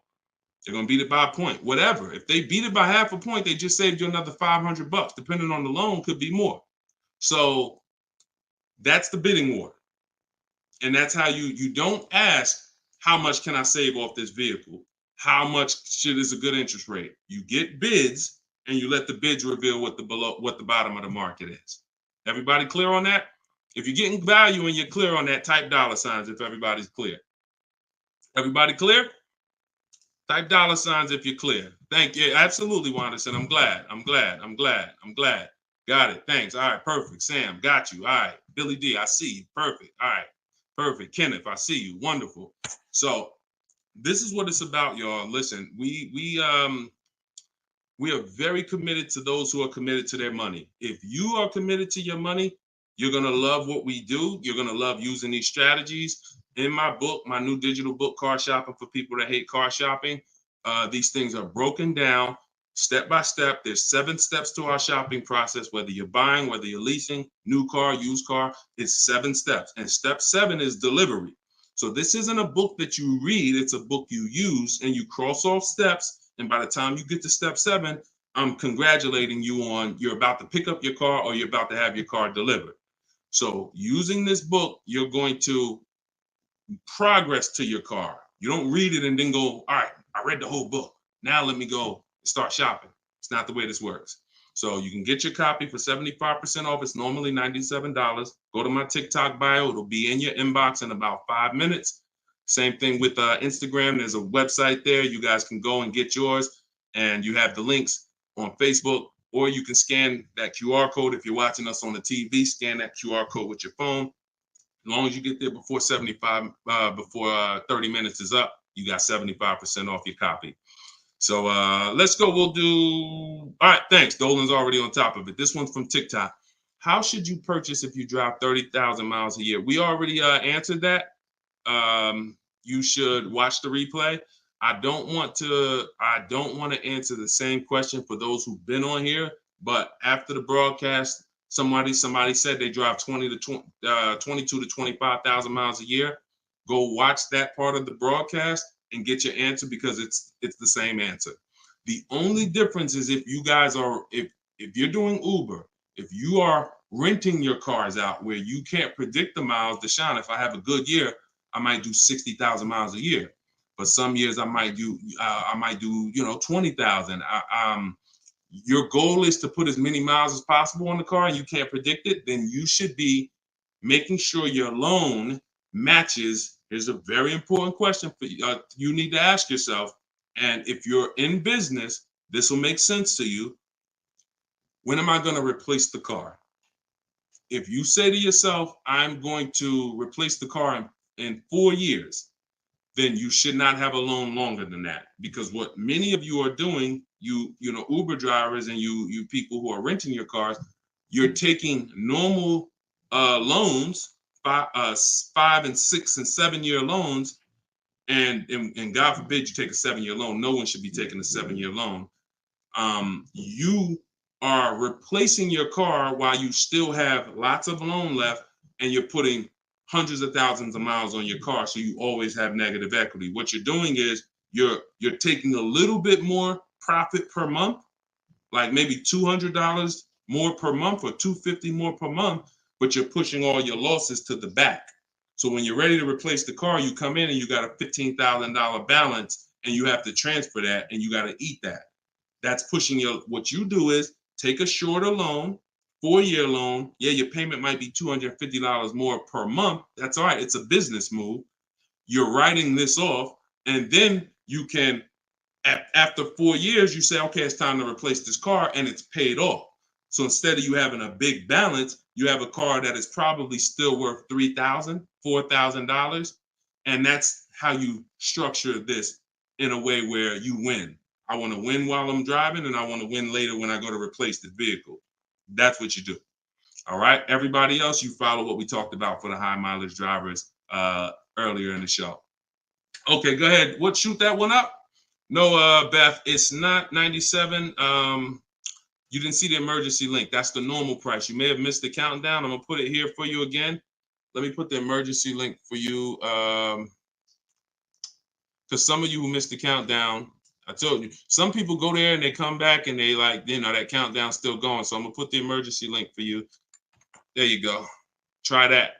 They're going to beat it by a point, whatever. If they beat it by half a point, they just saved you another $500. Depending on the loan, could be more. So that's the bidding war. And that's how you don't ask, how much can I save off this vehicle? How much is a good interest rate? You get bids and you let the bids reveal what the bottom of the market is. Everybody clear on that? If you're getting value and you're clear on that, type $signs if everybody's clear. Everybody clear? Type $signs if you're clear. Thank you. Absolutely, Wanderson. I'm glad. Got it. Thanks. All right. Perfect. Sam, got you. All right. Billy D, I see you. Perfect. All right. Perfect. Kenneth, I see you. Wonderful. So this is what it's about, y'all. Listen, we are very committed to those who are committed to their money. If you are committed to your money, you're going to love what we do. You're going to love using these strategies. In my book, my new digital book, Car Shopping for People That Hate Car Shopping, these things are broken down step by step. There's 7 steps to our shopping process, whether you're buying, whether you're leasing, new car, used car, it's 7 steps. And step 7 is delivery. So this isn't a book that you read, it's a book you use and you cross off steps. And by the time you get to step 7, I'm congratulating you on you're about to pick up your car or you're about to have your car delivered. So using this book, you're going to progress to your car. You don't read it and then go, all right, I read the whole book. Now let me go and start shopping. It's not the way this works. So you can get your copy for 75% off. It's normally $97. Go to my TikTok bio. It'll be in your inbox in about 5 minutes. Same thing with Instagram. There's a website there. You guys can go and get yours. And you have the links on Facebook, or you can scan that QR code. If you're watching us on the TV, scan that QR code with your phone. As long as you get there before 30 minutes is up, you got 75% off your copy. So let's go. We'll do. All right. Thanks. Dolan's already on top of it. This one's from TikTok. How should you purchase if you drive 30,000 miles a year? We already answered that. You should watch the replay. I don't want to answer the same question for those who've been on here, but after the broadcast, somebody said they drive 22 to 25,000 miles a year. Go watch that part of the broadcast and get your answer, because it's the same answer. The only difference is if you guys are, if you're doing Uber, if you are renting your cars out where you can't predict the miles. Deshone, if I have a good year, I might do 60,000 miles a year. But some years I might do 20,000. Your goal is to put as many miles as possible on the car, and you can't predict it. Then you should be making sure your loan matches. Here's a very important question for you. You need to ask yourself, and if you're in business, this will make sense to you. When am I going to replace the car? If you say to yourself, I'm going to replace the car in 4 years, then you should not have a loan longer than that. Because what many of you are doing, you Uber drivers and you people who are renting your cars, you're taking normal loans, 5 and 6 and 7 year loans, and God forbid you take a 7-year loan. No one should be taking a 7-year loan. You are replacing your car while you still have lots of loan left, and you're putting hundreds of thousands of miles on your car, so you always have negative equity. What you're doing is you're taking a little bit more profit per month, like maybe $200 more per month or $250 more per month, but you're pushing all your losses to the back. So when you're ready to replace the car, you come in and you got a $15,000 balance, and you have to transfer that, and you got to eat that. That's pushing what you do is take a shorter loan, 4-year loan. Yeah, your payment might be $250 more per month. That's all right. It's a business move. You're writing this off, and then you can, after 4 years, you say, okay, it's time to replace this car, and it's paid off. So instead of you having a big balance, you have a car that is probably still worth $3,000, $4,000. And that's how you structure this in a way where you win. I want to win while I'm driving, and I want to win later when I go to replace the vehicle. That's what you do. All right. Everybody else, you follow what we talked about for the high mileage drivers earlier in the show. Okay, go ahead. Shoot that one up? No, Beth, it's not 97. You didn't see the emergency link. That's the normal price. You may have missed the countdown. I'm gonna put it here for you again. Let me put the emergency link for you. Because some of you who missed the countdown, I told you, some people go there and they come back and they that countdown's still going. So I'm gonna put the emergency link for you. There you go. Try that.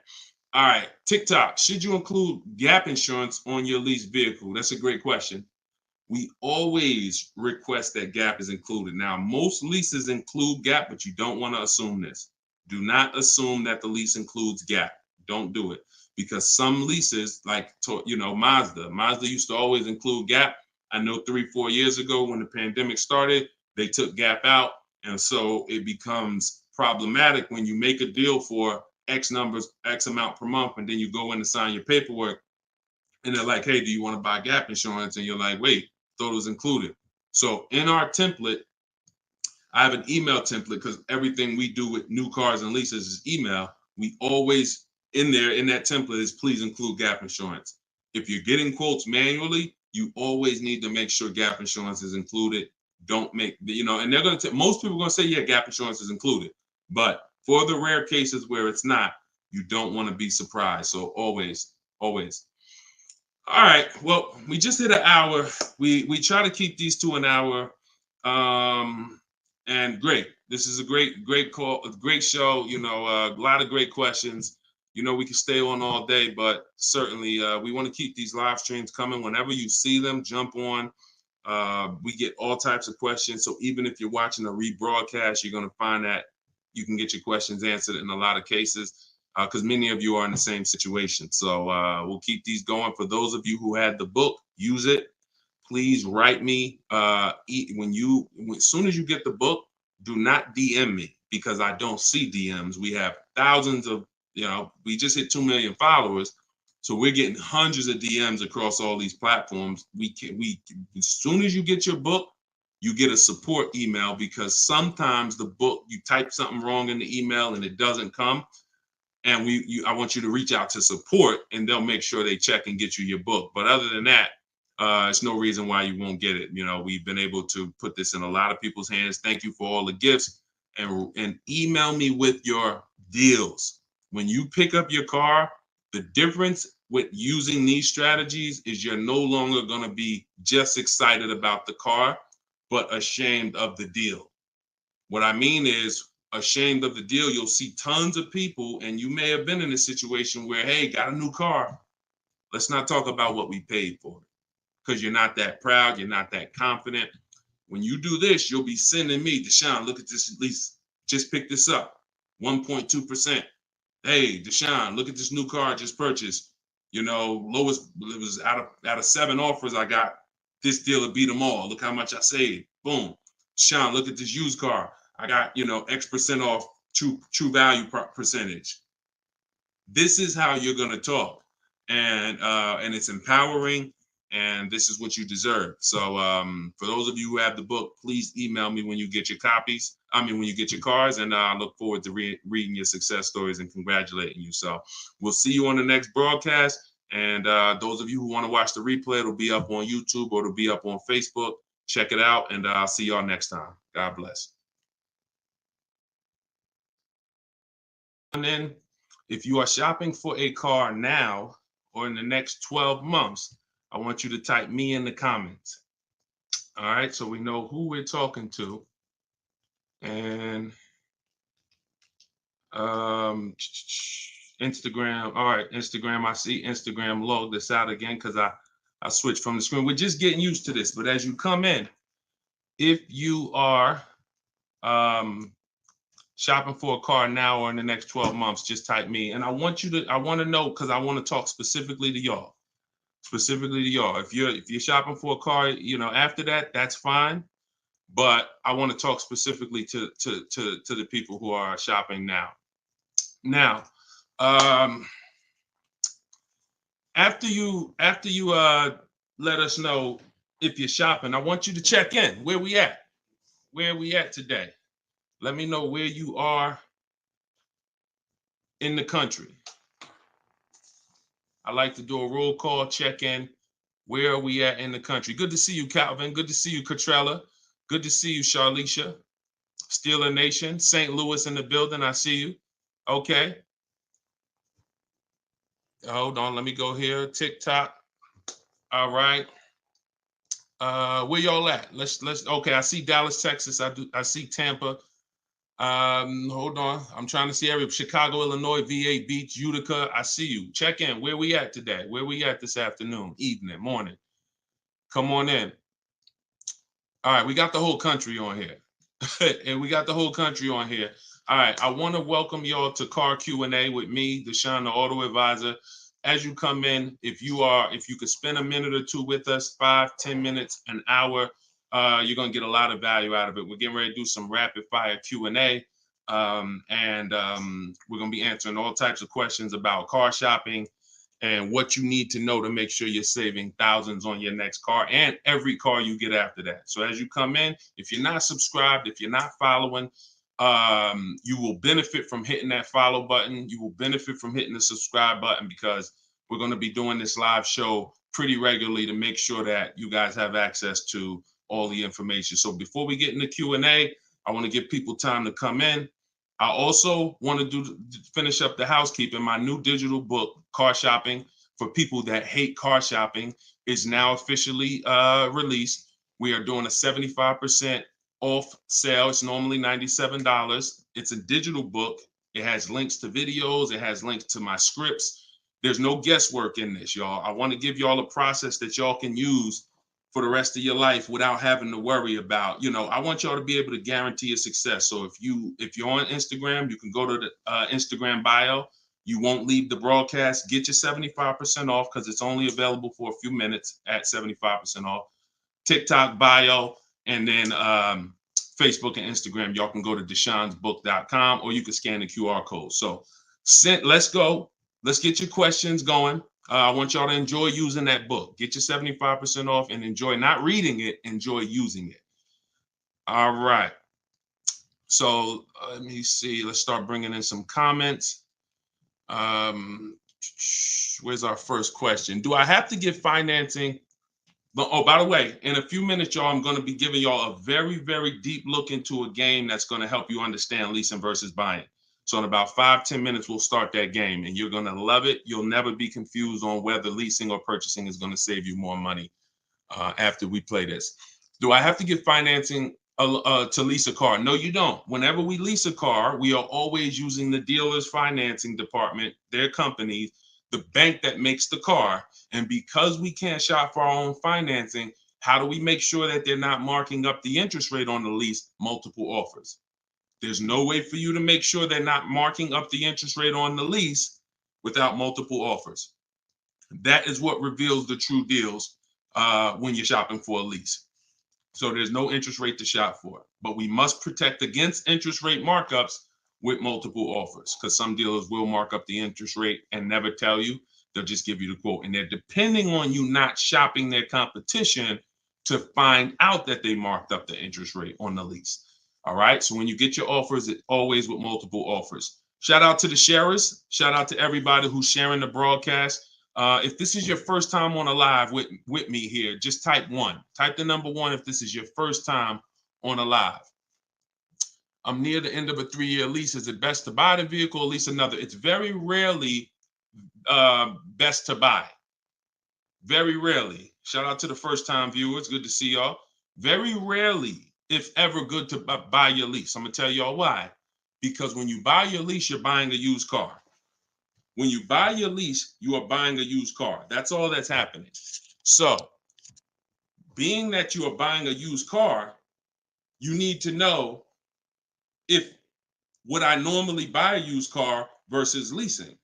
All right. TikTok, should you include gap insurance on your leased vehicle? That's a great question. We always request that gap is included. Now, most leases include gap, but you don't want to assume this. Do not assume that the lease includes gap. Don't do it, because some leases, like Mazda used to always include gap. I know 3-4 years ago when the pandemic started, they took gap out, and so it becomes problematic when you make a deal for X amount per month, and then you go in to sign your paperwork, and they're like, hey, do you want to buy gap insurance? And you're like, wait, thought it was included. So in our template, I have an email template, because everything we do with new cars and leases is email. We always in that template is please include gap insurance. If you're getting quotes manually, you always need to make sure gap insurance is included. Don't make, and they're going to, most people are going to say, yeah, gap insurance is included. But for the rare cases where it's not, you don't want to be surprised. So always. All right. Well, we just hit an hour. We try to keep these to an hour. And great. This is a great call, a great show. A lot of great questions. You know, we can stay on all day, but certainly we want to keep these live streams coming. Whenever you see them, jump on. We get all types of questions. So even if you're watching a rebroadcast, you're going to find that you can get your questions answered in a lot of cases because many of you are in the same situation. So we'll keep these going. For those of you who had the book, use it. Please write me as soon as you get the book, do not DM me because I don't see DMs. We have thousands of, we just hit 2 million followers. So we're getting hundreds of DMs across all these platforms. As soon as you get your book, you get a support email because sometimes the book, you type something wrong in the email and it doesn't come. And I want you to reach out to support and they'll make sure they check and get you your book. But other than that, it's no reason why you won't get it. We've been able to put this in a lot of people's hands. Thank you for all the gifts and email me with your deals. When you pick up your car, the difference with using these strategies is you're no longer going to be just excited about the car, but ashamed of the deal. What I mean is ashamed of the deal. You'll see tons of people, and you may have been in a situation where, hey, got a new car. Let's not talk about what we paid for it because you're not that proud. You're not that confident. When you do this, you'll be sending me, Deshone, look at this lease. Just pick this up, 1.2%. Hey, Deshone, look at this new car I just purchased. Lowest, it was out of 7 offers I got. This deal will beat them all. Look how much I saved. Boom. Deshone, look at this used car. I got, X% off true value percentage. This is how you're going to talk. And it's empowering. And this is what you deserve. So for those of you who have the book, please email me when you get your copies. When you get your cars, and I look forward to reading your success stories and congratulating you. So we'll see you on the next broadcast. And those of you who want to watch the replay, it'll be up on YouTube or it'll be up on Facebook. Check it out, and I'll see y'all next time. God bless. And then if you are shopping for a car now or in the next 12 months, I want you to type me in the comments. All right, so we know who we're talking to. And Instagram. All right, Instagram. I see Instagram log this out again because I switched from the screen. We're just getting used to this. But as you come in, if you are shopping for a car now or in the next 12 months, just type me. And I want to know because I want to talk specifically to y'all. If you're shopping for a car, after that, that's fine. But I want to talk specifically to the people who are shopping now. Now, after you let us know if you're shopping, I want you to check in. Where we at? Where are we at today? Let me know where you are in the country. I like to do a roll call, check in. Where are we at in the country? Good to see you, Calvin. Good to see you, Catrella. Good to see you, Charlicia. Steeler Nation, St. Louis in the building. I see you. Okay. Hold on. Let me go here. TikTok. All right. Where y'all at? Let's. Okay. I see Dallas, Texas. I see Tampa. Hold on. I'm trying to see every Chicago, Illinois, VA Beach, Utica. I see you. Check in. Where we at today? Where we at this afternoon, evening, morning? Come on in. All right, we got the whole country on here. And we got the whole country on here. All right, I want to welcome y'all to Car Q&A with me, Deshone the Auto Advisor. As you come in, if you could spend a minute or two with us, 5, 10 minutes, an hour, you're going to get a lot of value out of it. We're getting ready to do some rapid fire Q&A. And we're going to be answering all types of questions about car shopping and what you need to know to make sure you're saving thousands on your next car and every car you get after that. So as you come in, if you're not subscribed, if you're not following, you will benefit from hitting that follow button. You will benefit from hitting the subscribe button because we're going to be doing this live show pretty regularly to make sure that you guys have access to all the information. So before we get into Q&A, I want to give people time to come in. I also want to finish up the housekeeping. My new digital book, Car Shopping for People That Hate Car Shopping, is now officially released. We are doing a 75% off sale. It's normally $97. It's a digital book. It has links to videos. It has links to my scripts. There's no guesswork in this, y'all. I want to give y'all a process that y'all can use for the rest of your life without having to worry about, I want y'all to be able to guarantee your success. So if you're on Instagram, you can go to the Instagram bio. You won't leave the broadcast. Get your 75% off because it's only available for a few minutes at 75% off. TikTok bio, and then Facebook and Instagram. Y'all can go to deshonsbook.com, or you can scan the QR code. So let's go. Let's get your questions going. I want y'all to enjoy using that book. Get your 75% off and enjoy not reading it, enjoy using it. All right. So let me see. Let's start bringing in some comments. Where's our first question? Do I have to get financing? Oh, by the way, in a few minutes, y'all, I'm going to be giving y'all a very, very deep look into a game that's going to help you understand leasing versus buying. So in about 5-10 minutes, we'll start that game, and you're going to love it. You'll never be confused on whether leasing or purchasing is going to save you more money after we play this. Do I have to get financing to lease a car? No, you don't. Whenever we lease a car, we are always using the dealer's financing department, their company, the bank that makes the car. And because we can't shop for our own financing, how do we make sure that they're not marking up the interest rate on the lease? Multiple offers. There's no way for you to make sure they're not marking up the interest rate on the lease without multiple offers. That is what reveals the true deals when you're shopping for a lease. So there's no interest rate to shop for, but we must protect against interest rate markups with multiple offers, because some dealers will mark up the interest rate and never tell you. They'll just give you the quote, and they're depending on you not shopping their competition to find out that they marked up the interest rate on the lease. All right. So when you get your offers, it's always with multiple offers. Shout out to the sharers. Shout out to everybody who's sharing the broadcast. If this is your first time on a live with me here, just type 1. Type the number 1 if this is your first time on a live. I'm near the end of a 3-year lease. Is it best to buy the vehicle or lease another? It's very rarely best to buy. Very rarely. Shout out to the first time viewers. Good to see y'all. Very rarely, if ever, good to buy your lease. I'm going to tell y'all why. Because when you buy your lease, you're buying a used car. When you buy your lease, you are buying a used car. That's all that's happening. So, being that you are buying a used car, you need to know if would I normally buy a used car versus leasing.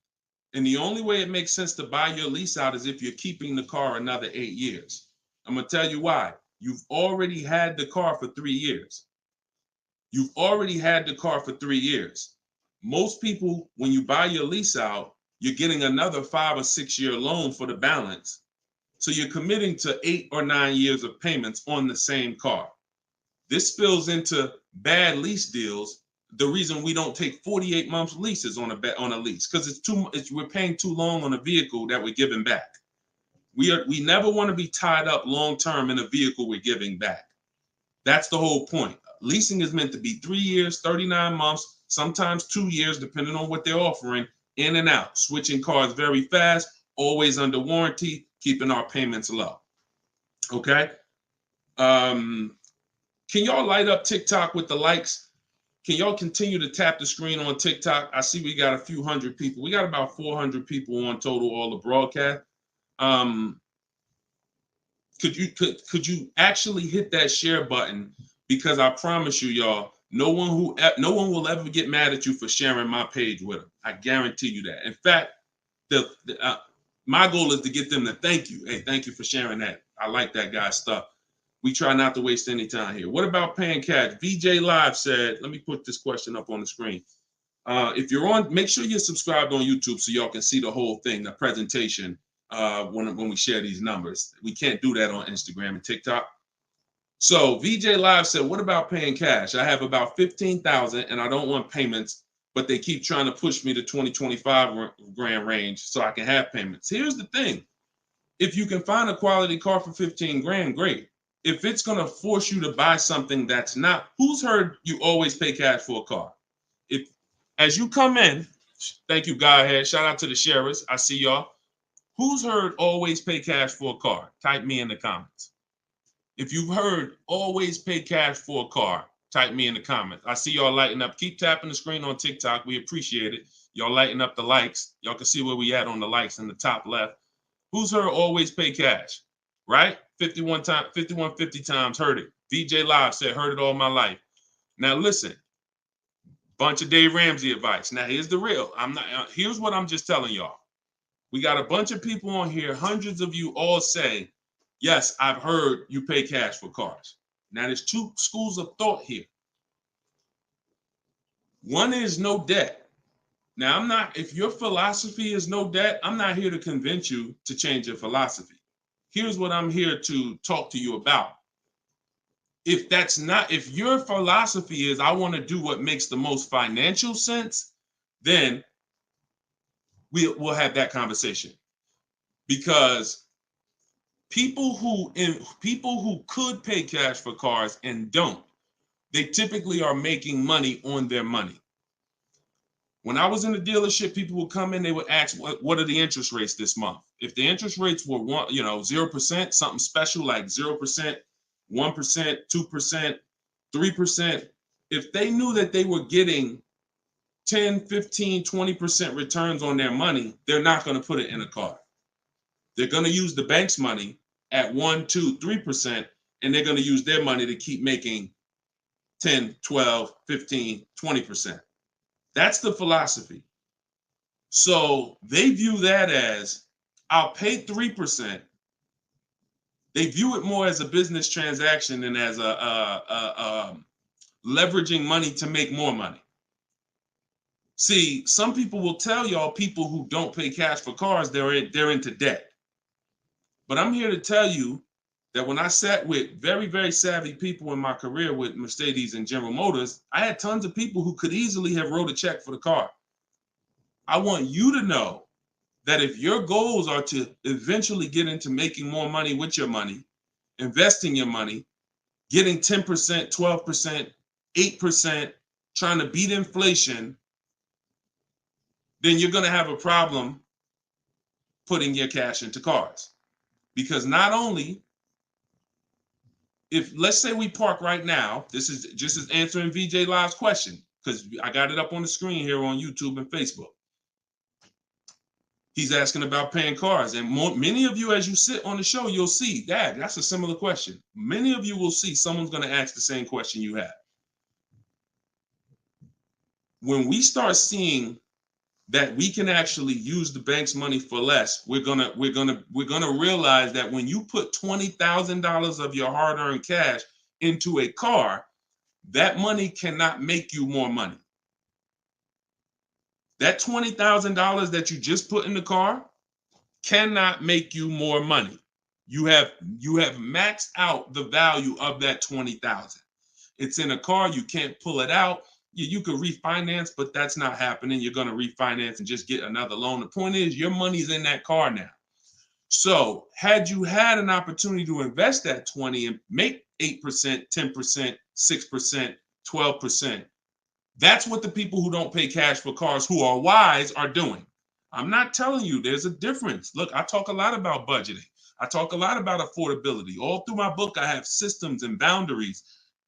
And the only way it makes sense to buy your lease out is if you're keeping the car another 8 years. I'm going to tell you why. You've already had the car for 3 years. You've already had the car for 3 years. Most people, when you buy your lease out, you're getting another 5 or 6 year loan for the balance. So you're committing to 8 or 9 years of payments on the same car. This spills into bad lease deals. The reason we don't take 48 months leases on a lease, because we're paying too long on a vehicle that we're giving back. We never want to be tied up long term in a vehicle we're giving back. That's the whole point. Leasing is meant to be 3 years, 39 months, sometimes 2 years, depending on what they're offering, in and out, switching cars very fast, always under warranty, keeping our payments low. Okay. Can y'all light up TikTok with the likes? Can y'all continue to tap the screen on TikTok? I see we got a few hundred people. We got about 400 people on total, all the broadcast. Could you actually hit that share button? Because I promise you, y'all, no one will ever get mad at you for sharing my page with them. I guarantee you that. In fact, my goal is to get them to thank you. Hey, thank you for sharing that. I like that guy's stuff. We try not to waste any time here. What about paying cash? VJ Live said, let me put this question up on the screen. If you're on, make sure you're subscribed on YouTube so y'all can see the whole thing, the presentation, when we share these numbers. We can't do that on Instagram and TikTok. So VJ Live said, what about paying cash? I have about 15,000 and I don't want payments, but they keep trying to push me to 25 grand range so I can have payments. Here's the thing. If you can find a quality car for 15 grand, great. If it's going to force you to buy something that's not, who's heard you always pay cash for a car? If, as you come in, thank you, Godhead. Shout out to the sharers. I see y'all. Who's heard always pay cash for a car? Type me in the comments. If you've heard always pay cash for a car, Type me in the comments. I see y'all lighting up. Keep tapping the screen on TikTok. We appreciate it. Y'all lighting up the likes. Y'all can see where we at on the likes in the top left. Who's heard always pay cash? Right? 5150 times heard it. VJ Live said, heard it all my life. Now listen, bunch of Dave Ramsey advice. Now here's the real. Here's what I'm just telling y'all. We got a bunch of people on here, hundreds of you all say, yes, I've heard you pay cash for cars. Now there's two schools of thought here. One is no debt. Now if your philosophy is no debt, I'm not here to convince you to change your philosophy. Here's what I'm here to talk to you about. If your philosophy is I want to do what makes the most financial sense, then we'll have that conversation. Because people who could pay cash for cars and don't, they typically are making money on their money. When I was in the dealership, people would come in, they would ask, what are the interest rates this month? If the interest rates were 0%, something special like 0%, 1%, 2%, 3%, if they knew that they were getting 10, 15, 20% returns on their money, they're not going to put it in a car. They're going to use the bank's money at 1, 2, 3%, and they're going to use their money to keep making 10, 12, 15, 20%. That's the philosophy. So they view that as, I'll pay 3%. They view it more as a business transaction than as a leveraging money to make more money. See, some people will tell y'all people who don't pay cash for cars, they're into debt. But I'm here to tell you that when I sat with very, very savvy people in my career with Mercedes and General Motors, I had tons of people who could easily have wrote a check for the car. I want you to know that if your goals are to eventually get into making more money with your money, investing your money, getting 10%, 12%, 8%, trying to beat inflation, then you're going to have a problem putting your cash into cars. Because not only, if let's say we park right now, this is just as answering VJ Live's question, because I got it up on the screen here on YouTube and Facebook. He's asking about paying cars. And many of you, as you sit on the show, you'll see, Dad, that's a similar question. Many of you will see someone's going to ask the same question you have. When we start seeing that we can actually use the bank's money for less, we're gonna realize that when you put $20,000 of your hard-earned cash into a car, that money cannot make you more money. That $20,000 that you just put in the car cannot make you more money. You have maxed out the value of that $20,000. It's in a car, you can't pull it out. You could refinance, but that's not happening. You're going to refinance and just get another loan. The point is, your money's in that car now. So had you had an opportunity to invest that 20 and make 8%, 10%, 6%, 12%, that's what the people who don't pay cash for cars who are wise are doing. I'm not telling you there's a difference. Look, I talk a lot about budgeting. I talk a lot about affordability. All through my book, I have systems and boundaries.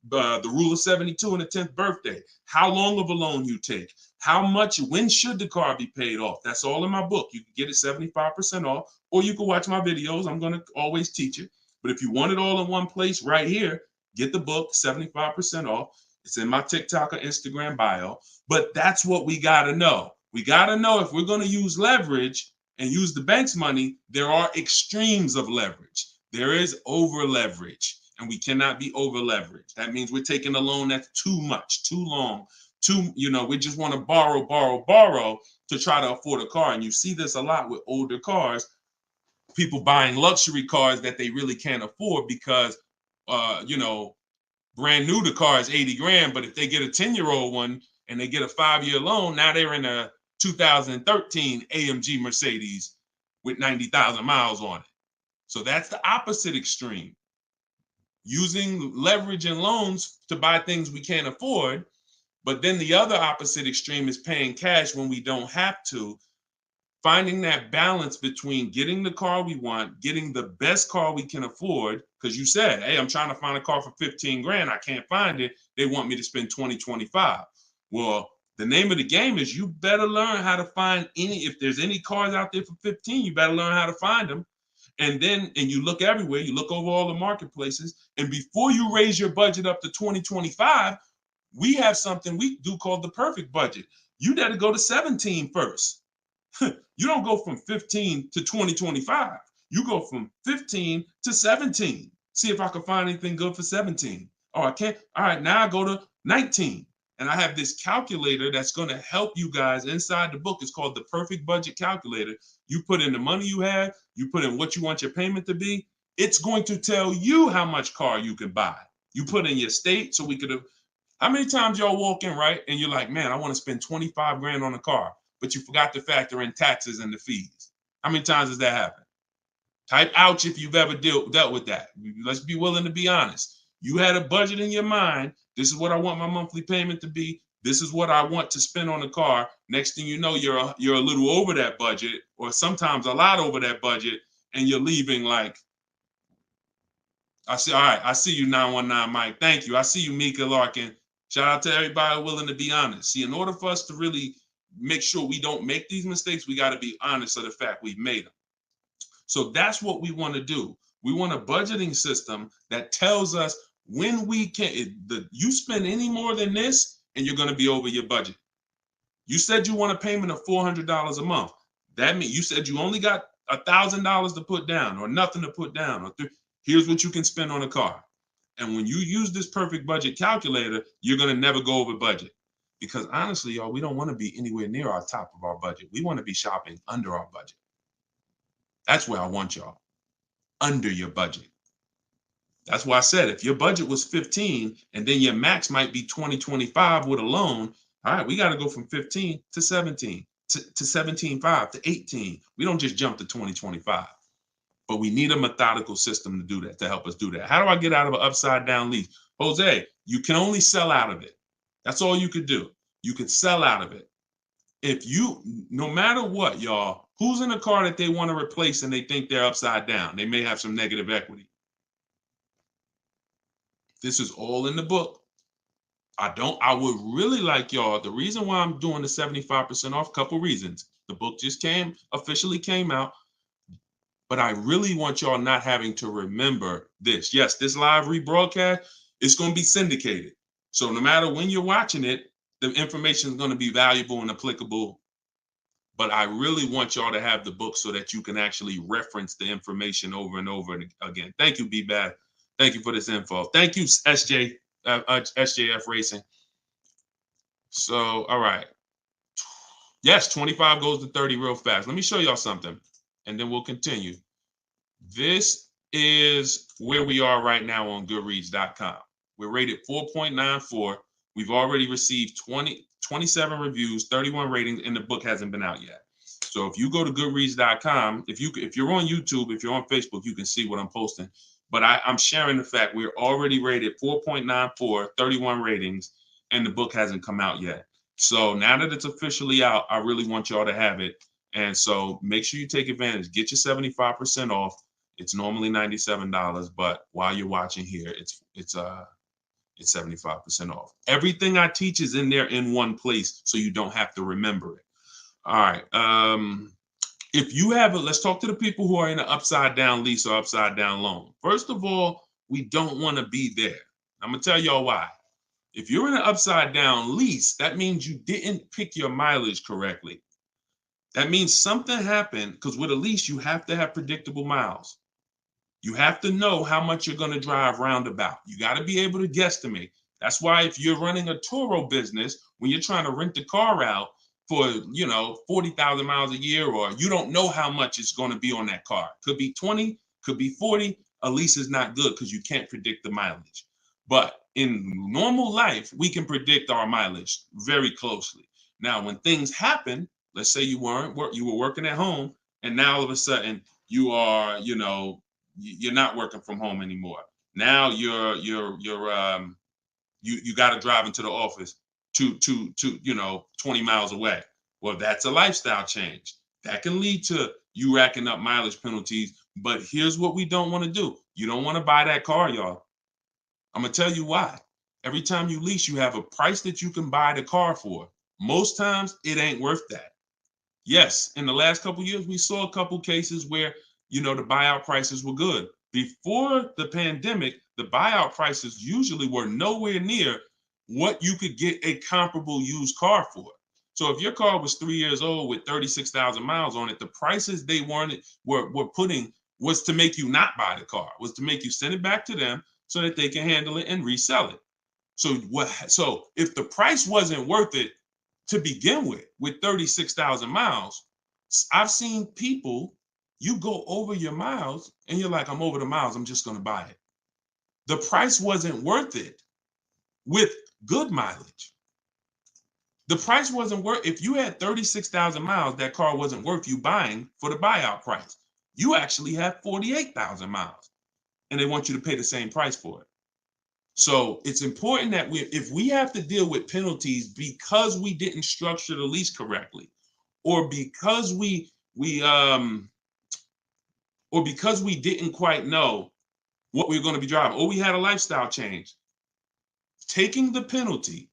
The rule of 72 and the 10th birthday, how long of a loan you take, how much, when should the car be paid off? That's all in my book. You can get it 75% off, or you can watch my videos. I'm going to always teach it. But if you want it all in one place right here, get the book, 75% off. It's in my TikTok or Instagram bio. But that's what we got to know. We got to know if we're going to use leverage and use the bank's money, there are extremes of leverage. There is over leverage. And we cannot be over leveraged. That means we're taking a loan that's too much, too long, we just want to borrow to try to afford a car. And you see this a lot with older cars, people buying luxury cars that they really can't afford because, brand new, the car is 80 grand. But if they get a 10-year-old one and they get a 5-year loan, now they're in a 2013 AMG Mercedes with 90,000 miles on it. So that's the opposite extreme. Using leverage and loans to buy things we can't afford. But then the other opposite extreme is paying cash when we don't have to. finding that balance between getting the car we want, getting the best car we can afford, because you said, hey, I'm trying to find a car for 15 grand. I can't find it. They want me to spend 20, 25. Well, the name of the game is you better learn how to find if there's any cars out there for 15, you better learn how to find them. And you look everywhere, you look over all the marketplaces. And before you raise your budget up to 2025, we have something we do called the perfect budget. You got to go to 17 first. You don't go from 15 to 2025. You go from 15 to 17. See if I can find anything good for 17. Oh, I can't. All right, now I go to 19. And I have this calculator that's going to help you guys inside the book. It's called the Perfect Budget Calculator. You put in the money you have, you put in what you want your payment to be. It's going to tell you how much car you can buy. You put in your state, so we could have. How many times y'all walk in, right? And you're like, man, I want to spend 25 grand on a car, but you forgot to factor in taxes and the fees. How many times does that happen? Type ouch if you've ever dealt with that. Let's be willing to be honest. You had a budget in your mind. This is what I want my monthly payment to be. This is what I want to spend on the car. Next thing you know, you're a little over that budget, or sometimes a lot over that budget, and you're leaving like, I see, all right, I see you, 919 Mike. Thank you. I see you, Mika Larkin. Shout out to everybody willing to be honest. See, in order for us to really make sure we don't make these mistakes, we got to be honest of the fact we've made them. So that's what we want to do. We want a budgeting system that tells us when we can, you spend any more than this and you're going to be over your budget. You said you want a payment of $400 a month. That means you said you only got $1,000 to put down or nothing to put down. Here's what you can spend on a car. And when you use this perfect budget calculator, you're going to never go over budget. Because honestly, y'all, we don't want to be anywhere near our top of our budget. We want to be shopping under our budget. That's where I want y'all, under your budget. That's why I said if your budget was 15 and then your max might be 20, 25 with a loan, all right, we got to go from 15 to 17, to 17.5 to 18. We don't just jump to 20, 25. But we need a methodical system to do that, to help us do that. How do I get out of an upside down lease? Jose, you can only sell out of it. That's all you could do. You can sell out of it. If you, no matter what, y'all, who's in a car that they want to replace and they think they're upside down? They may have some negative equity. This is all in the book. I would really like y'all, the reason why I'm doing the 75% off, couple reasons. The book just officially came out. But I really want y'all not having to remember this. Yes, this live rebroadcast is going to be syndicated. So no matter when you're watching it, the information is going to be valuable and applicable. But I really want y'all to have the book so that you can actually reference the information over and over again. Thank you, B-Bad. Thank you for this info. Thank you, SJF Racing. So, all right. Yes, 25 goes to 30 real fast. Let me show y'all something, and then we'll continue. This is where we are right now on Goodreads.com. We're rated 4.94. We've already received 27 reviews, 31 ratings, and the book hasn't been out yet. So if you go to Goodreads.com, if you're on YouTube, if you're on Facebook, you can see what I'm posting. But I'm sharing the fact we're already rated 4.94, 31 ratings, and the book hasn't come out yet. So now that it's officially out, I really want y'all to have it. And so make sure you take advantage. Get your 75% off. It's normally $97, but while you're watching here, it's 75% off. Everything I teach is in there in one place, so you don't have to remember it. All right. If you have let's talk to the people who are in an upside down lease or upside down loan. First of all, we don't want to be there. I'm gonna tell y'all why. If you're in an upside down lease, that means you didn't pick your mileage correctly. That means something happened, because with a lease, you have to have predictable miles. You have to know how much you're going to drive roundabout. You got to be able to guesstimate. That's why if you're running a Turo business, when you're trying to rent the car out for, 40,000 miles a year, or you don't know how much it's going to be on that car. Could be 20, could be 40. A lease is not good because you can't predict the mileage. But in normal life, we can predict our mileage very closely. Now, when things happen, let's say you were working at home, and now all of a sudden you are, you're not working from home anymore. Now you got to drive into the office to 20 miles away. Well, that's a lifestyle change. That can lead to you racking up mileage penalties. But here's what we don't want to do. You don't want to buy that car, y'all. I'm going to tell you why. Every time you lease, you have a price that you can buy the car for. Most times, it ain't worth that. Yes, in the last couple of years, we saw a couple cases where, the buyout prices were good. Before the pandemic, the buyout prices usually were nowhere near what you could get a comparable used car for. So if your car was 3 years old with 36,000 miles on it, the prices they were putting was to make you not buy the car, was to make you send it back to them so that they can handle it and resell it. So if the price wasn't worth it to begin with 36,000 miles, I've seen people, you go over your miles and you're like, I'm over the miles, I'm just going to buy it. The price wasn't worth it with good mileage. The price wasn't worth, if you had 36,000 miles, that car wasn't worth you buying for the buyout price. You actually have 48,000 miles and they want you to pay the same price for it. So it's important that if we have to deal with penalties because we didn't structure the lease correctly, or because we didn't quite know what we were going to be driving, or we had a lifestyle change, taking the penalty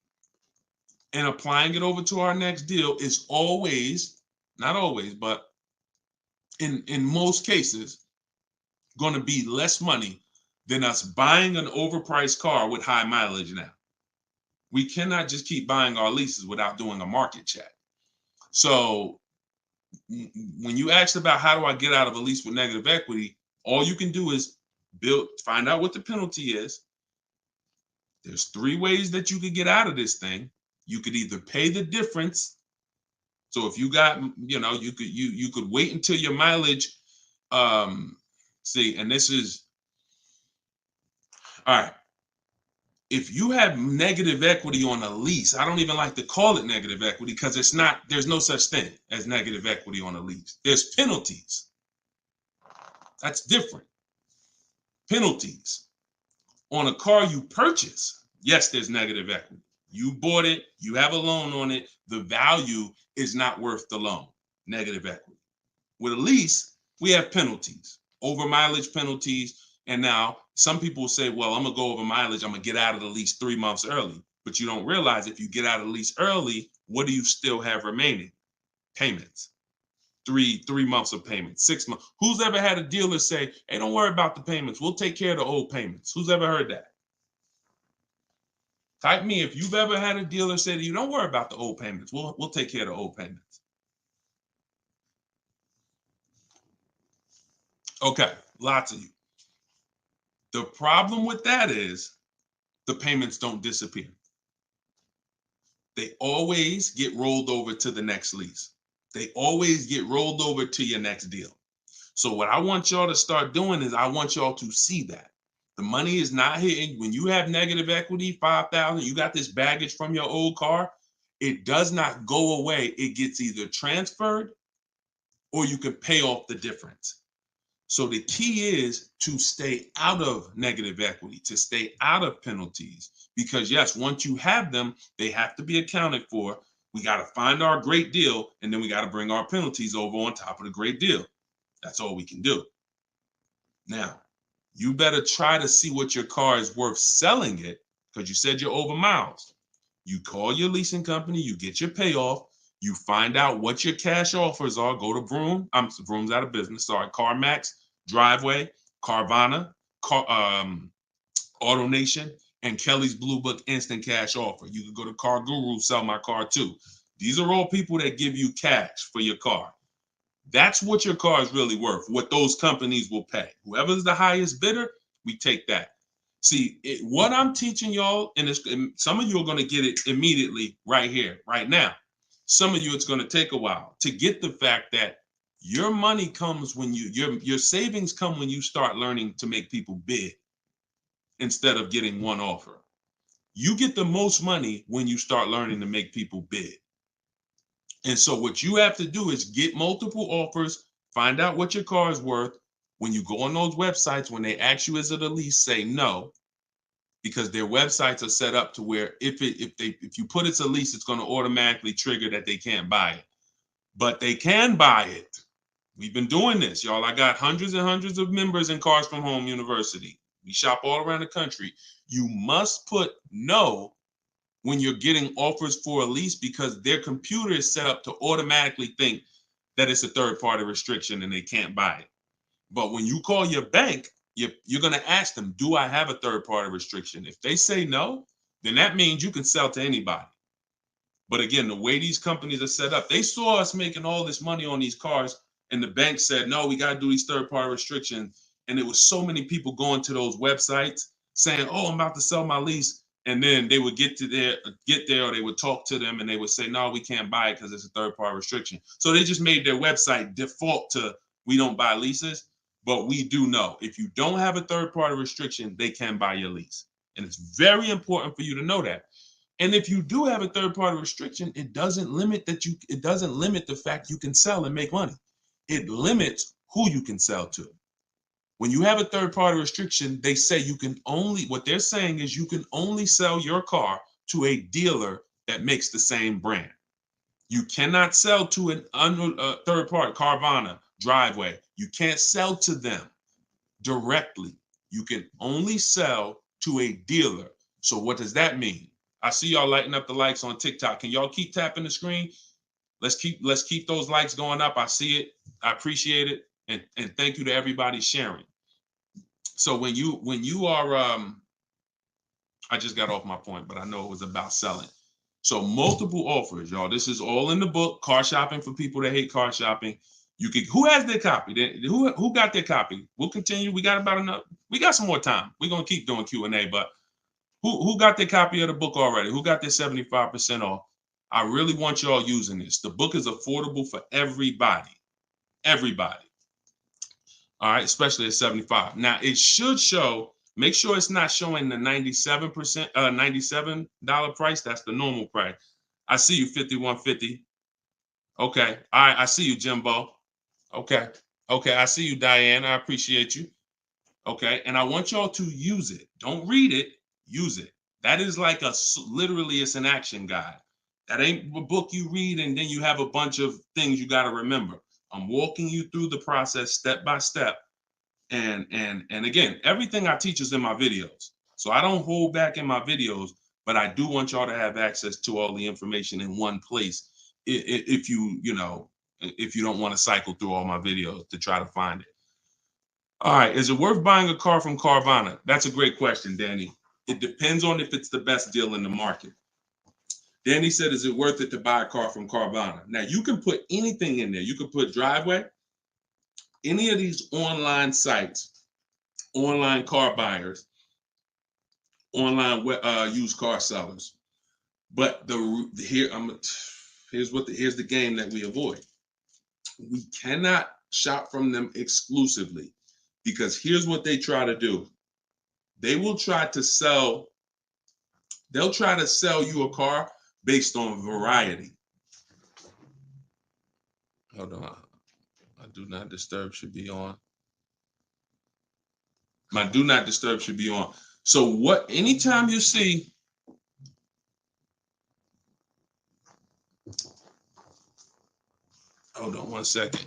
and applying it over to our next deal is always, not always, but in most cases, going to be less money than us buying an overpriced car with high mileage now. We cannot just keep buying our leases without doing a market check. So when you asked about how do I get out of a lease with negative equity, all you can do is find out what the penalty is. There's 3 ways that you could get out of this thing. You could either pay the difference. So if you got, you could wait until your mileage, and this is, all right. If you have negative equity on a lease, I don't even like to call it negative equity because there's no such thing as negative equity on a lease. There's penalties. That's different. Penalties. On a car you purchase, yes, there's negative equity. You bought it, you have a loan on it, the value is not worth the loan. Negative equity. With a lease, we have penalties, over mileage penalties. And now some people say, well, I'm going to go over mileage. I'm going to get out of the lease 3 months early. But you don't realize if you get out of the lease early, what do you still have remaining? Payments. Three months of payments, 6 months. Who's ever had a dealer say, hey, don't worry about the payments. We'll take care of the old payments. Who's ever heard that? Type me if you've ever had a dealer say to you, don't worry about the old payments. We'll take care of the old payments. Okay, lots of you. The problem with that is the payments don't disappear. They always get rolled over to the next lease. They always get rolled over to your next deal. So what I want y'all to start doing is I want y'all to see that. The money is not hitting. When you have negative equity, 5,000, you got this baggage from your old car, it does not go away. It gets either transferred or you can pay off the difference. So the key is to stay out of negative equity, to stay out of penalties, because yes, once you have them, they have to be accounted for. We got to find our great deal, and then we got to bring our penalties over on top of the great deal. That's all we can do. Now, you better try to see what your car is worth selling it, because you said you're over miles. You call your leasing company, you get your payoff, you find out what your cash offers are. Go to Vroom. Vroom's out of business. Sorry, CarMax, Driveway, Carvana, AutoNation, and Kelly's Blue Book Instant Cash Offer. You can go to Car Guru, Sell My Car Too. These are all people that give you cash for your car. That's what your car is really worth, what those companies will pay. Whoever's the highest bidder, we take that. See, what I'm teaching y'all, and some of you are going to get it immediately right here, right now. Some of you, it's going to take a while to get the fact that your money comes when your savings come when you start learning to make people bid instead of getting one offer. You get the most money when you start learning to make people bid. And so what you have to do is get multiple offers, find out what your car is worth. When you go on those websites, when they ask you is it a lease, say no, because their websites are set up to where if you put it's a lease, it's going to automatically trigger that they can't buy it. but they can buy it. We've been doing this, y'all. I got hundreds and hundreds of members in Cars from Home University. We shop all around the country. You must put no when you're getting offers for a lease because their computer is set up to automatically think that it's a third-party restriction and they can't buy it. But when you call your bank, you're going to ask them, do I have a third-party restriction? If they say no, then that means you can sell to anybody. But again, the way these companies are set up, they saw us making all this money on these cars, and the bank said, no, we got to do these third-party restrictions. And there was so many people going to those websites saying, oh, I'm about to sell my lease. And then they would get there, or they would talk to them and they would say, no, we can't buy it because it's a third-party restriction. So they just made their website default to we don't buy leases, but we do know if you don't have a third-party restriction, they can buy your lease. And it's very important for you to know that. And if you do have a third-party restriction, it doesn't limit the fact you can sell and make money. It limits who you can sell to. When you have a third-party restriction, they say what they're saying is you can only sell your car to a dealer that makes the same brand. You cannot sell to a third-party, Carvana, Driveway. You can't sell to them directly. You can only sell to a dealer. So what does that mean? I see y'all lighting up the likes on TikTok. Can y'all keep tapping the screen? Let's keep those likes going up. I see it. I appreciate it. And thank you to everybody sharing. So when you are I just got off my point, but I know it was about selling. So multiple offers, y'all. This is all in the book, Car Shopping for People That Hate Car Shopping. Who has their copy? Who got their copy? We'll continue. We got some more time. We're gonna keep doing Q&A, but who got their copy of the book already? Who got their 75% off? I really want y'all using this. The book is affordable for everybody. Everybody. All right, especially at 75. Now it should show, make sure it's not showing the $97 price. That's the normal price. I see you, 5150. Okay. All right, I see you, Jimbo. Okay. Okay, I see you, Diane. I appreciate you. Okay, and I want y'all to use it. Don't read it, use it. That is like literally it's an action guide. That ain't a book you read and then you have a bunch of things you got to remember. I'm walking you through the process step by step. And again, everything I teach is in my videos. So I don't hold back in my videos, but I do want y'all to have access to all the information in one place. If you don't want to cycle through all my videos to try to find it. All right, is it worth buying a car from Carvana? That's a great question, Danny. It depends on if it's the best deal in the market. Danny said, is it worth it to buy a car from Carvana? Now, you can put anything in there. You can put Driveway, any of these online sites, online car buyers, online used car sellers. But here's the game that we avoid. We cannot shop from them exclusively because here's what they try to do. They'll try to sell you a car based on variety. Hold on. My do not disturb should be on. My do not disturb should be on. So anytime you see, hold on one second.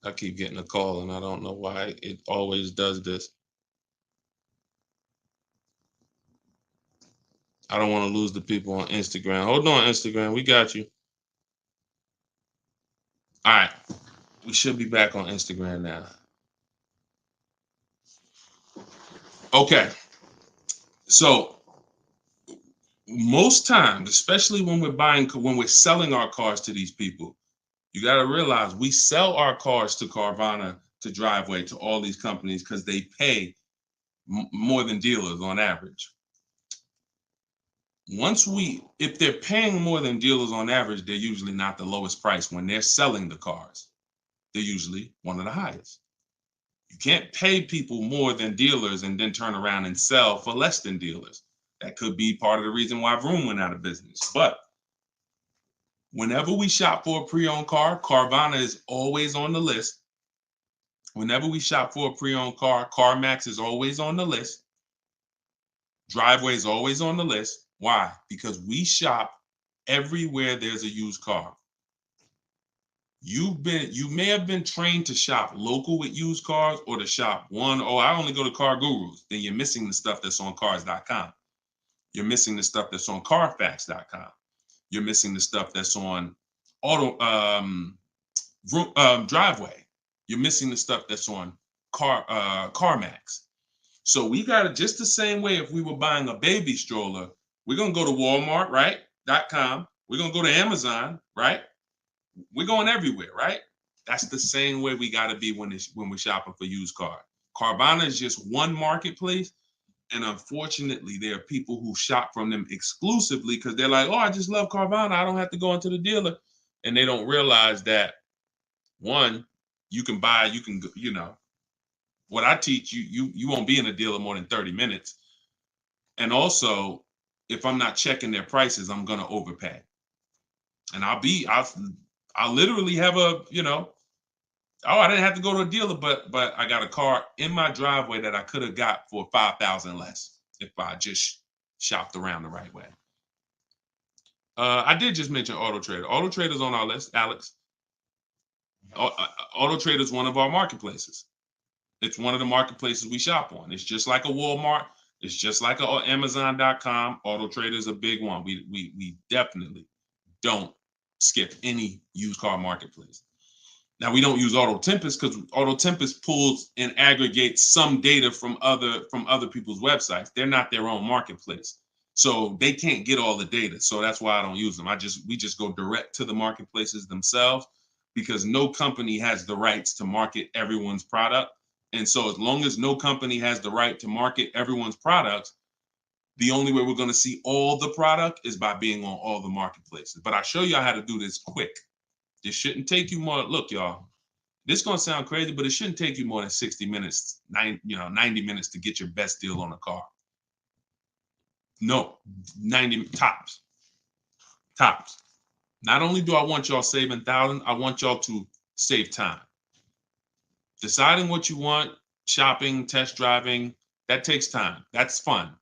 I keep getting a call and I don't know why it always does this. I don't want to lose the people on Instagram. Hold on, Instagram. We got you. All right. We should be back on Instagram now. Okay. So most times, especially when we're selling our cars to these people, you got to realize we sell our cars to Carvana, to Driveway, to all these companies because they pay more than dealers on average. If they're paying more than dealers on average, they're usually not the lowest price. When they're selling the cars, they're usually one of the highest. You can't pay people more than dealers and then turn around and sell for less than dealers. That could be part of the reason why Vroom went out of business. But whenever we shop for a pre-owned car, Carvana is always on the list. Whenever we shop for a pre-owned car, CarMax is always on the list. Driveway is always on the list. Why? Because we shop everywhere there's a used car. You may have been trained to shop local with used cars or to shop I only go to Car Gurus. Then you're missing the stuff that's on cars.com. You're missing the stuff that's on carfax.com. You're missing the stuff that's on Driveway. You're missing the stuff that's on CarMax. So we got it just the same way. If we were buying a baby stroller, we're gonna go to Walmart, right? .com. We're gonna go to Amazon, right? We're going everywhere, right? That's the same way we got to be when we're shopping for used car. Carvana is just one marketplace, and unfortunately, there are people who shop from them exclusively because they're like, "Oh, I just love Carvana. I don't have to go into the dealer," and they don't realize that one, you can buy, what I teach you won't be in a dealer more than 30 minutes, and also, if I'm not checking their prices, I'm gonna overpay, and I'll literally have I didn't have to go to a dealer, but I got a car in my driveway that I could have got for $5,000 less if I just shopped around the right way. I did just mention Auto Trader. Auto Trader's on our list, Alex. Auto Trader is one of our marketplaces. It's one of the marketplaces we shop on. It's just like a Walmart. It's just like a Amazon.com. Auto Trader is a big one. We definitely don't skip any used car marketplace. Now, we don't use Auto Tempest because Auto Tempest pulls and aggregates some data from other people's websites. They're not their own marketplace, so they can't get all the data. So that's why I don't use them. We just go direct to the marketplaces themselves because no company has the rights to market everyone's product. And so as long as no company has the right to market everyone's products, the only way we're going to see all the product is by being on all the marketplaces. But I'll show you how to do this quick. This shouldn't take you more. Look, y'all, this is going to sound crazy, but it shouldn't take you more than 60 minutes, 90 minutes to get your best deal on a car. No, 90 tops. Tops. Not only do I want y'all saving thousands, I want y'all to save time. Deciding what you want, shopping, test driving, that takes time. That's fun.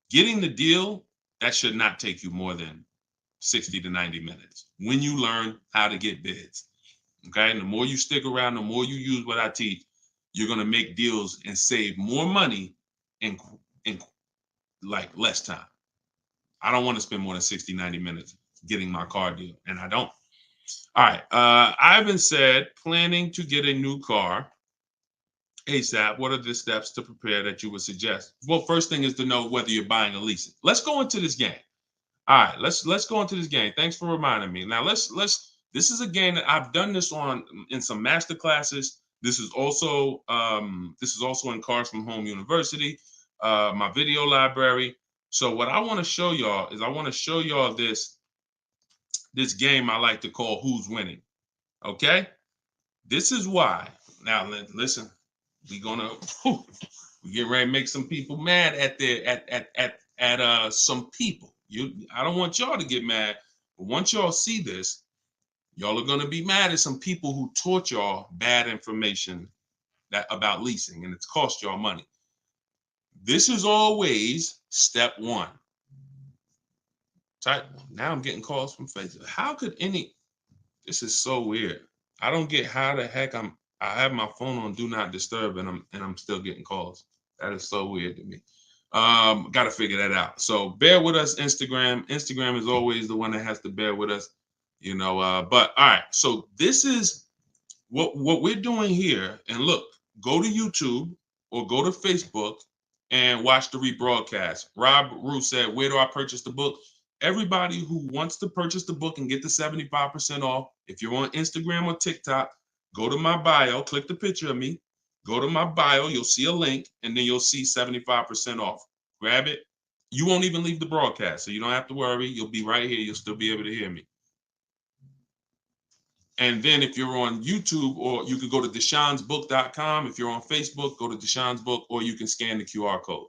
Getting the deal, that should not take you more than 60 to 90 minutes when you learn how to get bids. Okay. And the more you stick around, the more you use what I teach, you're going to make deals and save more money in like less time. I don't want to spend more than 60, 90 minutes getting my car deal, and I don't. All right. Ivan said, planning to get a new car ASAP. What are the steps to prepare that you would suggest? Well, first thing is to know whether you're buying or leasing. Let's go into this game. All right, let's go into this game. Thanks for reminding me. Now this is a game that I've done this on in some master classes. This is also in Cars from Home University, my video library. So what I want to show y'all is this game I like to call Who's Winning. Okay? This is why. Now listen, we're getting ready to make some people mad at some people. I don't want y'all to get mad, but once y'all see this, y'all are going to be mad at some people who taught y'all bad information about leasing, and it's cost y'all money. This is always step one. Now I'm getting calls from Facebook. How could this is so weird. I don't get how the heck I have my phone on do not disturb and I'm still getting calls. That is so weird to me. Got to figure that out. So bear with us, Instagram. Instagram is always the one that has to bear with us, but all right. So this is what we're doing here. And look, go to YouTube or go to Facebook and watch the rebroadcast. Rob Rue said, where do I purchase the book? Everybody who wants to purchase the book and get the 75% off, if you're on Instagram or TikTok, go to my bio, click the picture of me, go to my bio, you'll see a link, and then you'll see 75% off. Grab it. You won't even leave the broadcast, so you don't have to worry. You'll be right here. You'll still be able to hear me. And then if you're on YouTube, or you can go to deshonsbook.com. If you're on Facebook, go to Deshon's Book, or you can scan the QR code.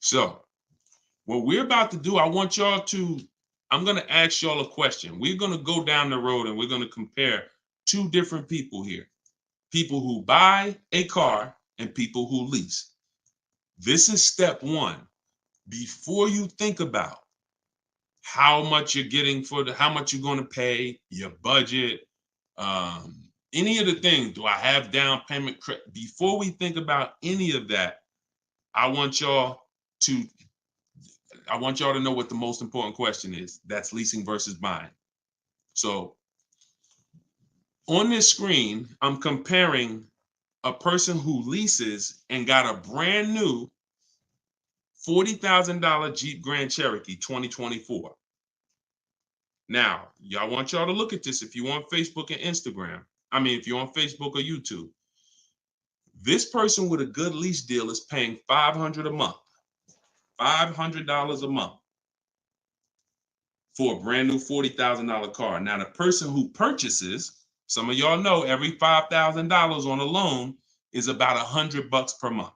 So what we're about to do, I'm going to ask y'all a question. We're going to go down the road and we're going to compare two different people here. People who buy a car and people who lease. This is step one. Before you think about how much you're getting how much you're going to pay, your budget, any of the things. Do I have down payment? Before we think about any of that, I want y'all to know what the most important question is. That's leasing versus buying. So on this screen, I'm comparing a person who leases and got a brand new $40,000 Jeep Grand Cherokee 2024. Now, I want y'all to look at this if you're on Facebook and Instagram. I mean, if you're on Facebook or YouTube. This person with a good lease deal is paying $500 a month. $500 a month for a brand new $40,000 car. Now, the person who purchases, some of y'all know every $5,000 on a loan is about $100 per month.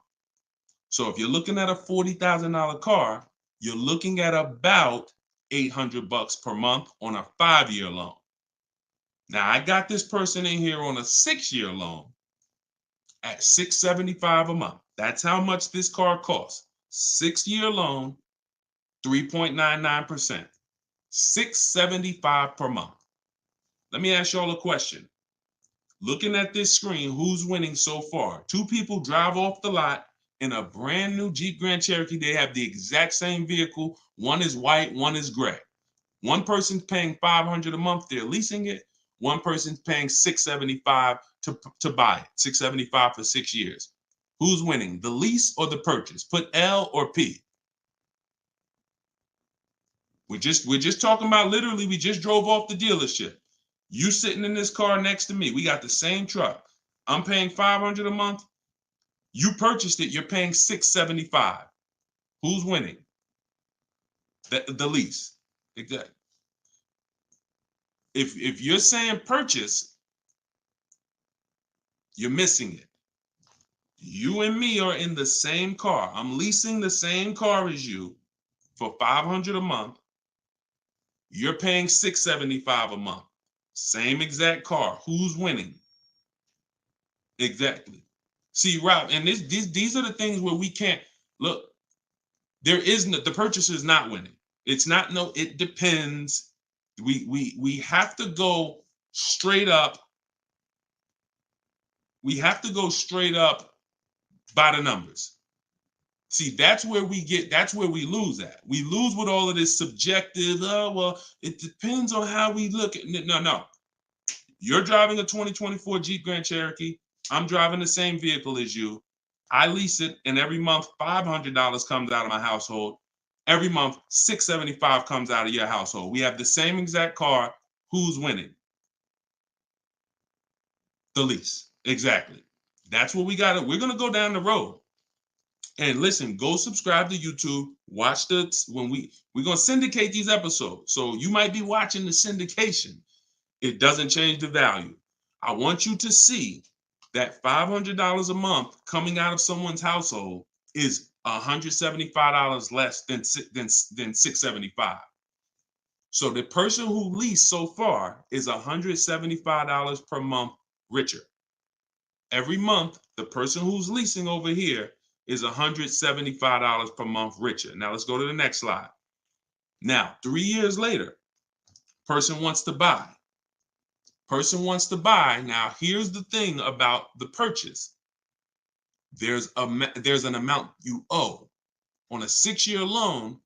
So if you're looking at a $40,000 car, you're looking at about $800 per month on a 5-year loan. Now, I got this person in here on a 6-year loan at $675 a month. That's how much this car costs. 6-year loan, 3.99%. $675 per month. Let me ask y'all a question. Looking at this screen, who's winning so far? 2 people drive off the lot in a brand new Jeep Grand Cherokee. They have the exact same vehicle. One is white, one is gray. One person's paying $500 a month. They're leasing it. One person's paying $675 to buy it. $675 for 6 years. Who's winning, the lease or the purchase? Put L or P. We're just talking about literally, we just drove off the dealership. You sitting in this car next to me. We got the same truck. I'm paying $500 a month. You purchased it. You're paying $675. Who's winning? The lease. Exactly. If you're saying purchase, you're missing it. You and me are in the same car. I'm leasing the same car as you for $500 a month. You're paying $675 a month. Same exact car. Who's winning? Exactly. See, Rob, and these are the things where we can't look. There is no, the purchaser is not winning. It's not no. It depends. We have to go straight up. We have to go straight up by the numbers. See, that's where we lose at. We lose with all of this subjective, oh, well, it depends on how we look at it. No. You're driving a 2024 Jeep Grand Cherokee. I'm driving the same vehicle as you. I lease it, and every month, $500 comes out of my household. Every month, $675 comes out of your household. We have the same exact car. Who's winning? The lease. Exactly. That's what we got. We're going to go down the road. And listen, go subscribe to YouTube. Watch we're going to syndicate these episodes. So you might be watching the syndication. It doesn't change the value. I want you to see that $500 a month coming out of someone's household is $175 less than $675. So the person who leased so far is $175 per month richer. Every month, the person who's leasing over here is $175 per month richer. Now let's go to the next slide. Now, 3 years later, person wants to buy. Person wants to buy. Now, here's the thing about the purchase. There's an amount you owe. On a 6-year loan,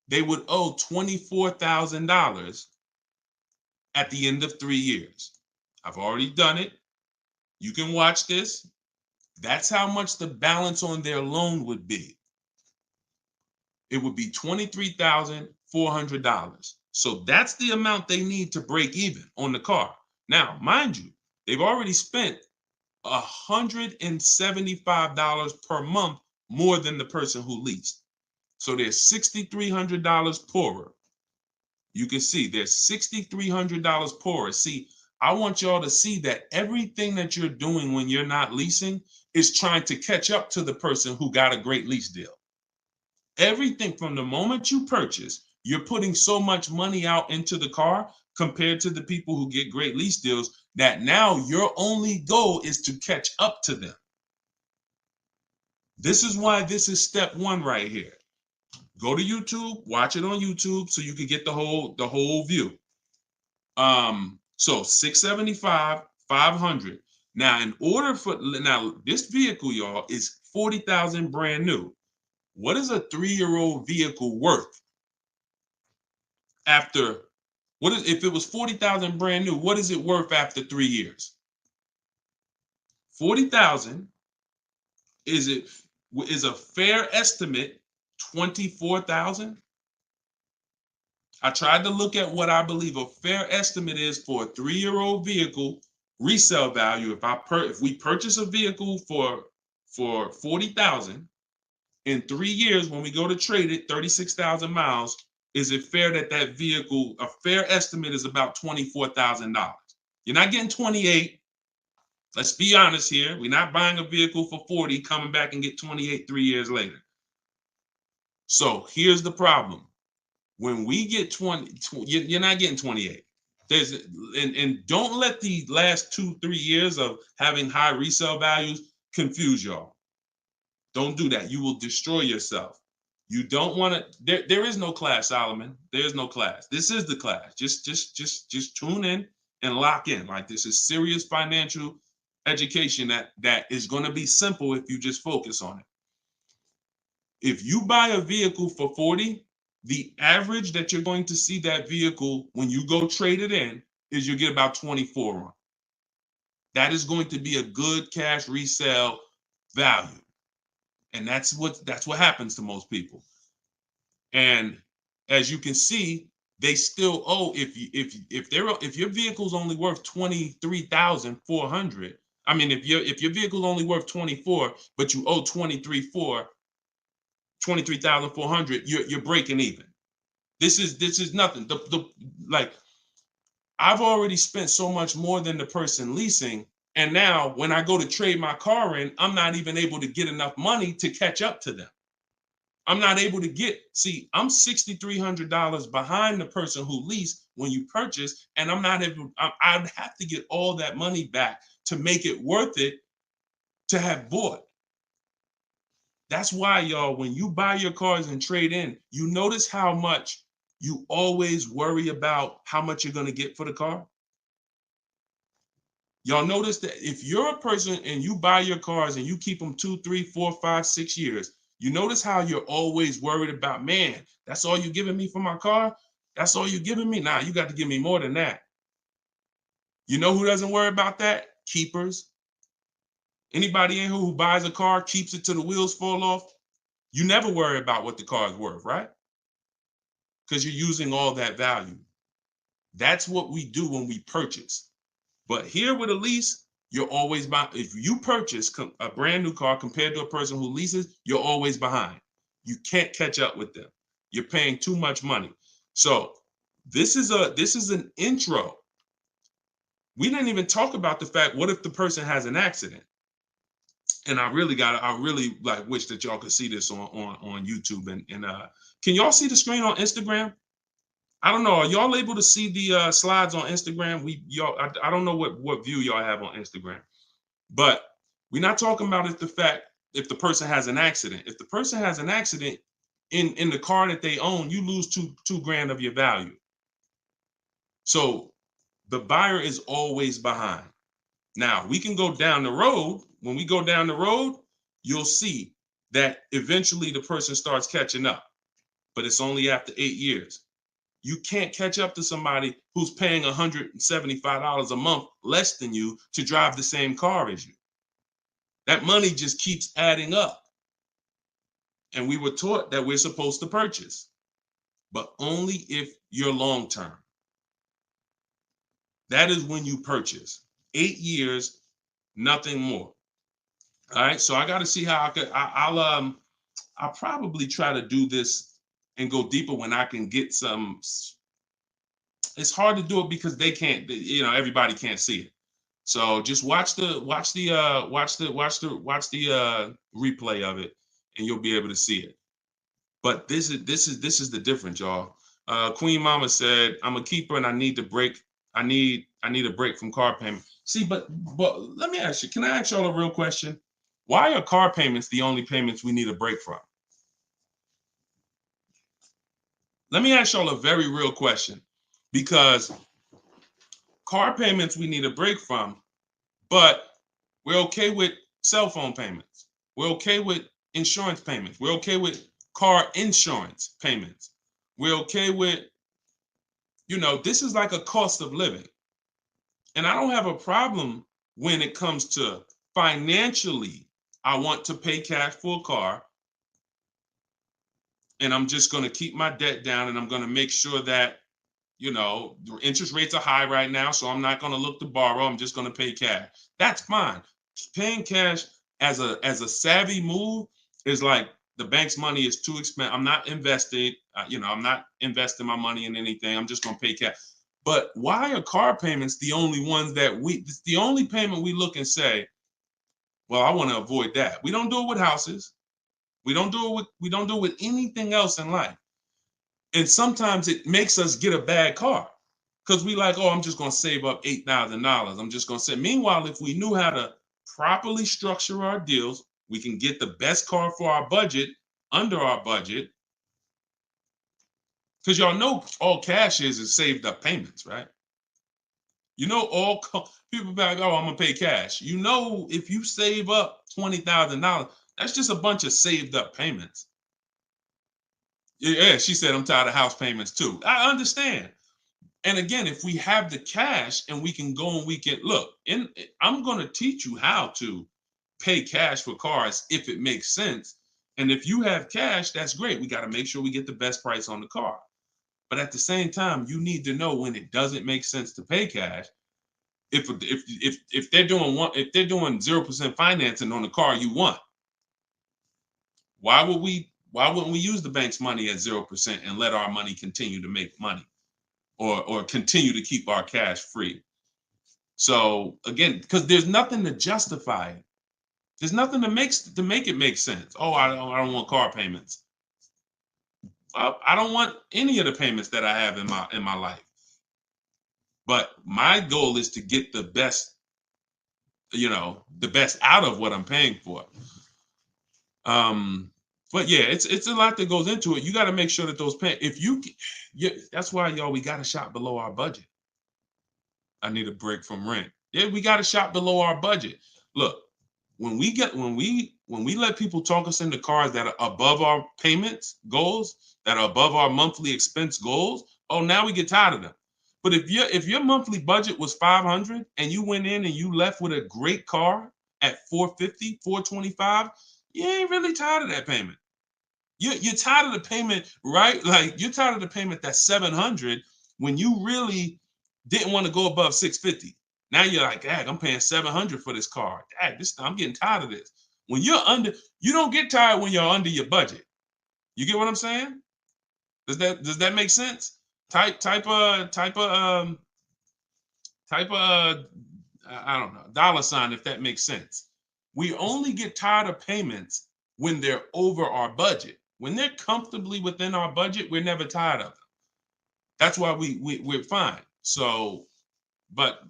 they would owe $24,000 at the end of 3 years. I've already done it. You can watch this. That's how much the balance on their loan would be. It would be $23,400. So that's the amount they need to break even on the car. Now, mind you, they've already spent $175 per month more than the person who leased. So they're $6,300 poorer. You can see they're $6,300 poorer. See, I want y'all to see that everything that you're doing when you're not leasing is trying to catch up to the person who got a great lease deal. Everything from the moment you purchase, you're putting so much money out into the car compared to the people who get great lease deals that now your only goal is to catch up to them. This is why this is step one right here. Go to YouTube, watch it on YouTube so you can get the whole view. So 675, 500. Now, this vehicle, y'all, is 40,000 brand new. What is a 3-year-old vehicle worth after? If it was 40,000 brand new, what is it worth after 3 years? 40,000 is a fair estimate 24,000. I tried to look at what I believe a fair estimate is for a 3-year-old vehicle resale value. If we purchase a vehicle for 40,000 in 3 years, when we go to trade it, 36,000 miles, is it fair that vehicle, a fair estimate is about $24,000? You're not getting 28. Let's be honest here. We're not buying a vehicle for 40, coming back and get 28 3 years later. So here's the problem. When we get 20, you're not getting 28. And don't let the last 2-3 years of having high resale values confuse y'all. Don't do that. You will destroy yourself. You don't want to. There is no class, Solomon. There is no class. This is the class. Just tune in and lock in. Like, this is serious financial education that is going to be simple if you just focus on it. If you buy a vehicle for 40, the average that you're going to see that vehicle when you go trade it in is you get about 24 on. That is going to be a good cash resale value. And that's what happens to most people. And as you can see, they still owe, if your vehicle's only worth 23,400, I mean, if your vehicle's only worth 24, but you owe 23,400, you're breaking even. This is nothing. Like, I've already spent so much more than the person leasing, and now when I go to trade my car in, I'm not even able to get enough money to catch up to them. I'm not able to I'm $6,300 behind the person who leased when you purchase, and I'd have to get all that money back to make it worth it to have bought. That's why, y'all, when you buy your cars and trade in, you notice how much you always worry about how much you're going to get for the car. Y'all notice that if you're a person and you buy your cars and you keep them 2, 3, 4, 5, 6 years, you notice how you're always worried about, man, that's all you're giving me for my car? That's all you're giving me? Nah, you got to give me more than that. You know who doesn't worry about that? Keepers. Anybody in here who buys a car, keeps it till the wheels fall off? You never worry about what the car is worth, right? Because you're using all that value. That's what we do when we purchase. But here with a lease, you're always if you purchase a brand new car compared to a person who leases, you're always behind. You can't catch up with them. You're paying too much money. So this is an intro. We didn't even talk about the fact, what if the person has an accident? And I really like wish that y'all could see this on YouTube. And can y'all see the screen on Instagram? I don't know. Are y'all able to see the slides on Instagram? I don't know what view y'all have on Instagram, but we're not talking about if the person has an accident. If the person has an accident in the car that they own, you lose two grand of your value. So the buyer is always behind. Now we can go down the road. When we go down the road, you'll see that eventually the person starts catching up, but it's only after 8 years. You can't catch up to somebody who's paying $175 a month less than you to drive the same car as you. That money just keeps adding up. And we were taught that we're supposed to purchase, but only if you're long-term. That is when you purchase. 8 years, nothing more. All right, so I got to see how I'll probably try to do this and go deeper when I can get some. It's hard to do it because they can't, everybody can't see it. So just watch the replay of it, and you'll be able to see it. But this is the difference, y'all. Queen Mama said, "I'm a keeper and I need to break. I need a break from car payment." See, but let me ask you. Can I ask y'all a real question? Why are car payments the only payments we need a break from? let me ask y'all a very real question, because car payments we need a break from, but we're okay with cell phone payments. We're okay with insurance payments. We're okay with car insurance payments. We're okay with, this is like a cost of living. And I don't have a problem when it comes to financially, I want to pay cash for a car, and I'm just going to keep my debt down, and I'm going to make sure that, the interest rates are high right now, so I'm not going to look to borrow. I'm just going to pay cash. That's fine. Paying cash as a savvy move is like, the bank's money is too expensive. I'm not investing, I'm not investing my money in anything. I'm just going to pay cash. But why are car payments the only ones that it's the only payment we look and say, well, I want to avoid that. We don't do it with houses. We don't do it with anything else in life. And sometimes it makes us get a bad car because we like, oh, I'm just going to save up $8,000. I'm just going to say. Meanwhile, if we knew how to properly structure our deals, we can get the best car for our budget, under our budget. Because y'all know all cash is saved up payments, right? All people be like, oh, I'm going to pay cash. If you save up $20,000, that's just a bunch of saved up payments. Yeah, she said, I'm tired of house payments too. I understand. And again, if we have the cash and we can go and we can look, I'm going to teach you how to pay cash for cars if it makes sense. And if you have cash, that's great. We got to make sure we get the best price on the car. But at the same time, you need to know when it doesn't make sense to pay cash. If they're doing 0% financing on the car you want, why wouldn't we use the bank's money at 0% and let our money continue to make money, or continue to keep our cash free? So again, because there's nothing to justify it. There's nothing to make it make sense. Oh, I don't want car payments. I don't want any of the payments that I have in my life. But my goal is to get the best, the best out of what I'm paying for. But yeah, it's a lot that goes into it. You got to make sure that those that's why, y'all, we got to shop below our budget. I need a break from rent. Yeah, we got to shop below our budget. Look, when we let people talk us into cars that are above our payments goals, that are above our monthly expense goals, oh, now we get tired of them. But if your monthly budget was $500 and you went in and you left with a great car at $450, $425, you ain't really tired of that payment. You're tired of the payment, right? Like, you're tired of the payment that's $700 when you really didn't want to go above $650. Now you're like, dang, I'm paying $700 for this car. Dang, I'm getting tired of this. When you're under, you don't get tired when you're under your budget. You get what I'm saying? Does that make sense? Type I don't know, $, if that makes sense. We only get tired of payments when they're over our budget. When they're comfortably within our budget, we're never tired of them. That's why we're fine. So, but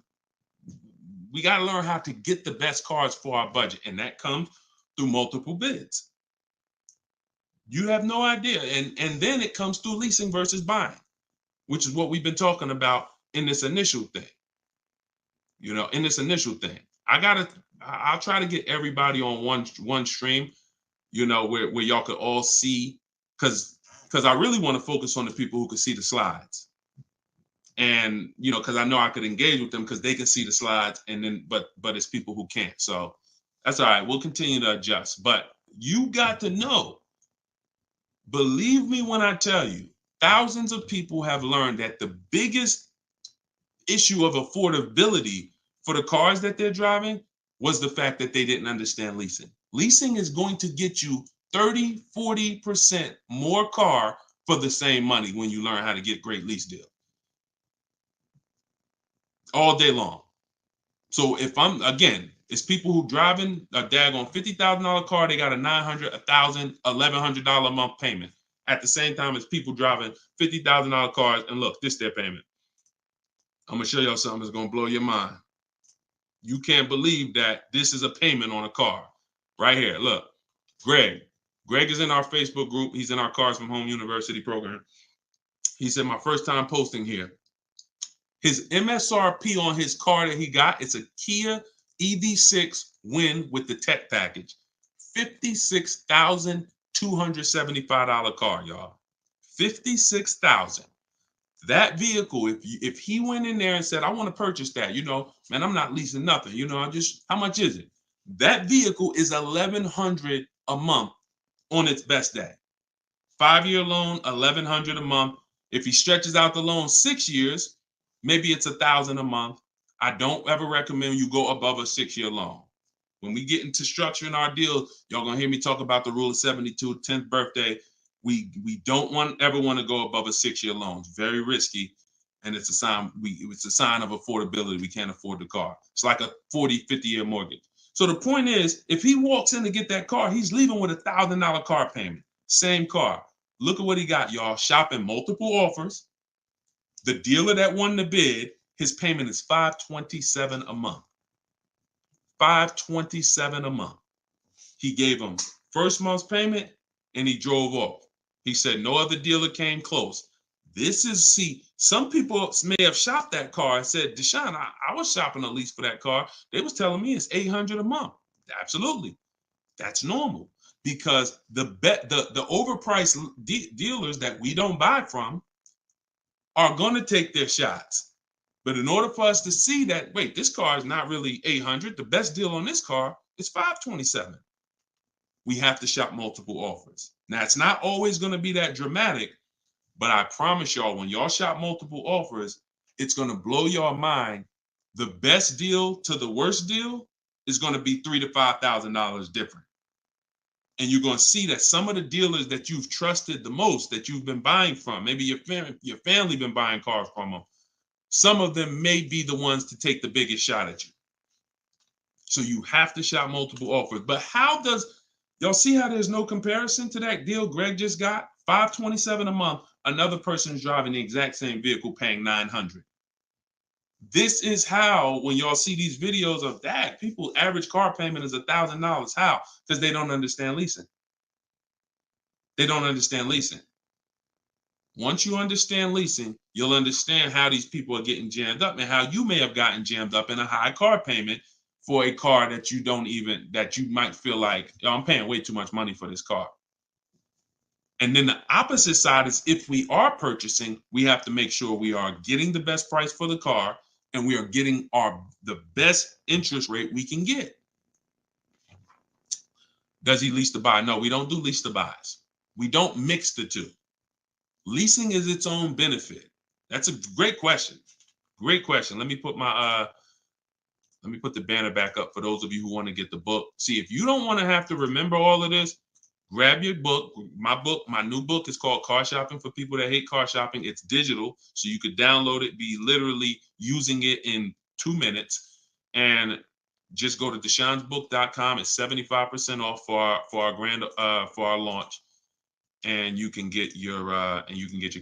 we got to learn how to get the best cars for our budget, and that comes through multiple bids. You have no idea. And then it comes through leasing versus buying, which is what we've been talking about in this initial thing. I'll try to get everybody on one stream, where y'all could all see, because I really want to focus on the people who can see the slides. And because I know I could engage with them because they can see the slides, and then but it's people who can't. So that's all right. We'll continue to adjust. But you got to know, believe me when I tell you, thousands of people have learned that the biggest issue of affordability for the cars that they're driving was the fact that they didn't understand leasing. Leasing is going to get you 30, 40% more car for the same money when you learn how to get great lease deals. All day long. So if it's people who driving a daggone $50,000 car, they got a $900, $1,000, $1,100 a month payment. At the same time as people driving $50,000 cars, and look, this is their payment. I'm gonna show y'all something that's gonna blow your mind. You can't believe that this is a payment on a car. Right here, look, Greg is in our Facebook group. He's in our Cars from Home University program. He said, my first time posting here. His MSRP on his car that he got, it's a Kia EV6 Win with the tech package. $56,275 car, y'all. $56,000. That vehicle, if he went in there and said, I want to purchase that, man, I'm not leasing nothing. How much is it? That vehicle is $1,100 a month on its best day. 5-year loan, $1,100 a month. If he stretches out the loan 6 years, maybe it's $1,000 a month. I don't ever recommend you go above a 6-year loan. When we get into structuring our deal, y'all gonna hear me talk about the rule of 72, 10th birthday. We don't ever want to go above a 6-year loan. It's very risky, and it's a sign of affordability. We can't afford the car. It's like a 40, 50-year mortgage. So the point is, if he walks in to get that car, he's leaving with $1,000 car payment. Same car. Look at what he got, y'all. Shopping multiple offers. The dealer that won the bid, his payment is $527 a month. $527 a month. He gave him first month's payment and he drove off. He said no other dealer came close. Some people may have shopped that car and said, Deshone, I was shopping a lease for that car. They was telling me it's $800 a month. Absolutely. That's normal because the overpriced dealers that we don't buy from are going to take their shots. But in order for us to see that, wait, this car is not really $800. The best deal on this car is $527. We have to shop multiple offers. Now, it's not always going to be that dramatic, but I promise y'all, when y'all shop multiple offers, it's going to blow your mind. The best deal to the worst deal is going to be $3,000 to $5,000 different. And you're going to see that some of the dealers that you've trusted the most, that you've been buying from, maybe your family been buying cars from them, some of them may be the ones to take the biggest shot at you. So you have to shop multiple offers. But y'all see how there's no comparison to that deal Greg just got? $527 a month. Another person is driving the exact same vehicle paying $900. This is how, when y'all see these videos of that, people average car payment is $1,000. How? Because they don't understand leasing. They don't understand leasing. Once you understand leasing, you'll understand how these people are getting jammed up and how you may have gotten jammed up in a high car payment for a car that you might feel like, I'm paying way too much money for this car. And then the opposite side is, if we are purchasing, we have to make sure we are getting the best price for the car and we are getting the best interest rate we can get. Does he lease to buy? No, we don't do lease to buys. We don't mix the two. Leasing is its own benefit. That's a great question. Great question. Let me put the banner back up for those of you who want to get the book. See, if you don't want to have to remember all of this, grab your book. My new book is called Car Shopping for People That Hate Car Shopping. It's digital, so you could download it, be literally using it in 2 minutes. And just go to deshonesbook.com. It's 75% off for our launch. And you can get your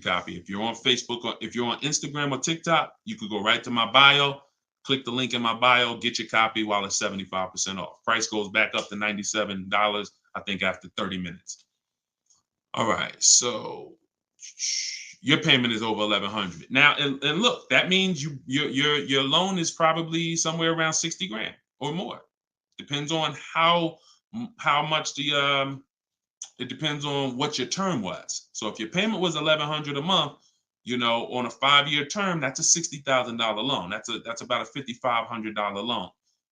copy. If you're on Facebook or if you're on Instagram or TikTok, you could go right to my bio, click the link in my bio, get your copy while it's 75% off. Price goes back up to $97, I think, after 30 minutes. All right, so your payment is over $1,100 now, and look, that means your loan is probably somewhere around 60 grand or more. Depends on how much it depends on what your term was. So if your payment was $1,100 a month, on a 5-year term, that's a $60,000 loan. That's about a $5,500 loan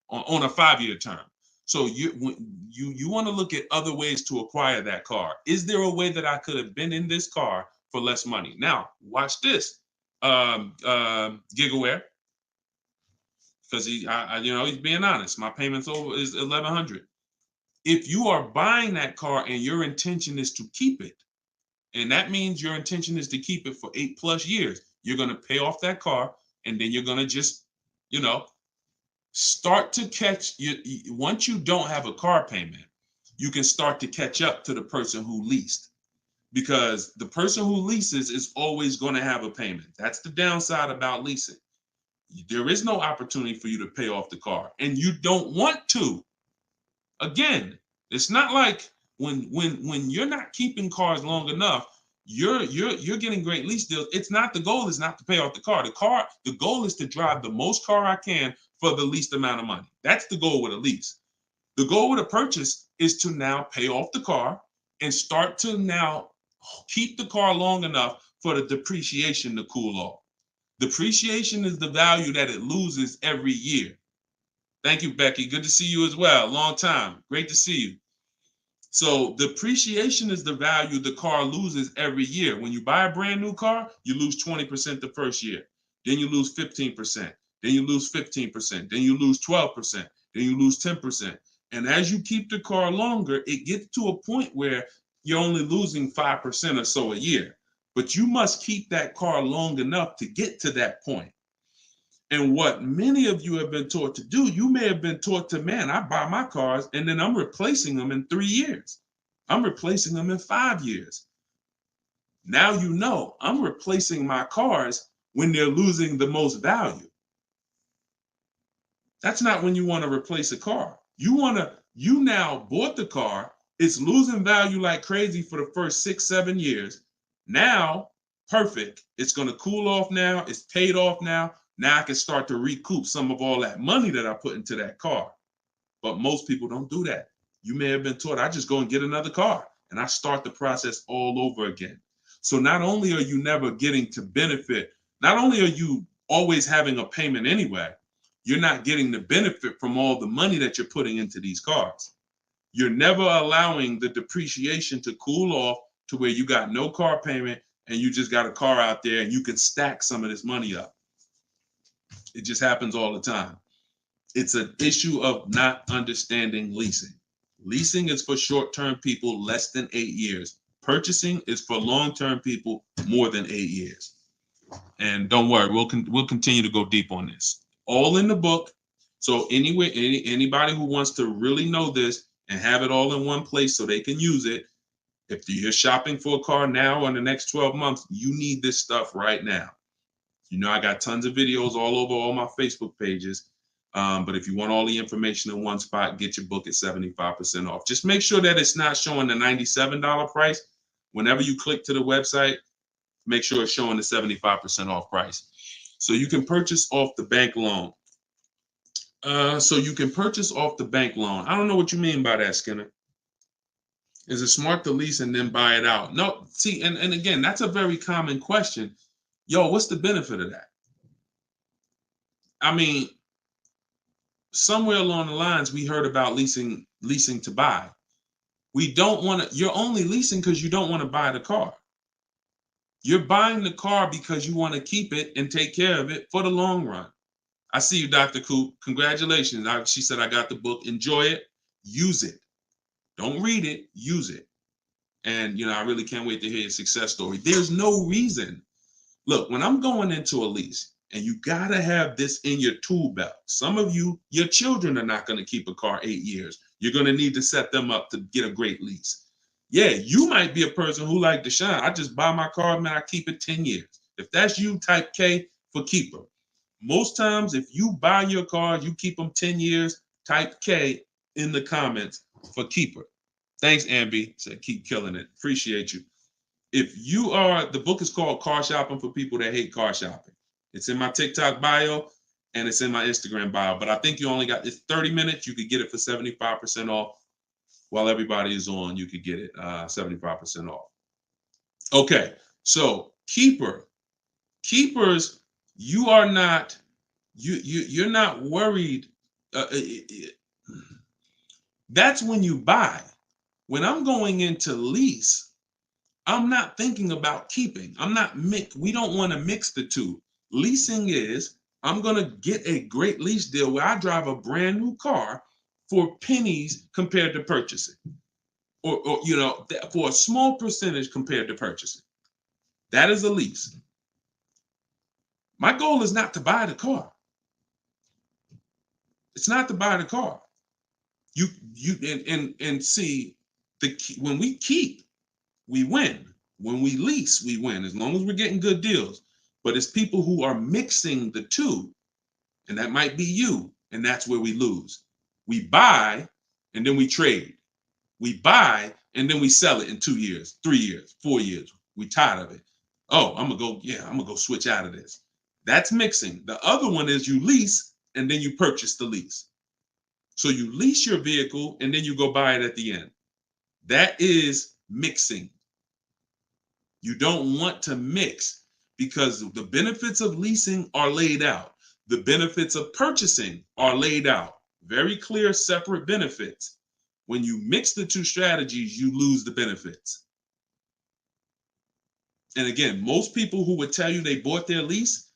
on a 5-year term. So you want to look at other ways to acquire that car. Is there a way that I could have been in this car for less money? Now, watch this, Gigaware, because he's being honest. My payments is $1,100. If you are buying that car and your intention is to keep it, and that means your intention is to keep it for 8+ years, you're going to pay off that car, and then you're going to just, start to catch. Once you don't have a car payment, you can start to catch up to the person who leased, because the person who leases is always going to have a payment. That's the downside about leasing. There is no opportunity for you to pay off the car, and you don't want to. Again, it's not like when you're not keeping cars long enough, you're getting great lease deals. It's not, the goal is not to pay off the car. The goal is to drive the most car I can for the least amount of money. That's the goal with a lease. The goal with a purchase is to now pay off the car and start to now keep the car long enough for the depreciation to cool off. Depreciation is the value that it loses every year. Thank you, Becky. Good to see you as well. Long time. Great to see you. So depreciation is the value the car loses every year. When you buy a brand new car, you lose 20% the first year. Then you lose 15%. Then you lose 15%. Then you lose 12%. Then you lose 10%. And as you keep the car longer, it gets to a point where you're only losing 5% or so a year. But you must keep that car long enough to get to that point. And what many of you have been taught to do, you may have been taught to, man, I buy my cars and then I'm replacing them in 3 years. I'm replacing them in 5 years. Now you know I'm replacing my cars when they're losing the most value. That's not when you want to replace a car. You now bought the car, it's losing value like crazy for the first 6, 7 years. Now, perfect. It's going to cool off now. It's paid off now. Now I can start to recoup some of all that money that I put into that car. But most people don't do that. You may have been taught, I just go and get another car and I start the process all over again. So not only are you never getting to benefit, not only are you always having a payment anyway, you're not getting the benefit from all the money that you're putting into these cars. You're never allowing the depreciation to cool off to where you got no car payment and you just got a car out there and you can stack some of this money up. It just happens all the time. It's an issue of not understanding leasing. Leasing is for short-term people less than 8 years. Purchasing is for long-term people more than 8 years. And don't worry, we'll continue to go deep on this. All in the book. So anyway, anybody who wants to really know this and have it all in one place so they can use it, if you're shopping for a car now or in the next 12 months, you need this stuff right now. You know, I got tons of videos all over all my Facebook pages. But if you want all the information in one spot, get your book at 75% off. Just make sure that it's not showing the $97 price. Whenever you click to the website, make sure it's showing the 75% off price. So you can purchase off the bank loan. I don't know what you mean by that, Skinner. Is it smart to lease and then buy it out? No, see, and again, that's a very common question. Yo, what's the benefit of that? I mean, somewhere along the lines, we heard about leasing to buy. We don't want to, you're only leasing because you don't want to buy the car. You're buying the car because you want to keep it and take care of it for the long run. I see you, Dr. Coop. Congratulations. She said, I got the book. Enjoy it. Use it. Don't read it. Use it. And, you know, I really can't wait to hear your success story. There's no reason. Look, when I'm going into a lease, and you got to have this in your tool belt. Some of you, your children are not going to keep a car 8 years. You're going to need to set them up to get a great lease. Yeah, you might be a person who like Deshone. I just buy my car, man, I keep it 10 years. If that's you, type K for keeper. Most times, if you buy your car, you keep them 10 years, type K in the comments for keeper. Thanks, Ambi. Said keep killing it. Appreciate you. If you are, the book is called Car Shopping for People That Hate Car Shopping. It's in my TikTok bio and it's in my Instagram bio, but I think you only got, it's 30 minutes. You could get it for 75% off. While everybody is on, you could get it 75% off. Okay, so keepers, you are not, you're not worried. That's when you buy. When I'm going into lease, I'm not thinking about keeping. We don't want to mix the two. Leasing is, I'm going to get a great lease deal where I drive a brand new car for pennies compared to purchasing, or you know, for a small percentage compared to purchasing. That is a lease. My goal is not to buy the car. It's not to buy the car. You see, when we keep, we win. When we lease, we win, as long as we're getting good deals. But it's people who are mixing the two, and that might be you, and that's where we lose. We buy, and then we trade. We buy, and then we sell it in 2 years, 3 years, 4 years. We tired of it. Oh, I'm gonna go switch out of this. That's mixing. The other one is you lease and then you purchase the lease. So you lease your vehicle and then you go buy it at the end. That is mixing. You don't want to mix because the benefits of leasing are laid out. The benefits of purchasing are laid out. Very clear, separate benefits. When you mix the two strategies, you lose the benefits. And again, most people who would tell you they bought their lease,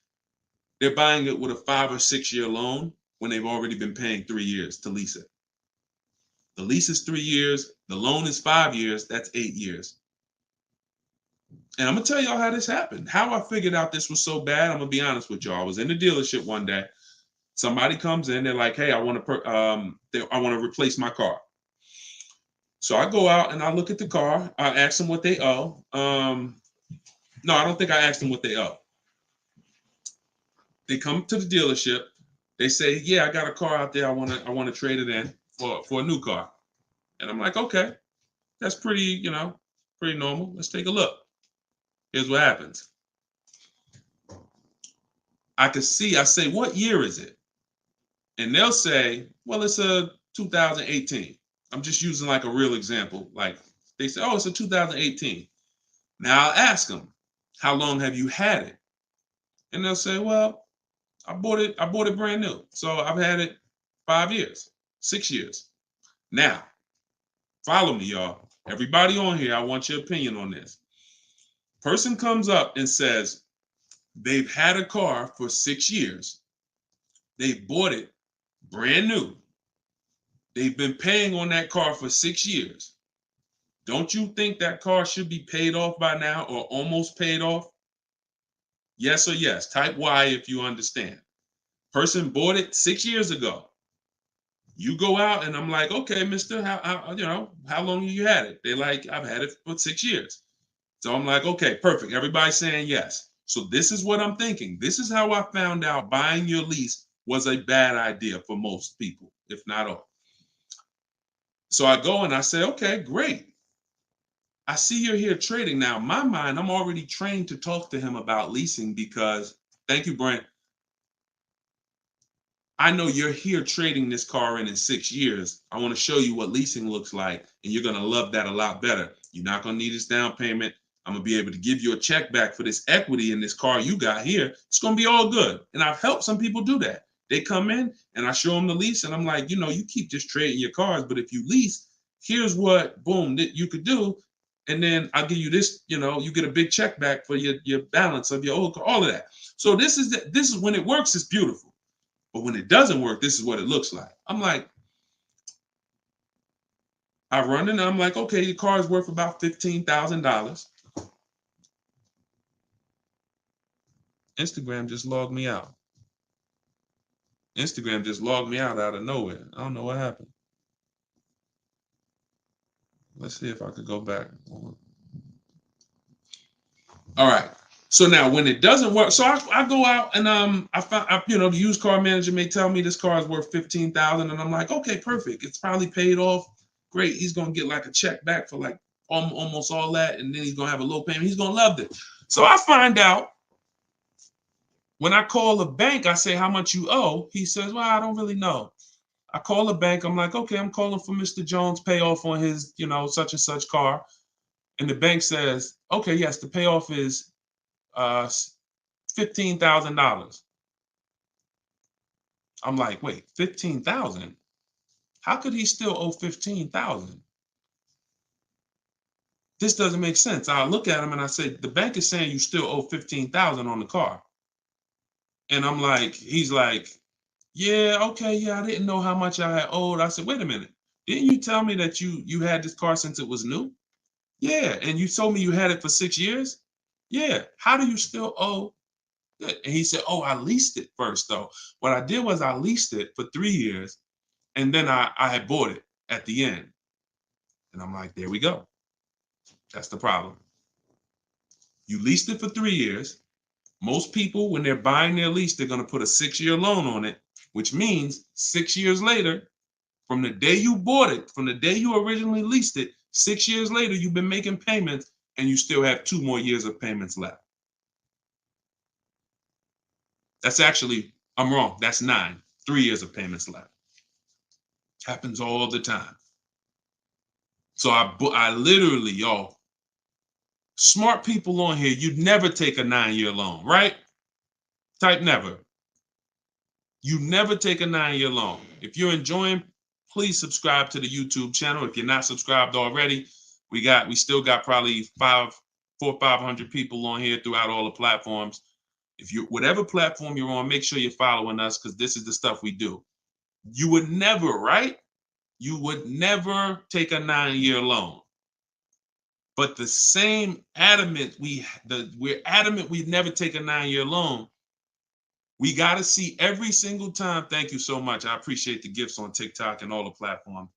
they're buying it with a 5 or 6 year loan when they've already been paying 3 years to lease it. The lease is 3 years, the loan is 5 years, that's 8 years. And I'm gonna tell y'all how this happened. How I figured out this was so bad, I'm gonna be honest with y'all. I was in the dealership one day. Somebody comes in, they're like, "Hey, I want to replace my car." So I go out and I look at the car. I ask them what they owe. No, I don't think I asked them what they owe. They come to the dealership. They say, "Yeah, I got a car out there. I want to trade it in for a new car." And I'm like, "Okay, that's pretty normal. Let's take a look." Here's what happens. I say, "What year is it?" And they'll say, "Well, it's a 2018. I'm just using like a real example. Like they say, "Oh, it's a 2018. Now I'll ask them, "How long have you had it?" And they'll say, "Well, I bought it brand new. So I've had it 5 years, 6 years." Now, follow me, y'all. Everybody on here, I want your opinion on this. Person comes up and says they've had a car for 6 years. They bought it brand new. They've been paying on that car for 6 years. Don't you think that car should be paid off by now or almost paid off? Yes or yes. Type Y if you understand. Person bought it 6 years ago. You go out and I'm like, "Okay, mister, how long have you had it?" They're like, "I've had it for 6 years." So I'm like, "Okay, perfect." Everybody's saying yes. So this is what I'm thinking. This is how I found out buying your lease was a bad idea for most people, if not all. So I go and I say, "Okay, great. I see you're here trading." Now, in my mind, I'm already trained to talk to him about leasing because, thank you, Brent. I know you're here trading this car in 6 years. I want to show you what leasing looks like, and you're going to love that a lot better. You're not going to need this down payment. I'm going to be able to give you a check back for this equity in this car you got here. It's going to be all good. And I've helped some people do that. They come in and I show them the lease, and I'm like, you keep just trading your cars, but if you lease, here's what, boom, that you could do. And then I'll give you this, you get a big check back for your balance of your old car, all of that. So this is when it works, it's beautiful. But when it doesn't work, this is what it looks like. I'm like, I run in and I'm like, "Okay, your car is worth about $15,000. Instagram just logged me out. Instagram just logged me out of nowhere. I don't know what happened. Let's see if I could go back. All right. So now when it doesn't work, so I go out and I find the used car manager may tell me this car is worth 15,000, and I'm like, "Okay, perfect. It's probably paid off. Great. He's gonna get like a check back for like almost all that, and then he's gonna have a low payment. He's gonna love it." So I find out when I call the bank, I say, "How much you owe?" He says, "Well, I don't really know." I call the bank. I'm like, "Okay, I'm calling for Mr. Jones' payoff on his such and such car," and the bank says, "Okay, yes, the payoff is $15,000. I'm like, "Wait, 15,000? How could he still owe 15,000? This doesn't make sense." I look at him and I say, "The bank is saying you still owe 15,000 on the car." And he's like, "Yeah, okay, yeah, I didn't know how much I had owed." I said, "Wait a minute. Didn't you tell me that you had this car since it was new?" "Yeah, and you told me you had it for 6 years?" "Yeah. How do you still owe?" And he said, "Oh, I leased it first, though. What I did was I leased it for 3 years, and then I had bought it at the end." And I'm like, there we go. That's the problem. You leased it for 3 years. Most people, when they're buying their lease, they're going to put a 6-year loan on it, which means 6 years later, from the day you bought it, from the day you originally leased it, 6 years later, you've been making payments. and you still have 2 more years of payments left. That's actually, I'm wrong. That's 9. 3 years of payments left. Happens all the time. So I literally, y'all, smart people on here, you'd never take a 9-year loan, right? Type never. You never take a 9-year loan. If you're enjoying, please subscribe to the YouTube channel. If you're not subscribed already, we still got probably 400 or 500 people on here throughout all the platforms. If you, whatever platform you're on, make sure you're following us, because this is the stuff we do. You would never, right? You would never take a 9-year loan. But the same adamant, we're adamant we'd never take a 9-year loan. We got to see every single time. Thank you so much. I appreciate the gifts on TikTok and all the platforms.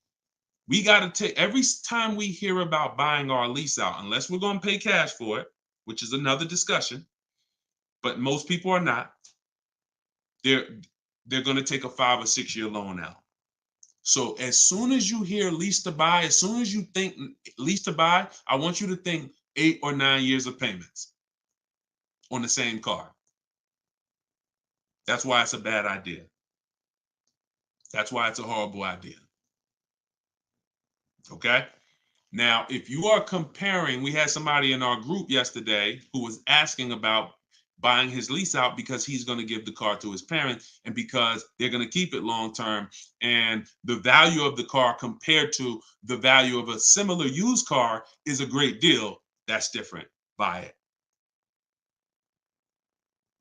We got to take, every time we hear about buying our lease out, unless we're going to pay cash for it, which is another discussion, but most people are not. They're going to take a 5 or 6 year loan out. So as soon as you hear lease to buy, as soon as you think lease to buy, I want you to think 8 or 9 years of payments on the same car. That's why it's a bad idea. That's why it's a horrible idea. Okay? Now, if you are comparing, we had somebody in our group yesterday who was asking about buying his lease out because he's going to give the car to his parents and because they're going to keep it long term, and the value of the car compared to the value of a similar used car is a great deal. That's different. Buy it.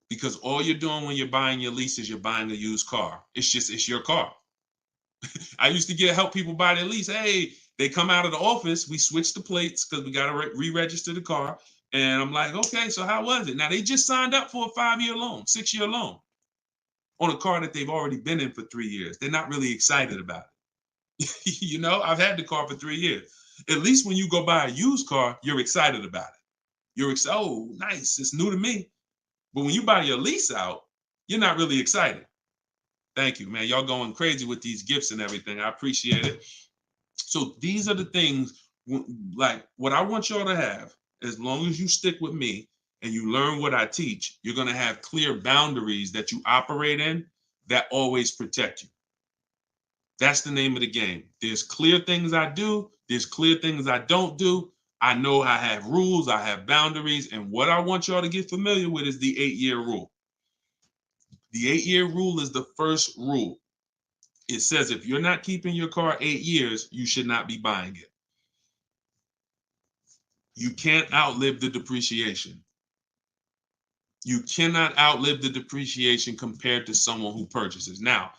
Because all you're doing when you're buying your lease is you're buying a used car. It's your car. I used to help people buy their lease. Hey, they come out of the office, we switch the plates because we got to re-register the car. And I'm like, okay, so how was it? Now they just signed up for a 5-year loan, 6-year loan on a car that they've already been in for 3 years. They're not really excited about it. You know, I've had the car for 3 years. At least when you go buy a used car, you're excited about it. You're excited, oh, nice, it's new to me. But when you buy your lease out, you're not really excited. Thank you, man. Y'all going crazy with these gifts and everything. I appreciate it. So these are the things, like what I want y'all to have, as long as you stick with me and you learn what I teach, you're going to have clear boundaries that you operate in that always protect you. That's the name of the game. There's clear things I do. There's clear things I don't do. I know I have rules. I have boundaries. And what I want y'all to get familiar with is the 8-year rule. The 8-year rule is the first rule. It says if you're not keeping your car 8 years, you should not be buying it. You can't outlive the depreciation. You cannot outlive the depreciation compared to someone who purchases. Now,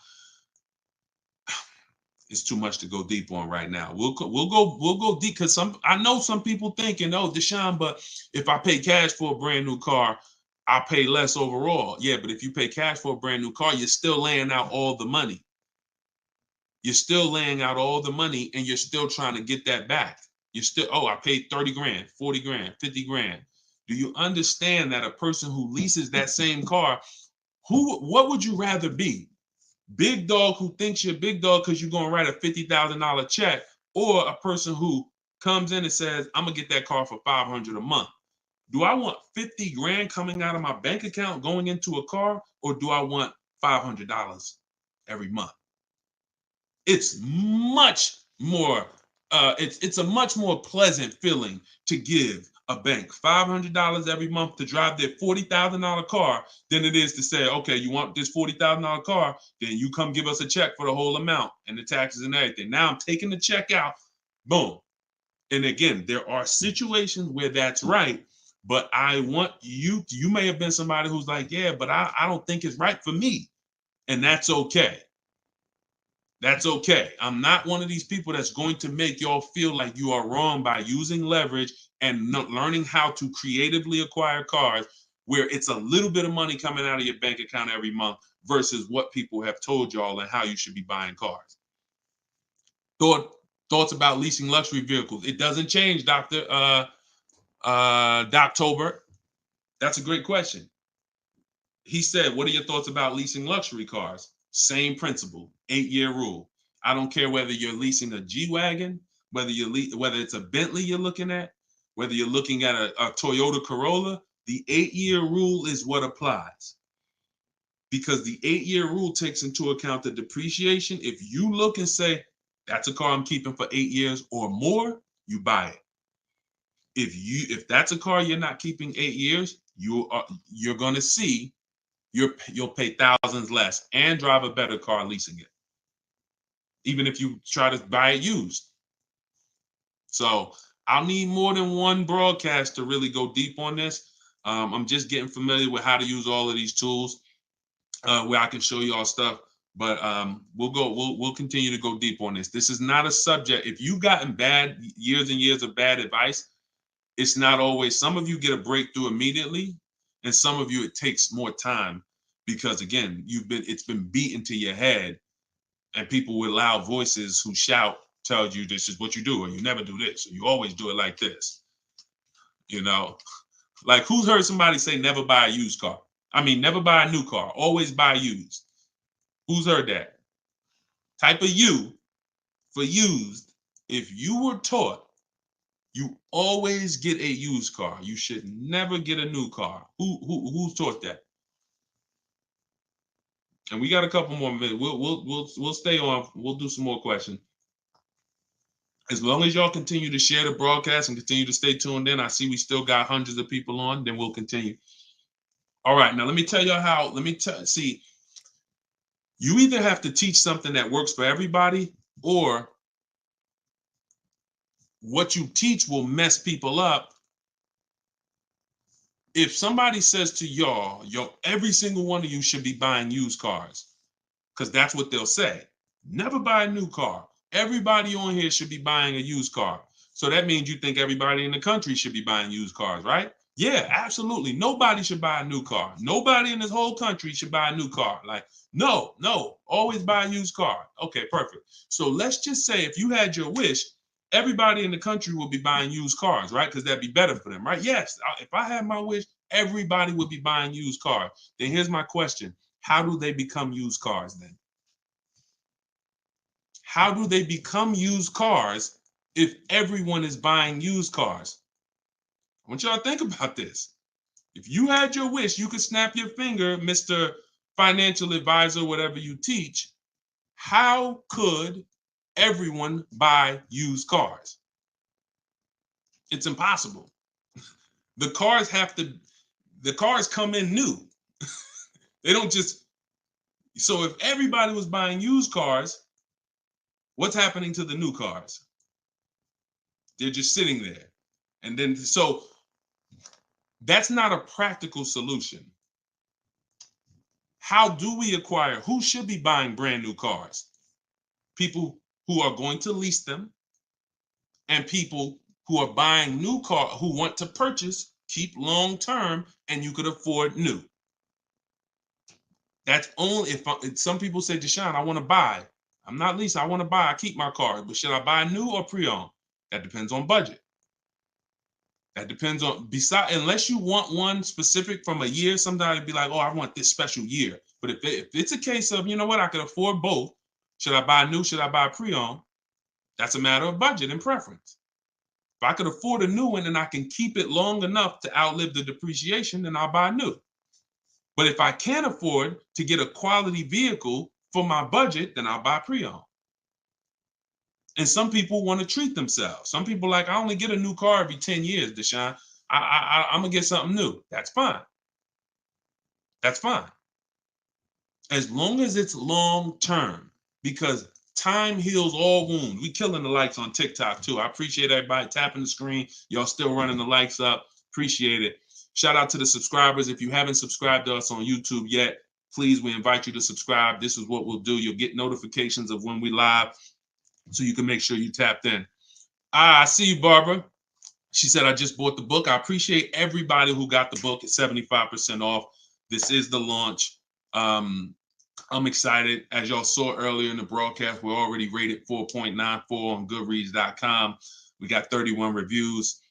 it's too much to go deep on right now. We'll go deep because I know some people thinking, oh, Deshone, but if I pay cash for a brand new car, I'll pay less overall. Yeah, but if you pay cash for a brand new car, you're still laying out all the money. You're still laying out all the money and you're still trying to get that back. You're still, oh, I paid 30 grand, 40 grand, 50 grand. Do you understand that a person who leases that same car, what would you rather be? Big dog who thinks you're big dog because you're going to write a $50,000 check, or a person who comes in and says, I'm going to get that car for $500 a month. Do I want 50 grand coming out of my bank account going into a car, or do I want $500 every month? It's much more, it's a much more pleasant feeling to give a bank $500 every month to drive their $40,000 car than it is to say, okay, you want this $40,000 car, then you come give us a check for the whole amount and the taxes and everything. Now I'm taking the check out, boom. And again, there are situations where that's right, but I want you may have been somebody who's like, yeah, but I don't think it's right for me. And that's okay. That's okay. I'm not one of these people that's going to make y'all feel like you are wrong by using leverage and learning how to creatively acquire cars where it's a little bit of money coming out of your bank account every month versus what people have told y'all and how you should be buying cars. Thoughts about leasing luxury vehicles. It doesn't change, Dr. Doctober. That's a great question. He said, what are your thoughts about leasing luxury cars? Same principle, 8-year rule. I don't care whether you're leasing a G-Wagon, whether it's a Bentley you're looking at, whether you're looking at a Toyota Corolla, the 8-year rule is what applies. Because the 8-year rule takes into account the depreciation. If you look and say, that's a car I'm keeping for 8 years or more, you buy it. If that's a car you're not keeping 8 years, you're gonna see you'll pay thousands less and drive a better car leasing it, even if you try to buy it used. So I'll need more than one broadcast to really go deep on this. I'm just getting familiar with how to use all of these tools, where I can show you all stuff. But we'll continue to go deep on this. This is not a subject. If you've gotten bad years and years of bad advice, it's not always. Some of you get a breakthrough immediately, and some of you it takes more time because again, it's been beaten to your head, and people with loud voices who shout tell you this is what you do, or you never do this, or you always do it like this. You know, like who's heard somebody say never buy a used car? I mean, never buy a new car, always buy used. Who's heard that? Type of U for used. If you were taught you always get a used car, you should never get a new car. Who's taught that? And we got a couple more minutes. We'll stay on. We'll do some more questions. As long as y'all continue to share the broadcast and continue to stay tuned in, I see we still got hundreds of people on, then we'll continue. All right, now let me tell y'all how, see, you either have to teach something that works for everybody, or what you teach will mess people up. If somebody says to y'all, every single one of you should be buying used cars, because that's what they'll say. Never buy a new car. Everybody on here should be buying a used car. So that means you think everybody in the country should be buying used cars, right? Yeah, absolutely. Nobody should buy a new car. Nobody in this whole country should buy a new car. Like, no, always buy a used car. Okay, perfect. So let's just say if you had your wish, everybody in the country would be buying used cars, right? Because that'd be better for them, right? Yes, if I had my wish, everybody would be buying used cars. Then here's my question. How do they become used cars then? How do they become used cars if everyone is buying used cars? I want y'all to think about this. If you had your wish, you could snap your finger, Mr. Financial Advisor, whatever you teach. How could everyone buy used cars? It's impossible. The cars come in new. They don't just, so if everybody was buying used cars, what's happening to the new cars? They're just sitting there. And then, so that's not a practical solution. How do we acquire? Who should be buying brand new cars? People who are going to lease them, and people who are buying new cars, who want to purchase, keep long term, and you could afford new. That's only if some people say, Deshone, I want to buy. I'm not leasing, I want to buy. I keep my car, but should I buy new or pre-owned? That depends on budget. That depends on, unless you want one specific from a year, somebody be like, oh, I want this special year. But if it's a case of, you know what, I can afford both. Should I buy new? Should I buy pre-owned? That's a matter of budget and preference. If I could afford a new one and I can keep it long enough to outlive the depreciation, then I'll buy new. But if I can't afford to get a quality vehicle for my budget, then I'll buy pre-owned. And some people want to treat themselves. Some people like, I only get a new car every 10 years, Deshone. I'm going to get something new. That's fine. That's fine. As long as it's long term, because time heals all wounds. We killing the likes on TikTok too. I appreciate everybody tapping the screen. Y'all still running the likes up. Appreciate it. Shout out to the subscribers. If you haven't subscribed to us on YouTube yet, please, we invite you to subscribe. This is what we'll do. You'll get notifications of when we live, so you can make sure you tapped in. I see you, Barbara. She said, I just bought the book. I appreciate everybody who got the book at 75% off. This is the launch. I'm excited. As y'all saw earlier in the broadcast, we're already rated 4.94 on Goodreads.com. We got 31 reviews.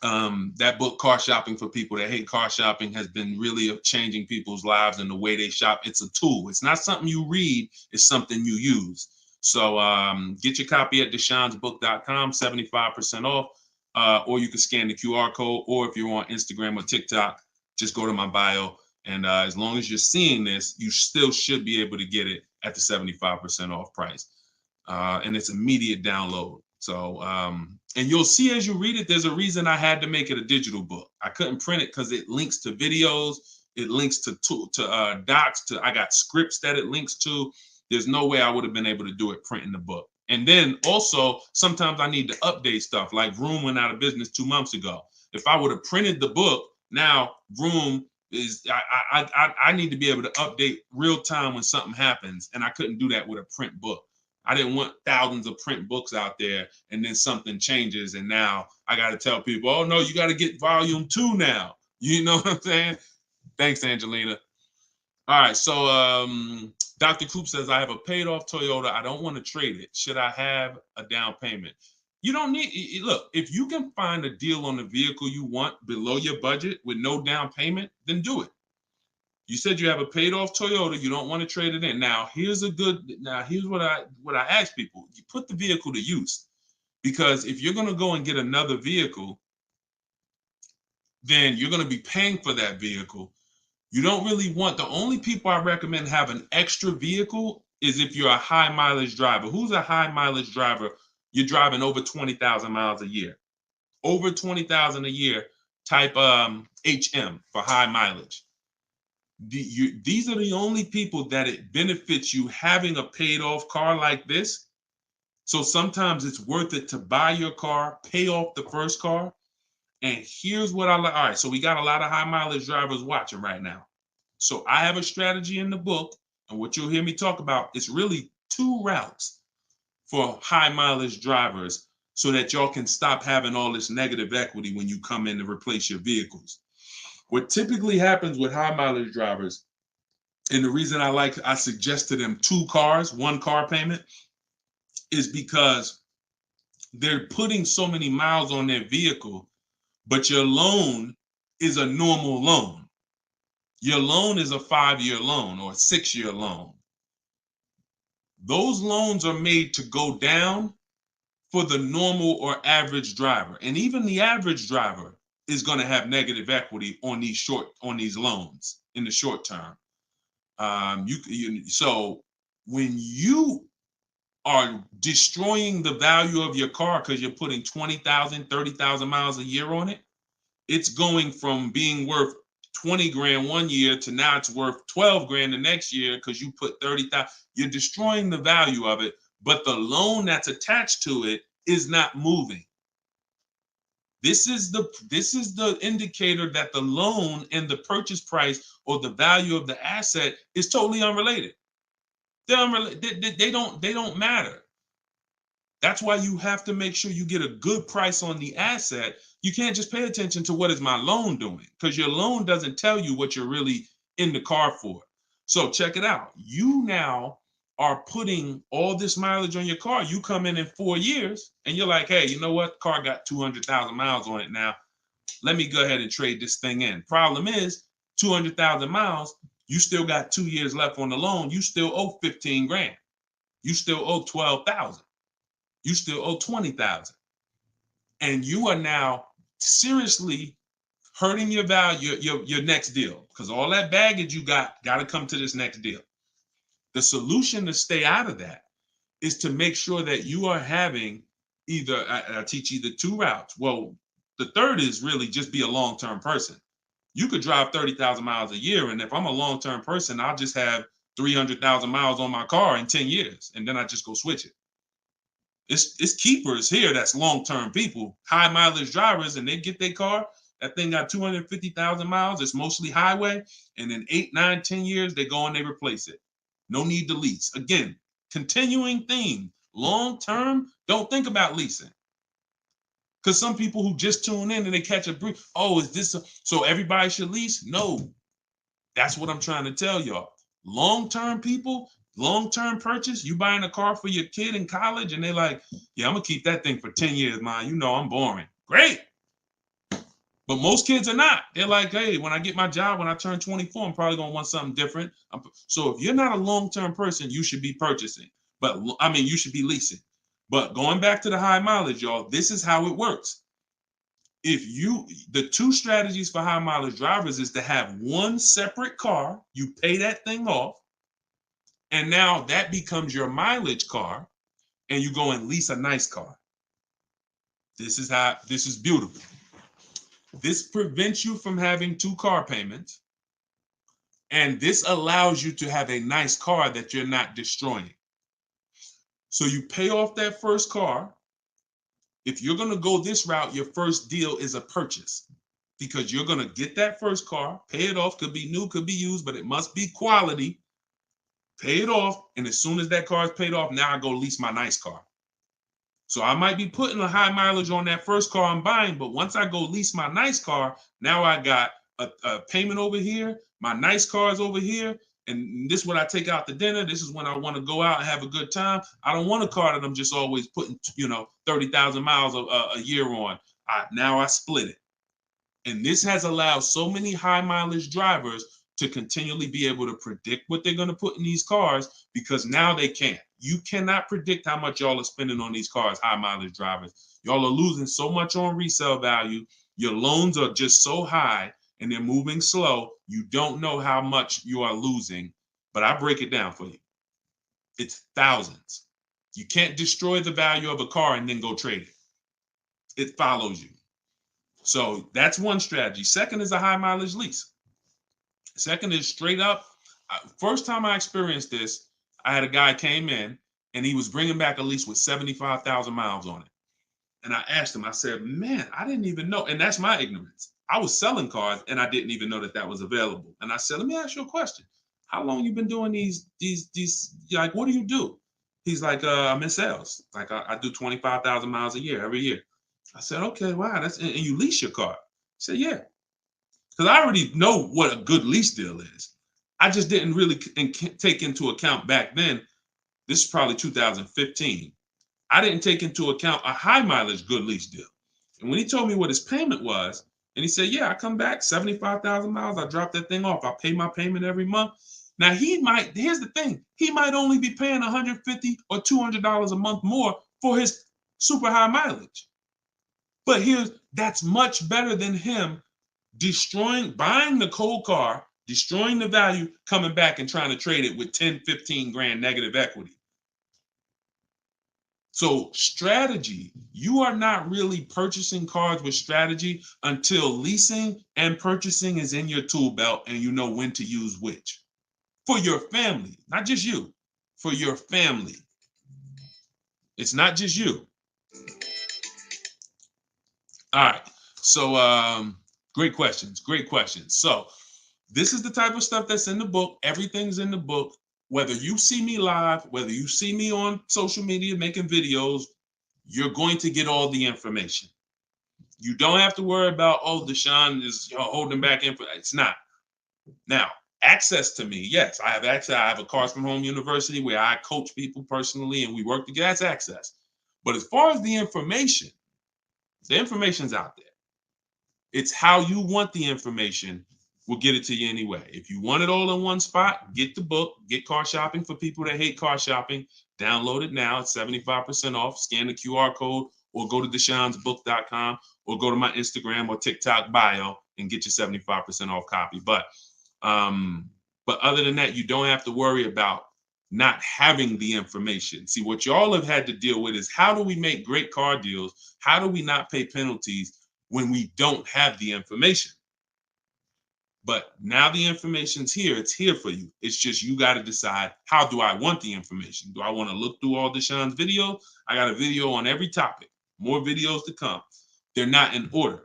That book, Car Shopping for People That Hate Car Shopping, has been really changing people's lives and the way they shop. It's a tool. It's not something you read. It's something you use. So get your copy at deshonesbook.com, 75% off. or you can scan the QR code, or if you're on Instagram or TikTok, just go to my bio. And as long as you're seeing this, you still should be able to get it at the 75% off price. And it's immediate download. So, and you'll see as you read it, there's a reason I had to make it a digital book. I couldn't print it because it links to videos, it links to docs, I got scripts that it links to. There's no way I would have been able to do it printing the book. And then also, sometimes I need to update stuff, like Vroom went out of business 2 months ago. If I would have printed the book, now Vroom is, I need to be able to update real time when something happens, and I couldn't do that with a print book. I didn't want thousands of print books out there and then something changes and now I got to tell people, oh no, you got to get volume 2 now. You know what I'm saying? Thanks, Angelina. All right, so Dr. Coop says, I have a paid off Toyota. I don't want to trade it. Should I have a down payment? You don't need, look, if you can find a deal on the vehicle you want below your budget with no down payment, then do it. You said you have a paid off Toyota. You don't want to trade it in. Now, here's what I ask people. You put the vehicle to use, because if you're going to go and get another vehicle, then you're going to be paying for that vehicle. You don't really want, the only people I recommend have an extra vehicle is if you're a high mileage driver. Who's a high mileage driver? You're driving over 20,000 miles a year. Over 20,000 a year, type HM for high mileage. These are the only people that it benefits you having a paid off car like this. So sometimes it's worth it to buy your car, pay off the first car. And here's what I like. All right, so we got a lot of high mileage drivers watching right now. So I have a strategy in the book, and what you'll hear me talk about is really 2 routes for high mileage drivers so that y'all can stop having all this negative equity when you come in to replace your vehicles. What typically happens with high mileage drivers, and the reason I suggest to them 2 cars, 1 car payment, is because they're putting so many miles on their vehicle, but your loan is a normal loan. Your loan is a 5-year loan or a 6-year loan. Those loans are made to go down for the normal or average driver. And even the average driver is going to have negative equity on these loans in the short term. So when you are destroying the value of your car because you're putting 20,000, 30,000 miles a year on it, it's going from being worth 20 grand one year to now it's worth 12 grand the next year because you put 30,000. You're destroying the value of it, but the loan that's attached to it is not moving. This is the indicator that the loan and the purchase price or the value of the asset is totally unrelated. They don't matter. That's why you have to make sure you get a good price on the asset. You can't just pay attention to what is my loan doing, because your loan doesn't tell you what you're really in the car for. So check it out. You now are putting all this mileage on your car. You come in 4 years and you're like, hey, you know what? Car got 200,000 miles on it now. Let me go ahead and trade this thing in. Problem is 200,000 miles, you still got 2 years left on the loan. You still owe 15 grand. You still owe 12,000. You still owe 20,000. And you are now seriously hurting your value, your next deal, because all that baggage you got to come to this next deal. The solution to stay out of that is to make sure that you are having I teach either 2 routes. Well, the third is really just be a long-term person. You could drive 30,000 miles a year. And if I'm a long-term person, I'll just have 300,000 miles on my car in 10 years. And then I just go switch it. It's keepers here that's long-term people, high mileage drivers, and they get their car. That thing got 250,000 miles. It's mostly highway. And in 8, 9, 10 years, they go and they replace it. No need to lease. Again, continuing theme. Long-term, don't think about leasing. Because some people who just tune in and they catch a brief, oh, is this so everybody should lease? No. That's what I'm trying to tell y'all. Long-term people, long-term purchase, you buying a car for your kid in college and they're like, yeah, I'm going to keep that thing for 10 years, man. You know I'm boring. Great. But most kids are not. They're like, hey, when I get my job, when I turn 24, I'm probably going to want something different. So if you're not a long-term person, you should be purchasing. But I mean, you should be leasing. But going back to the high mileage, y'all, this is how it works. The two strategies for high mileage drivers is to have one separate car, you pay that thing off, and now that becomes your mileage car, and you go and lease a nice car. This is beautiful. This prevents you from having two car payments, and this allows you to have a nice car that you're not destroying. So you pay off that first car. If you're going to go this route, your first deal is a purchase, because you're going to get that first car, pay it off, could be new, could be used, but it must be quality. Pay it off, and as soon as that car is paid off, now I go lease my nice car. So I might be putting a high mileage on that first car I'm buying, but once I go lease my nice car, now I got a payment over here, my nice car is over here, and this is when I take out to dinner. This is when I want to go out and have a good time. I don't want a car that I'm just always putting, 30,000 miles a year on. Now I split it. And this has allowed so many high mileage drivers to continually be able to predict what they're going to put in these cars, because now they can't. You cannot predict how much y'all are spending on these cars, high mileage drivers. Y'all are losing so much on resale value. Your loans are just so high and they're moving slow. You don't know how much you are losing, but I break it down for you. It's thousands. You can't destroy the value of a car and then go trade it. It follows you. So that's one strategy. Second is a high mileage lease. Second is straight up. First time I experienced this, I had a guy came in and he was bringing back a lease with 75,000 miles on it. And I asked him, I said, man, I didn't even know. And that's my ignorance. I was selling cars and I didn't even know that was available. And I said, let me ask you a question. How long you been doing these, like, what do you do? He's like, I'm in sales. Like I do 25,000 miles a year, every year. I said, okay, wow. And you lease your car? He said, yeah. Because I already know what a good lease deal is. I just didn't really take into account back then. This is probably 2015. I didn't take into account a high mileage good lease deal. And when he told me what his payment was, and he said, yeah, I come back 75,000 miles. I drop that thing off. I pay my payment every month. Now here's the thing. He might only be paying $150 or $200 a month more for his super high mileage. But that's much better than him buying the cold car, destroying the value, coming back and trying to trade it with 10, 15 grand negative equity. So strategy, you are not really purchasing cars with strategy until leasing and purchasing is in your tool belt and you know when to use which. For your family, not just you, for your family. It's not just you. All right, so great questions. So this is the type of stuff that's in the book. Everything's in the book. Whether you see me live, whether you see me on social media making videos, you're going to get all the information. You don't have to worry about, Deshone is holding back info. It's not. Now, access to me, yes, I have access. I have a Cars from Home University where I coach people personally and we work together. That's access. But as far as the information's out there. It's how you want the information. We'll get it to you anyway. If you want it all in one spot, get the book, get Car Shopping for people that hate car shopping. Download it now. It's 75% off. Scan the QR code or go to deshonesbook.com or go to my Instagram or TikTok bio and get your 75% off copy. But other than that, you don't have to worry about not having the information. See, what y'all have had to deal with is how do we make great car deals? How do we not pay penalties when we don't have the information? But now the information's here. It's here for you. It's just you got to decide, how do I want the information? Do I want to look through all Deshone's videos? I got a video on every topic. More videos to come. They're not in order,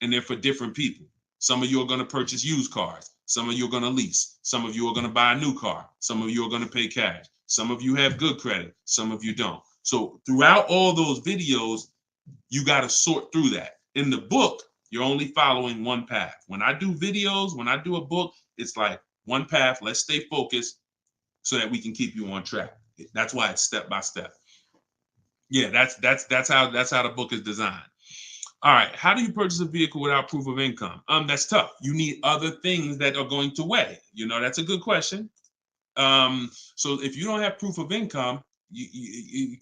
and they're for different people. Some of you are going to purchase used cars. Some of you are going to lease. Some of you are going to buy a new car. Some of you are going to pay cash. Some of you have good credit. Some of you don't. So throughout all those videos, you got to sort through that. In the book, you're only following one path. When I do videos, when I do a book, it's like one path. Let's stay focused so that we can keep you on track. That's why it's step by step. Yeah, that's how the book is designed. All right, how do you purchase a vehicle without proof of income? That's tough. You need other things that are going to weigh. That's a good question. So if you don't have proof of income,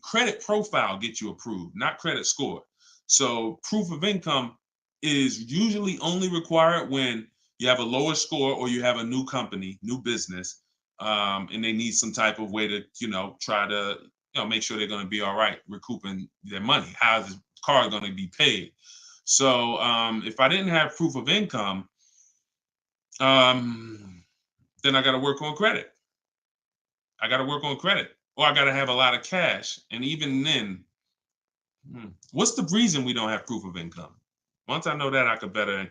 credit profile gets you approved, not credit score. So proof of income is usually only required when you have a lower score or you have a new company, new business, and they need some type of way to, try to, make sure they're going to be all right recouping their money. How's the car going to be paid? So if I didn't have proof of income, then I got to work on credit. I got to work on credit, or I got to have a lot of cash. And even then, what's the reason we don't have proof of income? Once I know that, I could better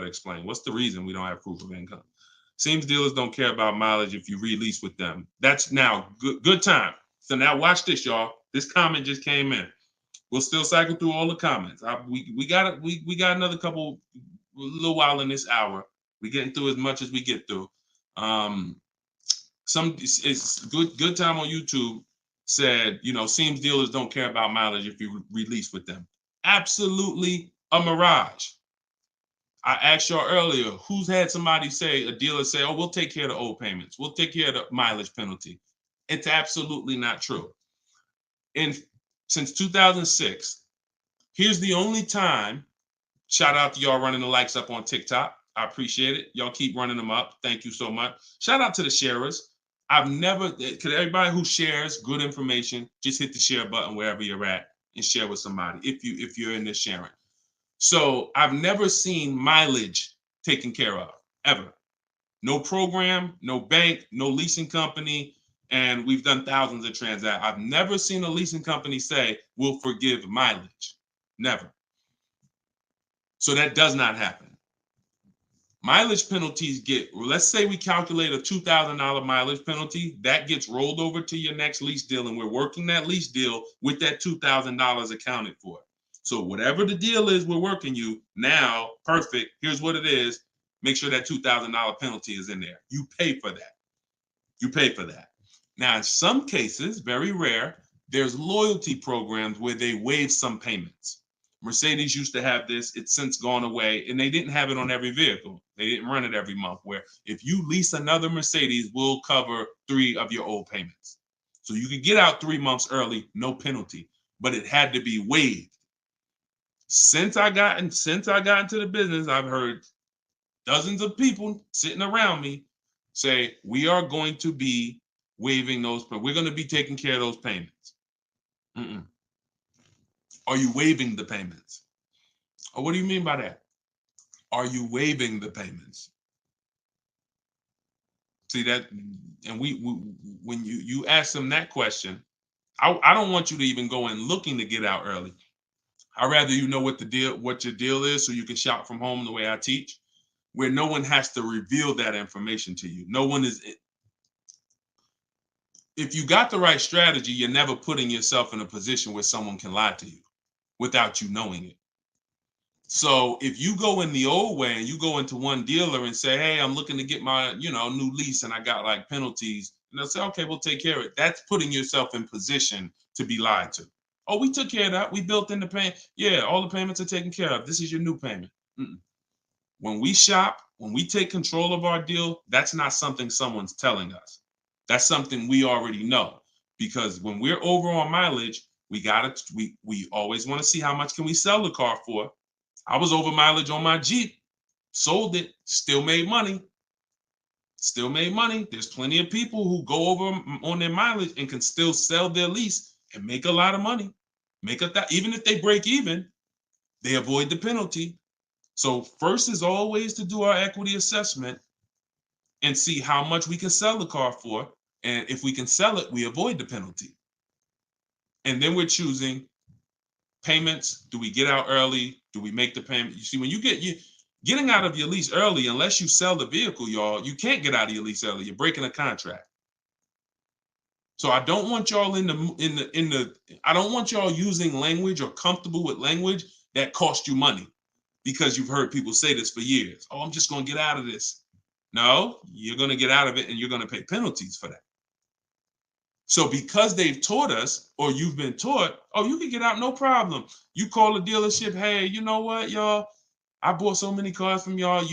explain. What's the reason we don't have proof of income? Seems dealers don't care about mileage if you release with them. That's now good time. So now watch this, y'all. This comment just came in. We'll still cycle through all the comments. We got another couple, a little while in this hour. We're getting through as much as we get through. It's good time on YouTube said, seems dealers don't care about mileage if you release with them. Absolutely a mirage. I asked y'all earlier, who's had somebody say, a dealer say, oh, we'll take care of the old payments. We'll take care of the mileage penalty. It's absolutely not true. And since 2006, here's the only time, shout out to y'all running the likes up on TikTok. I appreciate it. Y'all keep running them up. Thank you so much. Shout out to the sharers. Could everybody who shares good information, just hit the share button wherever you're at and share with somebody if you're in this sharing. So I've never seen mileage taken care of, ever. No program, no bank, no leasing company, and we've done thousands of transactions. I've never seen a leasing company say, we'll forgive mileage. Never. So that does not happen. Mileage penalties let's say we calculate a $2,000 mileage penalty, that gets rolled over to your next lease deal, and we're working that lease deal with that $2,000 accounted for. So whatever the deal is we're working you now, perfect, here's what it is. Make sure that $2,000 penalty is in there. You pay for that. You pay for that. Now, in some cases, very rare, there's loyalty programs where they waive some payments. Mercedes used to have this. It's since gone away, and they didn't have it on every vehicle. They didn't run it every month, where if you lease another Mercedes, we'll cover 3 of your old payments. So you could get out 3 months early, no penalty, but it had to be waived. Since I got into the business, I've heard dozens of people sitting around me say, we are going to be waiving those, but we're going to be taking care of those payments. Are you waiving the payments? Or what do you mean by that? Are you waiving the payments? See that, and when you ask them that question, I don't want you to even go in looking to get out early. I'd rather you know what your deal is, so you can shop from home the way I teach, where no one has to reveal that information to you. No one is. If you got the right strategy, you're never putting yourself in a position where someone can lie to you without you knowing it. So if you go in the old way and you go into one dealer and say, hey, I'm looking to get my, new lease and I got like penalties, and they'll say, okay, we'll take care of it. That's putting yourself in position to be lied to. Oh, we took care of that. We built in the payment. Yeah, all the payments are taken care of. This is your new payment. When we shop, when we take control of our deal, that's not something someone's telling us. That's something we already know. Because when we're over on mileage, we always want to see how much can we sell the car for. I was over mileage on my Jeep, sold it, still made money. Still made money. There's plenty of people who go over on their mileage and can still sell their lease and make a lot of money. Even if they break even, they avoid the penalty. So first is always to do our equity assessment and see how much we can sell the car for. And if we can sell it, we avoid the penalty. And then we're choosing payments. Do we get out early? Do we make the payment? You see, when getting out of your lease early, unless you sell the vehicle, y'all, you can't get out of your lease early. You're breaking a contract. So I don't want y'all I don't want y'all using language or comfortable with language that cost you money, because you've heard people say this for years. Oh, I'm just going to get out of this. No, you're going to get out of it and you're going to pay penalties for that. So because they've taught us, or you've been taught, oh, you can get out, no problem. You call the dealership, hey, you know what, y'all? I bought so many cars from y'all.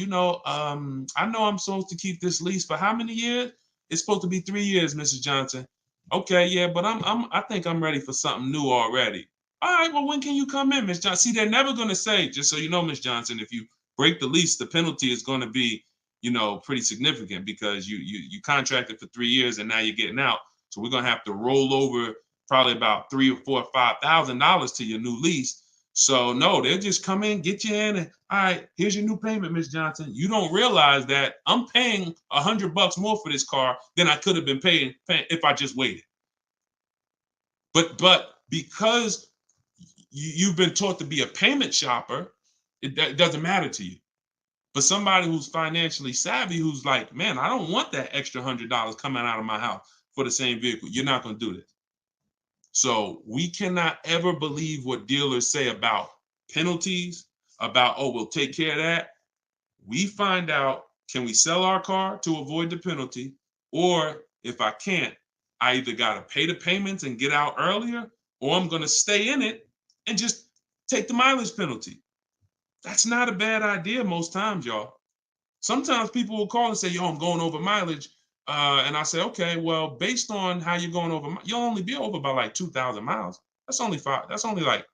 I know I'm supposed to keep this lease for how many years? It's supposed to be 3 years, Mrs. Johnson. Okay, yeah, but I think I'm ready for something new already. All right, well, when can you come in, Miss Johnson? See, they're never going to say, just so you know, Miss Johnson, if you break the lease, the penalty is going to be, pretty significant because you contracted for 3 years and now you're getting out. So we're going to have to roll over probably about $3,000 or $4,000 or $5,000 to your new lease. So no, they'll just come in, get you in, and all right, here's your new payment, Miss Johnson. You don't realize that I'm paying $100 more for this car than I could have been paying if I just waited. But because you've been taught to be a payment shopper, it doesn't matter to you. But somebody who's financially savvy, who's like, man, I don't want that extra $100 coming out of my house for the same vehicle. You're not going to do this. So we cannot ever believe what dealers say about penalties, about, oh, we'll take care of that. We find out, can we sell our car to avoid the penalty? Or if I can't, I either got to pay the payments and get out earlier, or I'm going to stay in it and just take the mileage penalty. That's not a bad idea most times, y'all. Sometimes people will call and say, yo, I'm going over mileage. And I say, okay, well, based on how you're going over, you'll only be over by like 2,000 miles. That's only $500.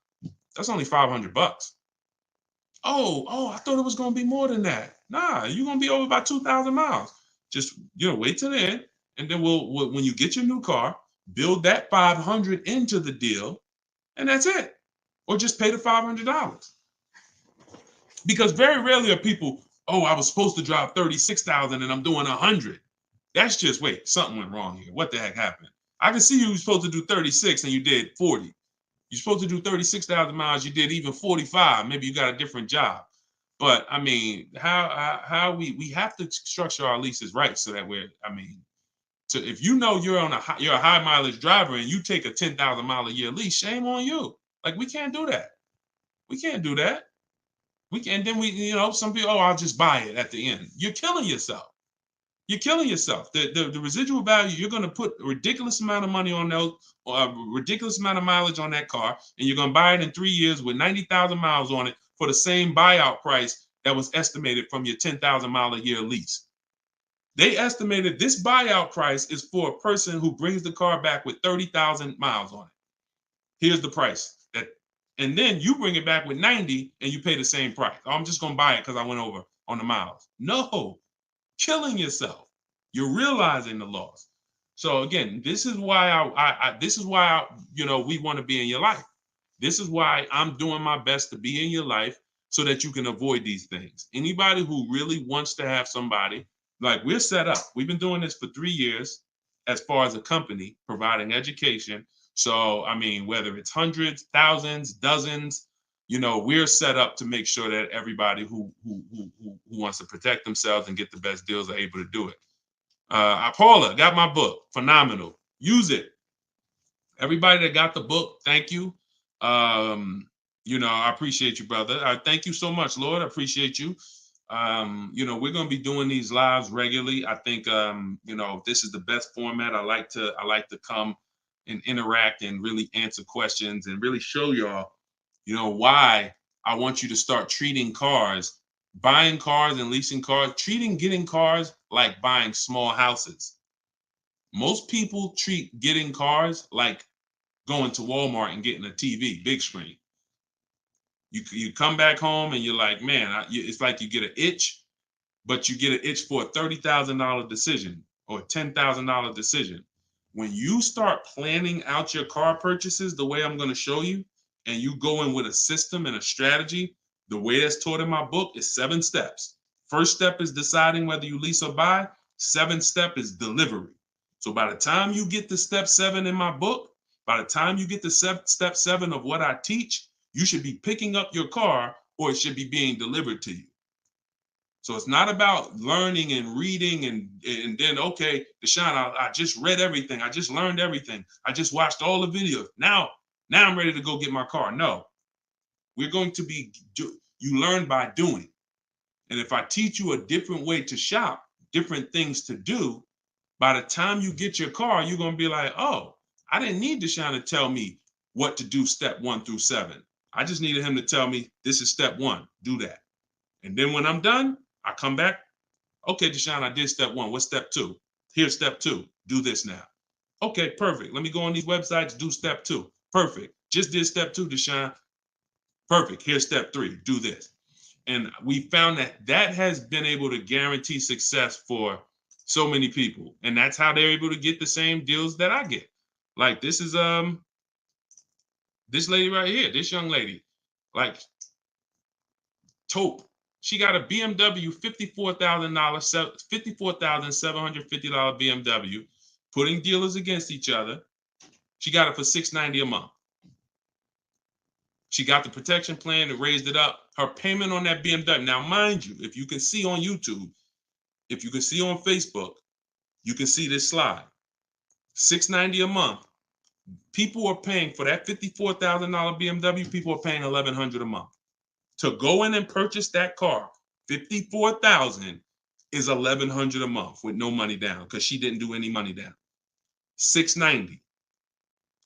Oh, I thought it was going to be more than that. Nah, you're going to be over by 2,000 miles. Just, wait till the end. And then when you get your new car, build that 500 into the deal, and that's it. Or just pay the $500. Because very rarely are people, oh, I was supposed to drive 36,000 and I'm doing 100. That's just, wait, something went wrong here. What the heck happened? I can see you were supposed to do 36 and you did 40. You're supposed to do 36,000 miles, you did even 45. Maybe you got a different job. But I mean, how we have to structure our leases right so that if you know you're a high mileage driver and you take a 10,000 mile a year lease, shame on you. Like, we can't do that. We can't do that. Some people, oh, I'll just buy it at the end. You're killing yourself. You're killing yourself. The residual value, you're going to put a ridiculous amount of money on those, or a ridiculous amount of mileage on that car, and you're going to buy it in 3 years with 90,000 miles on it for the same buyout price that was estimated from your 10,000 mile a year lease. They estimated this buyout price is for a person who brings the car back with 30,000 miles on it. Here's the price. And then you bring it back with 90 and you pay the same price. Oh, I'm just going to buy it because I went over on the miles. No, killing yourself. You're realizing the loss. So again, this is why we want to be in your life. This is why I'm doing my best to be in your life so that you can avoid these things. Anybody who really wants to have somebody, like, we're set up. We've been doing this for 3 years as far as a company, providing education. So, whether it's hundreds, thousands, dozens, we're set up to make sure that everybody who wants to protect themselves and get the best deals are able to do it. Paula, got my book. Phenomenal. Use it. Everybody that got the book, thank you. I appreciate you, brother. Thank you so much, Lord. I appreciate you. We're going to be doing these lives regularly. I think, this is the best format. I like to come and interact and really answer questions and really show y'all, why I want you to start treating cars, buying cars and leasing cars, getting cars like buying small houses. Most people treat getting cars like going to Walmart and getting a TV, big screen. You come back home and you're like, man, it's like you get an itch, but you get an itch for a $30,000 decision or a $10,000 decision. When you start planning out your car purchases the way I'm going to show you, and you go in with a system and a strategy, the way that's taught in my book is 7 steps. First step is deciding whether you lease or buy. 7th step is delivery. So by the time you get to step 7 in my book, by the time you get to step 7 of what I teach, you should be picking up your car or it should be being delivered to you. So it's not about learning and reading and then, okay, Deshone, I just read everything. I just learned everything. I just watched all the videos. Now I'm ready to go get my car. No, we're going to you learn by doing. And if I teach you a different way to shop, different things to do, by the time you get your car, you're going to be like, oh, I didn't need Deshone to tell me what to do step 1 through 7. I just needed him to tell me this is step 1, do that. And then when I'm done, I come back. Okay, Deshone, I did step 1. What's step 2? Here's step 2. Do this now. Okay, perfect. Let me go on these websites, do step 2. Perfect. Just did step 2, Deshone. Perfect. Here's step 3. Do this. And we found that that has been able to guarantee success for so many people. And that's how they're able to get the same deals that I get. Like this is this lady right here, this young lady, like Taupe. She got a BMW $54,000, $54,750 BMW, putting dealers against each other. She got it for $690 a month. She got the protection plan and raised it up. Her payment on that BMW. Now, mind you, if you can see on YouTube, if you can see on Facebook, you can see this slide. $690 a month. People are paying for that $54,000 BMW. People are paying $1,100 a month to go in and purchase that car. $54,000 is $1,100 a month with no money down because she didn't do any money down. $690.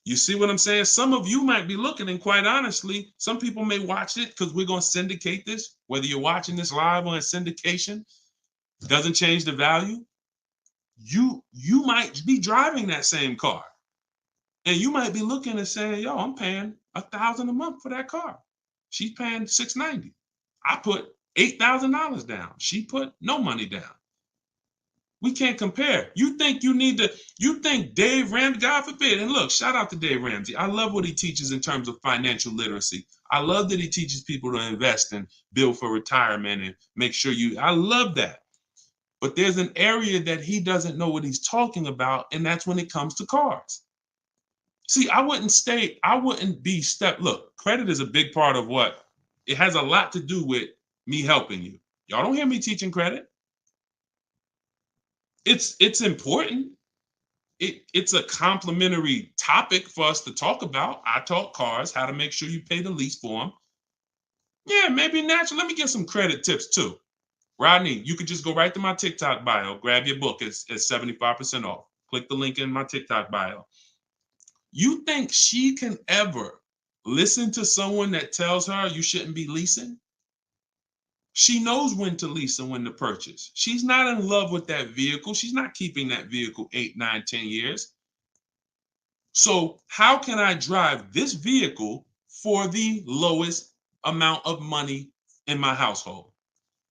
You see what I'm saying? Some of you might be looking, and quite honestly, some people may watch it because we're going to syndicate this. Whether you're watching this live or in syndication, doesn't change the value. You might be driving that same car, and you might be looking and saying, "Yo, I'm paying $1,000 a month for that car. She's paying $690. I put $8,000 down. She put no money down. We can't compare. You think Dave Ramsey, God forbid, and look, shout out to Dave Ramsey. I love what he teaches in terms of financial literacy. I love that he teaches people to invest and build for retirement and make sure I love that. But there's an area that he doesn't know what he's talking about, and that's when it comes to cars. See, look, credit is a big part of what, it has a lot to do with me helping you. Y'all don't hear me teaching credit. It's important. It's a complimentary topic for us to talk about. I talk cars, how to make sure you pay the lease for them. Yeah, maybe natural. Let me get some credit tips too. Rodney, you could just go right to my TikTok bio, grab your book. It's 75% off. Click the link in my TikTok bio. You think she can ever listen to someone that tells her you shouldn't be leasing? She knows when to lease and when to purchase. She's not in love with that vehicle. She's not keeping that vehicle 8, 9, 10 years. So how can I drive this vehicle for the lowest amount of money in my household?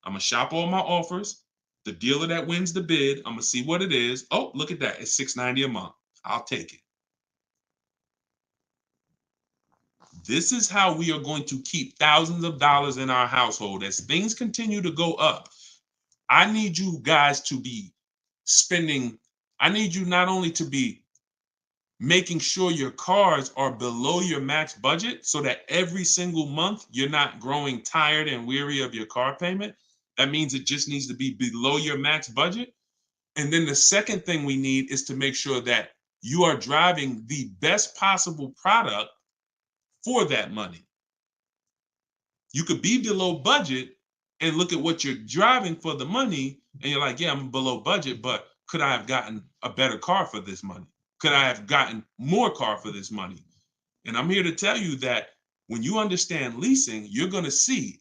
I'm going to shop all my offers. The dealer that wins the bid, I'm going to see what it is. Oh, look at that. It's $690 a month. I'll take it. This is how we are going to keep thousands of dollars in our household. As things continue to go up, I need you guys to be spending. I need you not only to be making sure your cars are below your max budget so that every single month you're not growing tired and weary of your car payment. That means it just needs to be below your max budget. And then the second thing we need is to make sure that you are driving the best possible product for that money. You could be below budget and look at what you're driving for the money, and you're like, yeah, I'm below budget, but could I have gotten a better car for this money? Could I have gotten more car for this money? And I'm here to tell you that when you understand leasing, you're going to see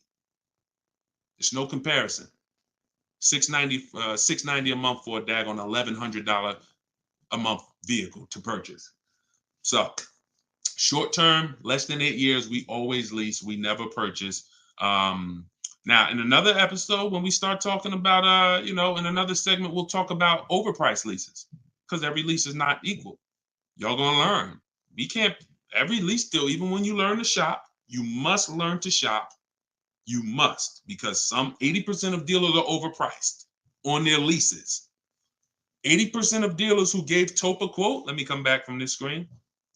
there's no comparison. $690 a month for a daggone $1,100 a month vehicle to purchase. So short term, less than 8 years, we always lease. We never purchase. Now, in another episode, when we start talking about, in another segment, we'll talk about overpriced leases because every lease is not equal. Y'all gonna learn. Every lease deal, even when you learn to shop, you must learn to shop. You must, because 80% of dealers are overpriced on their leases. 80% of dealers who gave Taupe a quote, let me come back from this screen.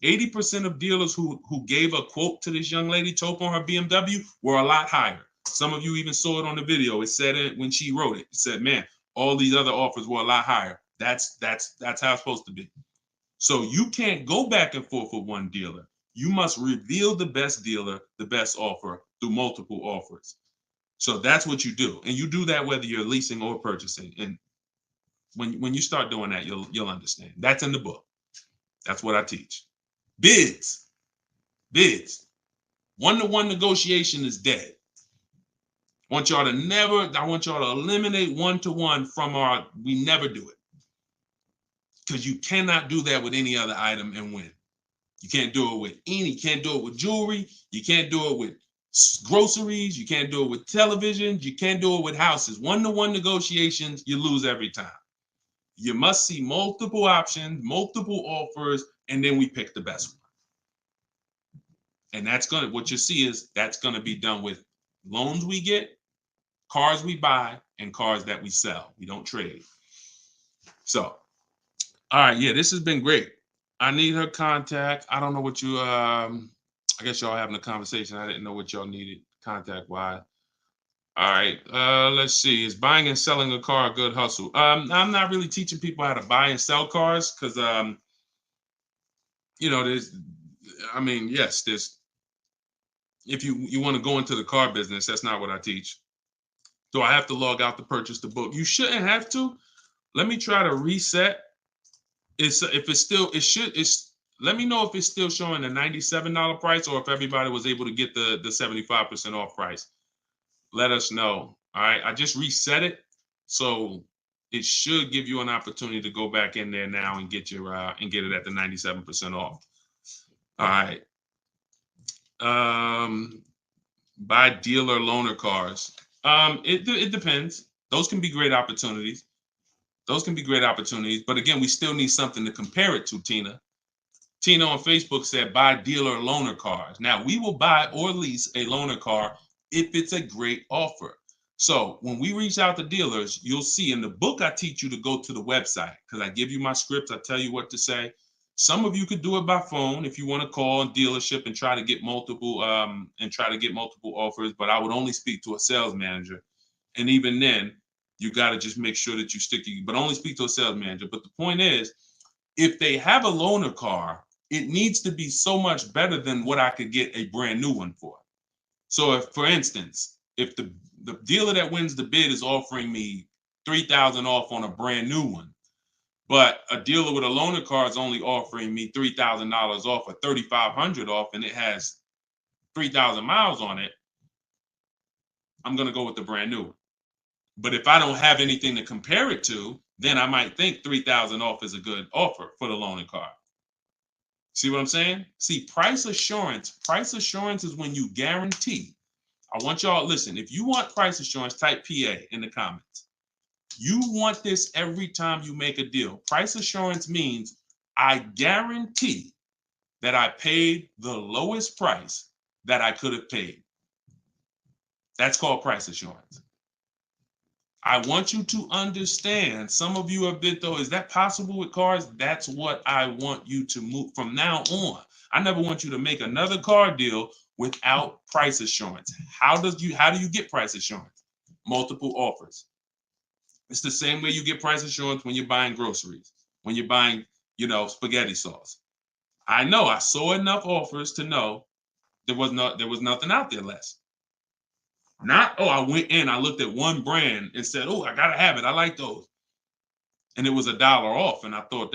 80% of dealers who gave a quote to this young lady, Taupe, on her BMW were a lot higher. Some of you even saw it on the video. It said it when she wrote it. It said, man, all these other offers were a lot higher. That's how it's supposed to be. So you can't go back and forth with one dealer. You must reveal the best dealer, the best offer through multiple offers. So that's what you do. And you do that whether you're leasing or purchasing. And when you start doing that, you'll understand. That's in the book. That's what I teach. Bids. One-to-one negotiation is dead. I want y'all to eliminate one-to-one from we never do it. Because you cannot do that with any other item and win. You can't do it with you can't do it with jewelry. You can't do it with groceries. You can't do it with televisions. You can't do it with houses. One-to-one negotiations, you lose every time. You must see multiple options, multiple offers, and then we pick the best one. And what you see is that's gonna be done with loans we get, cars we buy, and cars that we sell. We don't trade. So, all right, yeah, this has been great. I need her contact. I don't know what you I guess y'all having a conversation. I didn't know what y'all needed contact wise. All right, let's see. Is buying and selling a car a good hustle? I'm not really teaching people how to buy and sell cars because yes, there's if you want to go into the car business, that's not what I teach. Do I have to log out to purchase the book? You shouldn't have to. Let me try to reset. Let me know if it's still showing a $97 price or if everybody was able to get the 75% off price. Let us know. All right. I just reset it. So it should give you an opportunity to go back in there now and get your and get it at the 97% off. All right. Buy dealer loaner cars. It depends. Those can be great opportunities. But again, we still need something to compare it to, Tina. Tina on Facebook said, buy dealer loaner cars. Now, we will buy or lease a loaner car if it's a great offer. So when we reach out to dealers, you'll see in the book, I teach you to go to the website because I give you my scripts. I tell you what to say. Some of you could do it by phone if you want to call a dealership and try to get multiple offers, but I would only speak to a sales manager. And even then, you got to just make sure that you but only speak to a sales manager. But the point is, if they have a loaner car, it needs to be so much better than what I could get a brand new one for. So if, for instance, if the dealer that wins the bid is offering me $3,000 off on a brand new one, but a dealer with a loaner car is only offering me $3,000 off or $3,500 off, and it has 3,000 miles on it, I'm going to go with the brand new. But if I don't have anything to compare it to, then I might think 3,000 off is a good offer for the loaner car. See what I'm saying? See, price assurance is when you guarantee. I want y'all, listen, if you want price assurance, type PA in the comments. You want this every time you make a deal. Price assurance means I guarantee that I paid the lowest price that I could have paid. That's called price assurance. I want you to understand, some of you have been, though, is that possible with cars? That's what I want you to move from now on. I never want you to make another car deal without price assurance. How do you get price assurance? Multiple offers. It's the same way you get price assurance when you're buying groceries, when you're buying, spaghetti sauce. I know I saw enough offers to know there was nothing out there less. I went in, I looked at one brand and said, I gotta have it. I like those. And it was $1 off. And I thought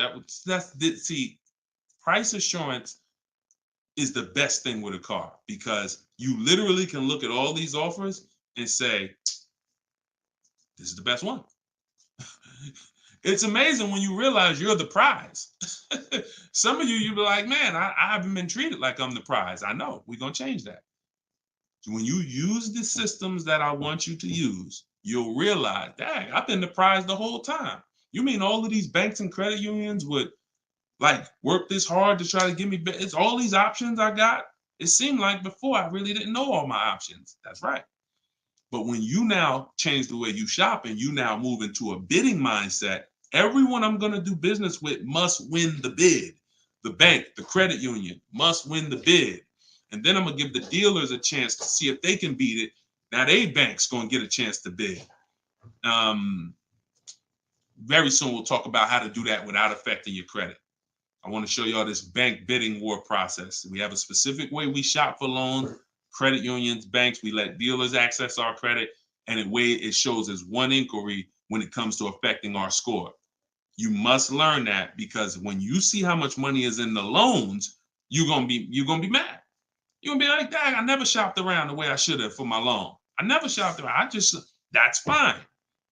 price assurance is the best thing with a car because you literally can look at all these offers and say, this is the best one. It's amazing when you realize you're the prize. Some of you'll be like, man, I haven't been treated like I'm the prize. I know, we're gonna change that. When you use the systems that I want you to use, you'll realize, dang, I've been the prize the whole time. You mean all of these banks and credit unions would work this hard to try to give me, it's all these options I got? It seemed like before I really didn't know all my options. That's right. But when you now change the way you shop and you now move into a bidding mindset, everyone I'm going to do business with must win the bid. The bank, the credit union must win the bid. And then I'm going to give the dealers a chance to see if they can beat it. Now they bank's going to get a chance to bid. Very soon we'll talk about how to do that without affecting your credit. I want to show y'all this bank bidding war process. We have a specific way we shop for loans, credit unions, banks. We let dealers access our credit, and it shows as one inquiry when it comes to affecting our score. You must learn that because when you see how much money is in the loans, you're gonna be mad. You're gonna be like, dang, I never shopped around the way I should have for my loan. I never shopped around. That's fine.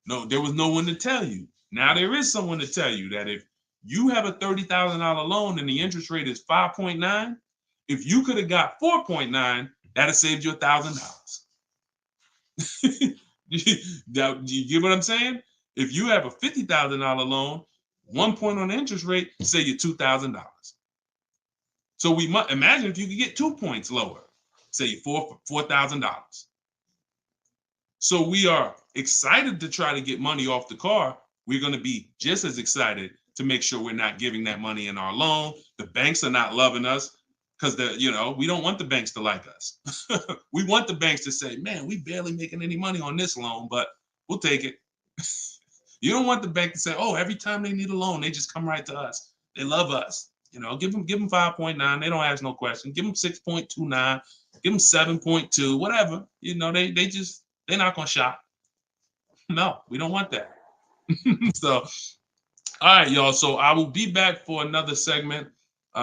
No, there was no one to tell you. Now there is someone to tell you that if You have a $30,000 loan and the interest rate is 5.9. If you could have got 4.9, that'd have saved you $1,000. Now, do you get what I'm saying? If you have a $50,000 loan, 1 point on the interest rate, say you $2,000. So we must imagine if you could get 2 points lower, say $4,000. So we are excited to try to get money off the car. We're going to be just as excited to make sure we're not giving that money in our loan. The banks are not loving us because we don't want the banks to like us. We want the banks to say, man, we barely making any money on this loan, but we'll take it. You don't want the bank to say, oh, every time they need a loan, they just come right to us. They love us. Give them 5.9. They don't ask no question. Give them 6.29. Give them 7.2, whatever. They're not gonna shop. No, we don't want that. So, all right, y'all. So I will be back for another segment. These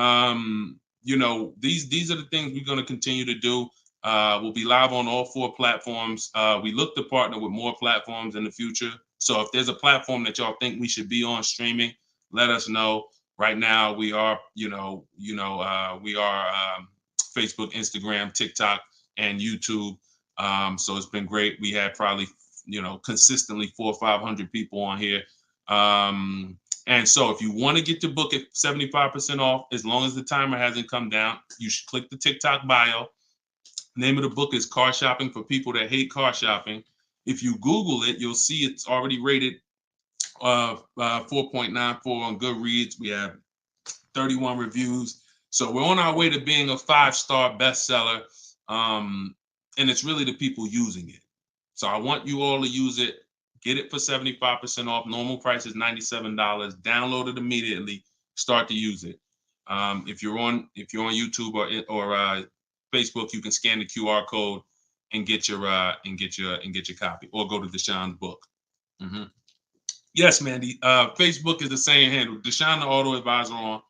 are the things we're gonna continue to do. We'll be live on all 4 platforms. We look to partner with more platforms in the future. So if there's a platform that y'all think we should be on streaming, let us know. Right now, we are, Facebook, Instagram, TikTok, and YouTube. So it's been great. We had probably, consistently 400 or 500 people on here. And so if you want to get your book at 75% off, as long as the timer hasn't come down, you should click the TikTok bio. Name of the book is Car Shopping for People That Hate Car Shopping. If you Google it, you'll see it's already rated 4.94 on Goodreads. We have 31 reviews. So we're on our way to being a 5-star bestseller. And it's really the people using it. So I want you all to use it. Get it for 75% off. Normal price is $97. Download it immediately. Start to use it. If you're on YouTube or Facebook, you can scan the QR code and get your copy, or go to Deshone's book. Mm-hmm. Yes, Mandy. Facebook is the same handle. Deshone the Auto Advisor on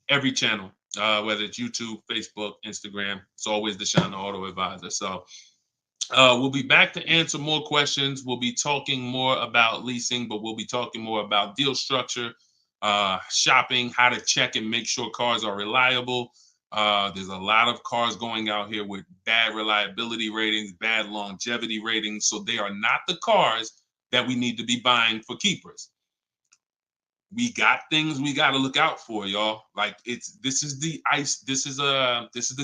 every channel, whether it's YouTube, Facebook, Instagram. It's always Deshone the Auto Advisor. So we'll be back to answer more questions. We'll be talking more about leasing, but we'll be talking more about deal structure, shopping, how to check and make sure cars are reliable. There's a lot of cars going out here with bad reliability ratings, bad longevity ratings. So they are not the cars that we need to be buying for keepers. We got things we got to look out for, y'all. Like this is the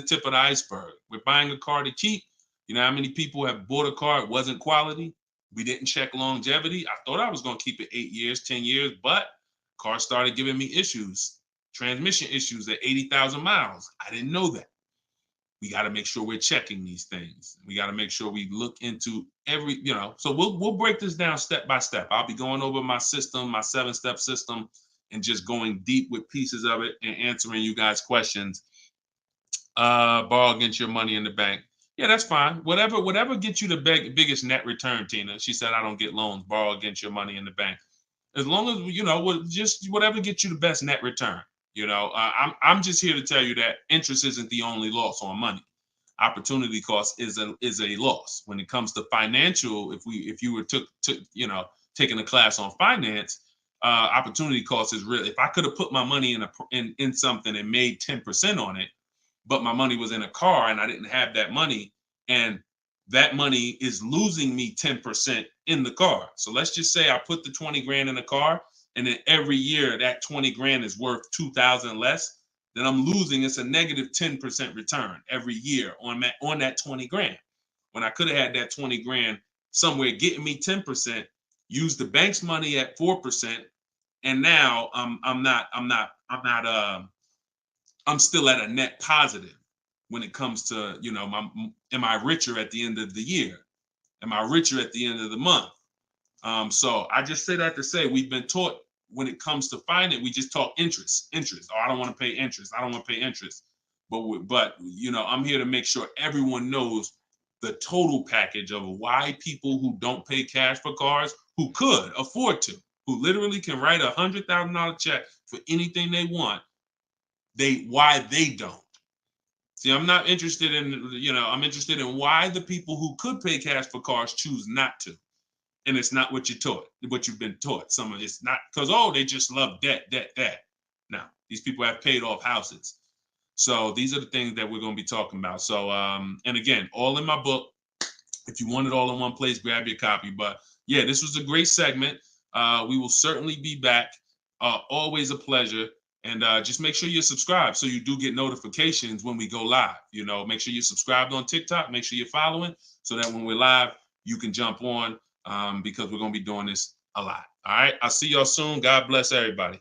tip of the iceberg. We're buying a car to keep. You know how many people have bought a car, it wasn't quality? We didn't check longevity. I thought I was going to keep it 8 years, 10 years, but car started giving me issues, transmission issues at 80,000 miles. I didn't know that. We got to make sure we're checking these things. We got to make sure we look into so we'll break this down step by step. I'll be going over my system, my 7-step system, and just going deep with pieces of it and answering you guys' questions. Borrow against your money in the bank. Yeah, that's fine. Whatever gets you the biggest net return, Tina. She said, I don't get loans. Borrow against your money in the bank. As long as, just whatever gets you the best net return. I'm just here to tell you that interest isn't the only loss on money. Opportunity cost is a loss. When it comes to financial, if you were taking a class on finance, opportunity cost is real. If I could have put my money in something and made 10% on it, but my money was in a car and I didn't have that money, and that money is losing me 10% in the car. So let's just say I put the 20 grand in the car, and then every year that 20 grand is worth 2,000 less, then I'm losing. It's a negative 10% return every year on that 20 grand. When I could have had that 20 grand somewhere getting me 10%, use the bank's money at 4%, and now I'm still at a net positive when it comes to, am I richer at the end of the year? Am I richer at the end of the month? So I just say that to say we've been taught when it comes to finance, we just talk interest. Oh, I don't want to pay interest. I don't want to pay interest. But I'm here to make sure everyone knows the total package of why people who don't pay cash for cars, who could afford to, who literally can write $100,000 check for anything they want, why they don't. See, I'm not interested in, I'm interested in why the people who could pay cash for cars choose not to. And it's not what you've been taught. Some of it's not because, they just love debt. now. These people have paid off houses. So these are the things that we're going to be talking about. So, and again, all in my book. If you want it all in one place, grab your copy. But yeah, this was a great segment. We will certainly be back. Always a pleasure. And just make sure you're subscribed so you do get notifications when we go live. You know, make sure you're subscribed on TikTok. Make sure you're following so that when we're live, you can jump on because we're going to be doing this a lot. All right. I'll see y'all soon. God bless everybody.